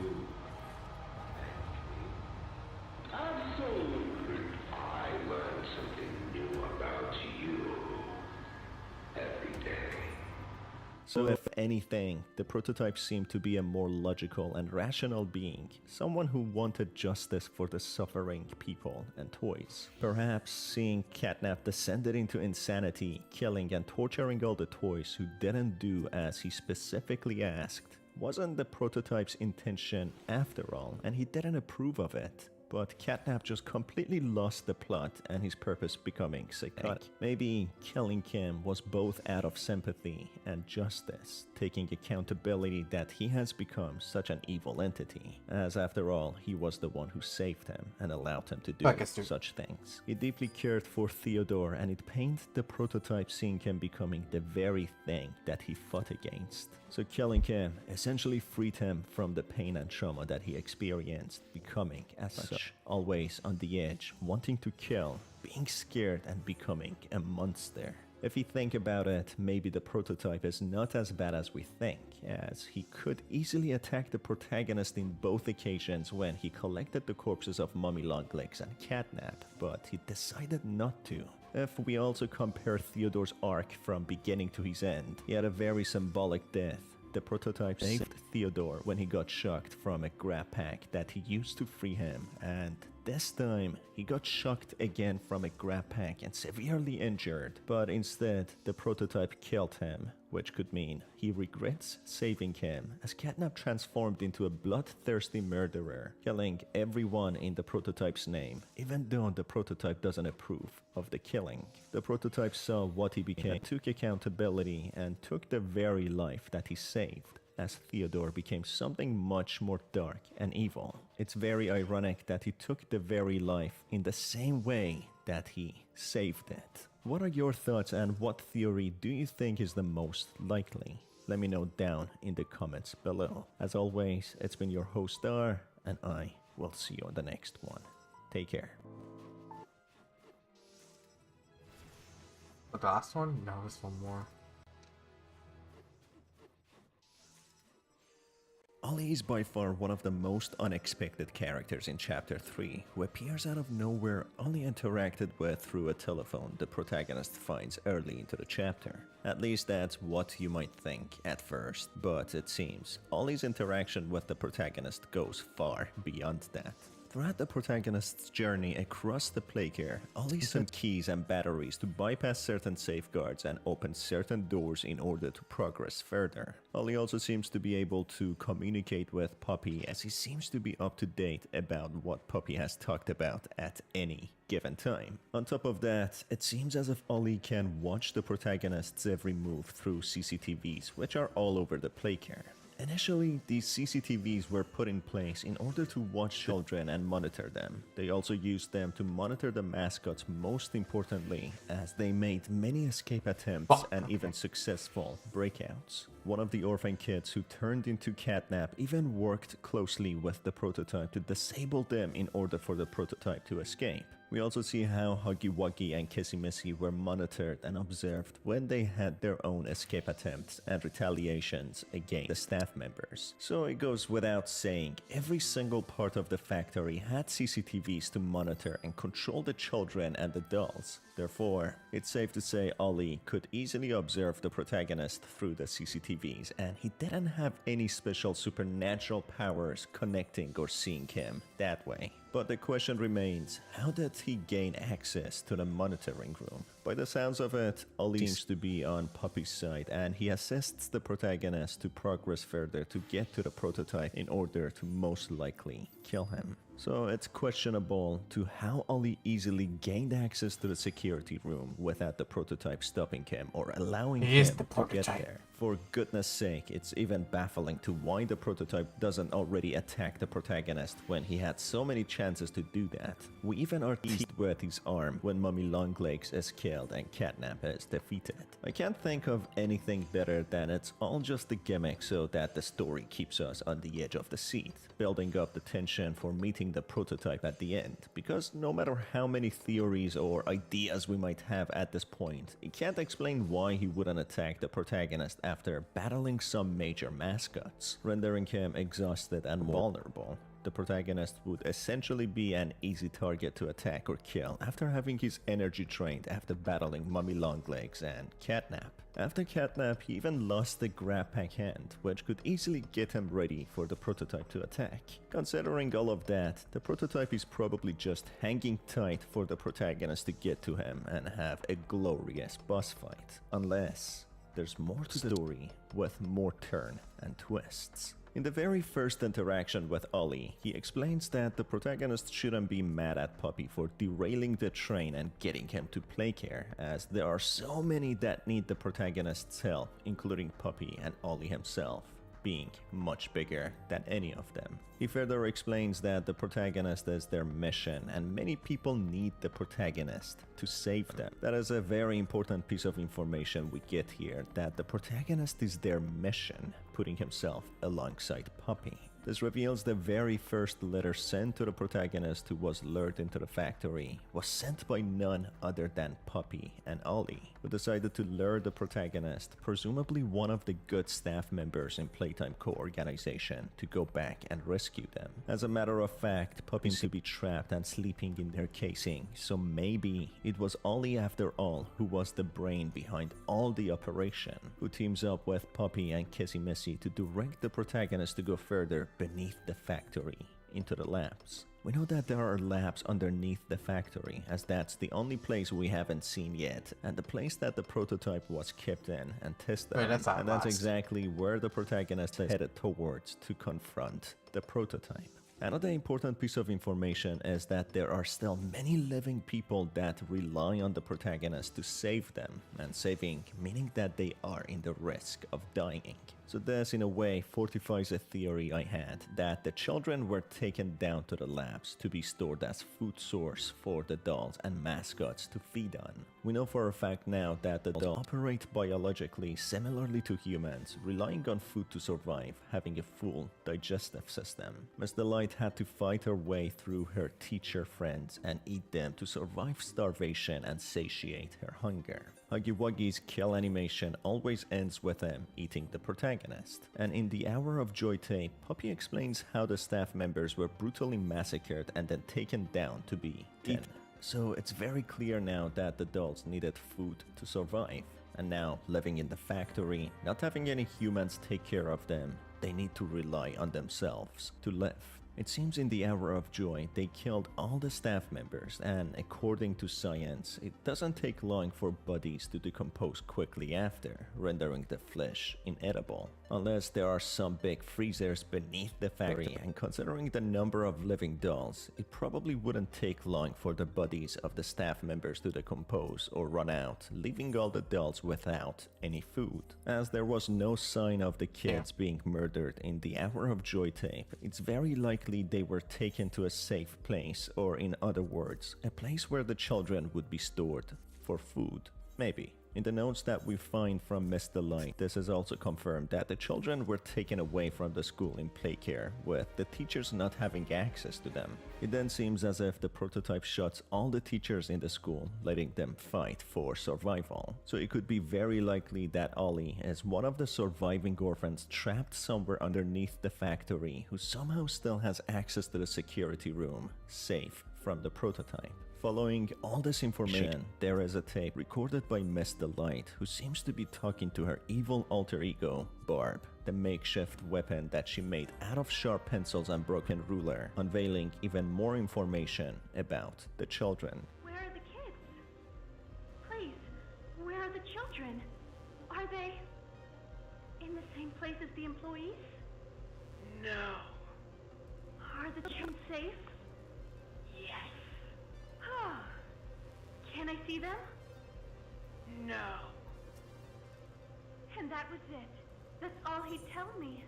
thank me. Absolutely. I learn something new about you every day. So if anything, the prototype seemed to be a more logical and rational being, someone who wanted justice for the suffering people and toys. Perhaps seeing Catnap descended into insanity, killing and torturing all the toys who didn't do as he specifically asked, wasn't the prototype's intention after all, and he didn't approve of it. But Catnap just completely lost the plot and his purpose becoming psychotic. Maybe killing him was both out of sympathy and justice, taking accountability that he has become such an evil entity, as after all, he was the one who saved him and allowed him to do such things. He deeply cared for Theodore, and it pained the prototype seeing him becoming the very thing that he fought against. So killing him essentially freed him from the pain and trauma that he experienced, becoming as such, always on the edge, wanting to kill, being scared and becoming a monster. If you think about it, maybe the prototype is not as bad as we think, as he could easily attack the protagonist in both occasions when he collected the corpses of Mummy Longlegs and Catnap, but he decided not to. If we also compare Theodore's arc from beginning to his end, he had a very symbolic death. The prototype saved Theodore when he got shocked from a grab pack that he used to free him, and this time he got shocked again from a grab pack and severely injured, but instead the prototype killed him, which could mean he regrets saving him, as Catnap transformed into a bloodthirsty murderer, killing everyone in the prototype's name, even though the prototype doesn't approve of the killing. The prototype saw what he became, took accountability, and took the very life that he saved, as Theodore became something much more dark and evil. It's very ironic that he took the very life in the same way that he saved it. What are your thoughts, and what theory do you think is the most likely? Let me know down in the comments below. As always, it's been your host Star, and I will see you on the next one. Take care. The last one? No, there's one more. Ollie is by far one of the most unexpected characters in Chapter 3, who appears out of nowhere, only interacted with through a telephone the protagonist finds early into the chapter. At least that's what you might think at first, but it seems Ollie's interaction with the protagonist goes far beyond that. throughout the protagonist's journey across the playcare, Ollie sent keys and batteries to bypass certain safeguards and open certain doors in order to progress further. Ollie also seems to be able to communicate with Poppy, as he seems to be up to date about what Poppy has talked about at any given time. On top of that, it seems as if Ollie can watch the protagonist's every move through CCTVs, which are all over the playcare. Initially, these CCTVs were put in place in order to watch children and monitor them. They also used them to monitor the mascots, most importantly, as they made many escape attempts and even successful breakouts. One of the orphan kids who turned into Catnap even worked closely with the prototype to disable them in order for the prototype to escape. We also see how Huggy Wuggy and Kissy Missy were monitored and observed when they had their own escape attempts and retaliations against the staff members. So it goes without saying, every single part of the factory had CCTVs to monitor and control the children and the dolls. Therefore, it's safe to say Ollie could easily observe the protagonist through the CCTVs, and he didn't have any special supernatural powers connecting or seeing him that way. But the question remains, how did he gain access to the monitoring room? By the sounds of it, Ollie seems to be on Poppy's side, and he assists the protagonist to progress further to get to the prototype in order to most likely kill him. So it's questionable to how Ollie easily gained access to the security room without the prototype stopping him or allowing him to get there. For goodness sake, it's even baffling to why the prototype doesn't already attack the protagonist when he had so many chances to do that. We even are teased with his arm when Mummy Longlegs is killed and Catnap is defeated. I can't think of anything better than it's all just a gimmick so that the story keeps us on the edge of the seat, building up the tension for meeting the prototype at the end, because no matter how many theories or ideas we might have at this point, it can't explain why he wouldn't attack the protagonist after battling some major mascots, rendering him exhausted and vulnerable. The protagonist would essentially be an easy target to attack or kill after having his energy drained after battling Mummy Longlegs and Catnap. After Catnap, he even lost the grab pack hand, which could easily get him ready for the prototype to attack. Considering all of that, the prototype is probably just hanging tight for the protagonist to get to him and have a glorious boss fight. Unless there's more to the story with more turn and twists. In the very first interaction with Ollie, he explains that the protagonist shouldn't be mad at Poppy for derailing the train and getting him to playcare, as there are so many that need the protagonist's help, including Poppy and Ollie himself, being much bigger than any of them. He further explains that the protagonist is their mission and many people need the protagonist to save them. That is a very important piece of information we get here, that the protagonist is their mission, putting himself alongside Poppy. This reveals the very first letter sent to the protagonist who was lured into the factory was sent by none other than Poppy and Ollie, who decided to lure the protagonist, presumably one of the good staff members in Playtime Co-organization, to go back and rescue them. As a matter of fact, Poppy seemed to be trapped and sleeping in their casing, so maybe it was Ollie after all who was the brain behind all the operation, who teams up with Poppy and Kissy Missy to direct the protagonist to go further beneath the factory into the labs. We know that there are labs underneath the factory, as that's the only place we haven't seen yet, and the place that the prototype was kept in and tested. Wait, that's exactly where the protagonist is headed towards to confront the prototype. Another important piece of information is that there are still many living people that rely on the protagonist to save them, and saving meaning that they are in the risk of dying. So this in a way fortifies a theory I had that the children were taken down to the labs to be stored as food source for the dolls and mascots to feed on. We know for a fact now that the dolls operate biologically similarly to humans, relying on food to survive, having a full digestive system. Miss Delight had to fight her way through her teacher friends and eat them to survive starvation and satiate her hunger. Huggy Wuggy's kill animation always ends with him eating the protagonist. And in the Hour of Joy tape, Poppy explains how the staff members were brutally massacred and then taken down to be eaten. So it's very clear now that the dolls needed food to survive. And now, living in the factory, not having any humans take care of them, they need to rely on themselves to live. It seems in the Hour of Joy they killed all the staff members, and according to science, it doesn't take long for bodies to decompose quickly after, rendering the flesh inedible. Unless there are some big freezers beneath the factory, and considering the number of living dolls, it probably wouldn't take long for the bodies of the staff members to decompose or run out, leaving all the dolls without any food. As there was no sign of the kids being murdered in the Hour of Joy tape, it's very likely they were taken to a safe place, or in other words, a place where the children would be stored for food. Maybe. In the notes that we find from Miss Delight, this is also confirmed that the children were taken away from the school in play care, with the teachers not having access to them. It then seems as if the prototype shuts all the teachers in the school, letting them fight for survival. So it could be very likely that Ollie is one of the surviving orphans trapped somewhere underneath the factory who somehow still has access to the security room, safe from the prototype. Following all this information, there is a tape recorded by Miss Delight, who seems to be talking to her evil alter ego, Barb, the makeshift weapon that she made out of sharp pencils and broken ruler, unveiling even more information about the children. Where are the kids? Please, where are the children? Are they in the same place as the employees? No. Are the children safe? Yes. Can I see them? No. And that was it. That's all he'd tell me.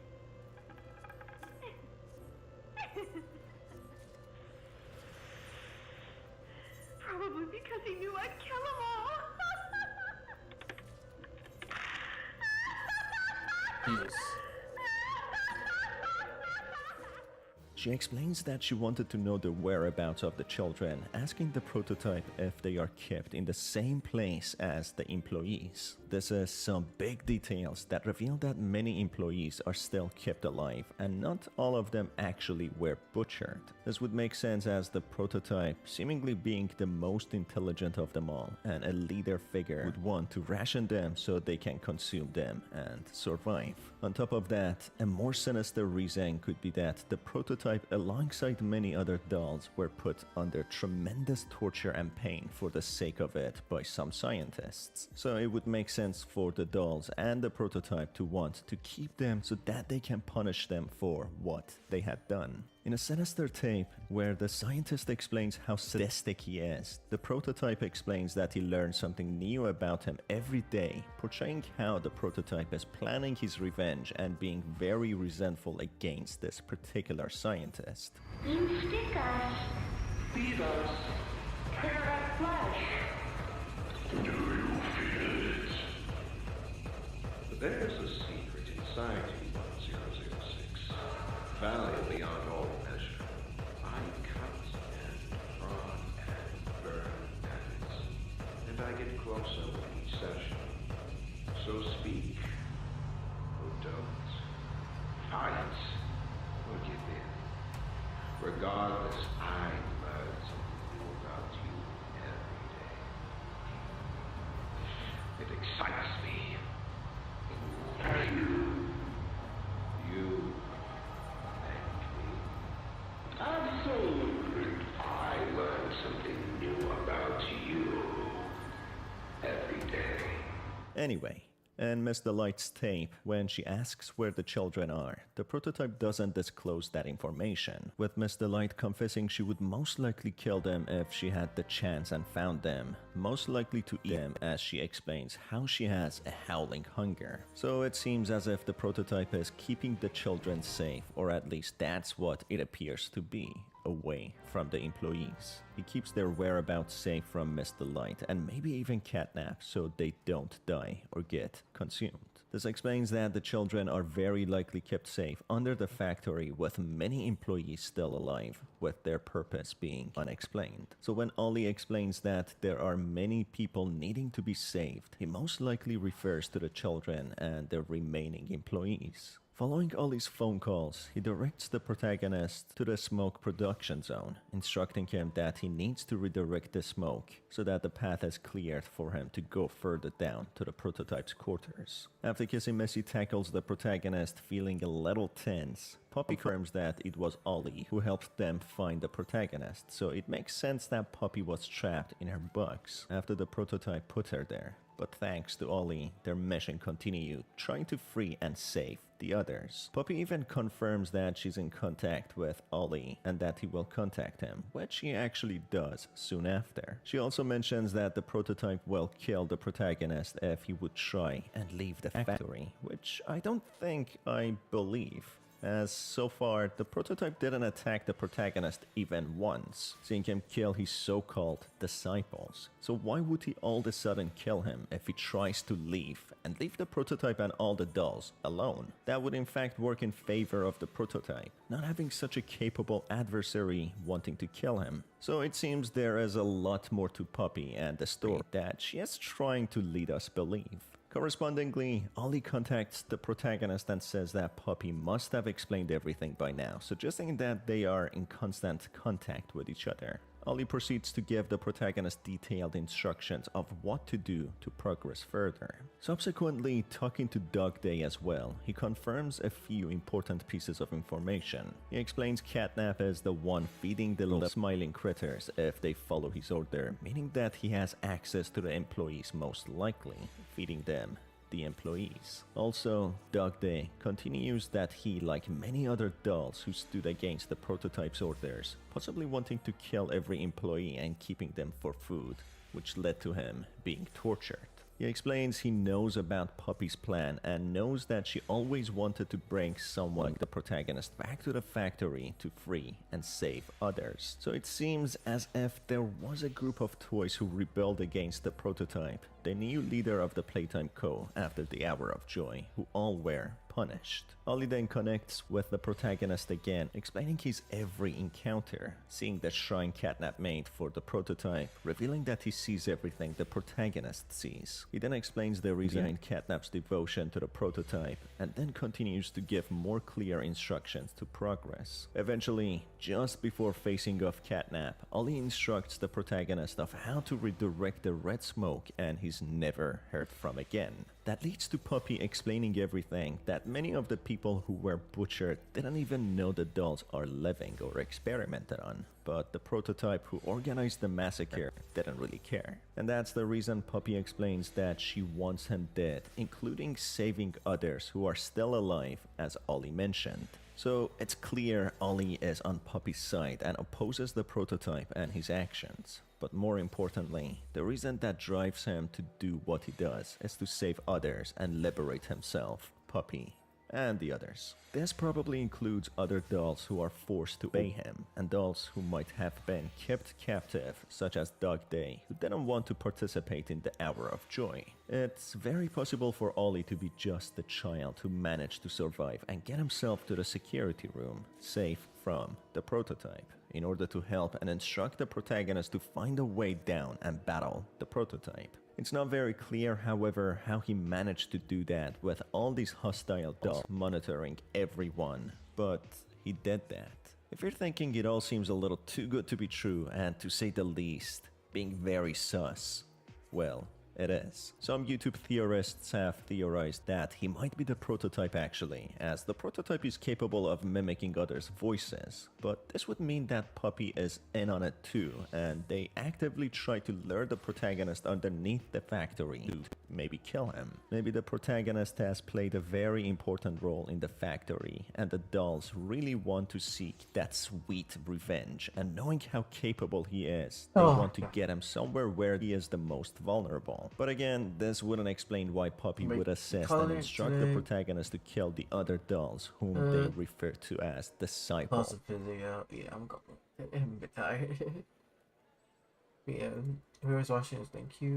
Probably because he knew I'd kill them all. Yes. She explains that she wanted to know the whereabouts of the children, asking the prototype if they are kept in the same place as the employees. This is some big details that reveal that many employees are still kept alive, and not all of them actually were butchered. This would make sense as the prototype, seemingly being the most intelligent of them all, and a leader figure, would want to ration them so they can consume them and survive. On top of that, a more sinister reason could be that the prototype alongside many other dolls were put under tremendous torture and pain for the sake of it by some scientists. So it would make sense for the dolls and the prototype to want to keep them so that they can punish them for what they had done. In a sinister tape, where the scientist explains how sadistic he is, the prototype explains that he learns something new about him every day, portraying how the prototype is planning his revenge and being very resentful against this particular scientist. Insticas. Vivas. Terra flesh. Do you feel it? There's a secret inside you, 1006. Valley beyond all measure. I cut and prod and burn at it. And I get closer with each session. So speak. Or don't. Fight. Or give in. Regardless, I learn something about you every day. It excites me. You Absolutely. I learn something new about you every day. Anyway, in Miss Delight's tape, when she asks where the children are, the prototype doesn't disclose that information, with Miss Delight confessing she would most likely kill them if she had the chance and found them, most likely to eat them, as she explains how she has a howling hunger. So it seems as if the prototype is keeping the children safe, or at least that's what it appears to be, away from the employees. He keeps their whereabouts safe from Miss Delight, and maybe even Catnap, so they don't die or get consumed. This explains that the children are very likely kept safe under the factory, with many employees still alive, with their purpose being unexplained. So when Ollie explains that there are many people needing to be saved, he most likely refers to the children and the remaining employees. Following Ollie's phone calls, he directs the protagonist to the smoke production zone, instructing him that he needs to redirect the smoke so that the path is cleared for him to go further down to the prototype's quarters. After kissing Missy tackles the protagonist feeling a little tense, Poppy confirms that it was Ollie who helped them find the protagonist, so it makes sense that Poppy was trapped in her box after the prototype put her there. But thanks to Ollie, their mission continued, trying to free and save the others. Poppy even confirms that she's in contact with Ollie and that he will contact him, which he actually does soon after. She also mentions that the prototype will kill the protagonist if he would try and leave the factory, which I don't think I believe, as so far the prototype didn't attack the protagonist even once, seeing him kill his so-called disciples. So why would he all of a sudden kill him if he tries to leave and leave the prototype and all the dolls alone? That would in fact work in favor of the prototype, not having such a capable adversary wanting to kill him. So it seems there is a lot more to Poppy and the story that she is trying to lead us believe. Correspondingly, Ollie contacts the protagonist and says that Poppy must have explained everything by now, suggesting that they are in constant contact with each other. Ollie proceeds to give the protagonist detailed instructions of what to do to progress further. Subsequently, talking to Dog Day as well, he confirms a few important pieces of information. He explains Catnap is the one feeding the little smiling critters if they follow his order, meaning that he has access to the employees most likely, feeding them the employees. Also, Dog Day continues that he, like many other dolls who stood against the prototype's orders, possibly wanting to kill every employee and keeping them for food, which led to him being tortured. He explains he knows about Poppy's plan and knows that she always wanted to bring someone like the protagonist back to the factory to free and save others. So it seems as if there was a group of toys who rebelled against the prototype, the new leader of the Playtime Co. after the Hour of Joy, who all were punished. Ollie then connects with the protagonist again, explaining his every encounter, seeing the shrine Catnap made for the prototype, revealing that he sees everything the protagonist sees. He then explains the reason in Catnap's devotion to the prototype, and then continues to give more clear instructions to progress. Eventually, just before facing off Catnap, Ollie instructs the protagonist of how to redirect the red smoke and he's never heard from again. That leads to Poppy explaining everything, that many of the people who were butchered didn't even know the dolls are living or experimented on, but the prototype who organized the massacre didn't really care. And that's the reason Poppy explains that she wants him dead, including saving others who are still alive, as Ollie mentioned. So it's clear Ollie is on Poppy's side and opposes the prototype and his actions. But more importantly, the reason that drives him to do what he does is to save others and liberate himself, Poppy, and the others. This probably includes other dolls who are forced to obey him, and dolls who might have been kept captive, such as Dog Day, who didn't want to participate in the Hour of Joy. It's very possible for Ollie to be just the child who managed to survive and get himself to the security room, safe from the prototype, in order to help and instruct the protagonist to find a way down and battle the prototype. It's not very clear, however, how he managed to do that with all these hostile dolls monitoring everyone, but he did that. If you're thinking it all seems a little too good to be true, and to say the least, being very sus, well, it is. Some YouTube theorists have theorized that he might be the prototype actually, as the prototype is capable of mimicking others' voices. But this would mean that Poppy is in on it too, and they actively try to lure the protagonist underneath the factory to maybe kill him. Maybe the protagonist has played a very important role in the factory, and the dolls really want to seek that sweet revenge, and knowing how capable he is, they want to get him somewhere where he is the most vulnerable. But again, this wouldn't explain why Poppy would assist and instruct the protagonist to kill the other dolls, whom they refer to as disciples. Pause the video. Yeah, I'm a bit tired. Yeah, whoever's watching this, thank you.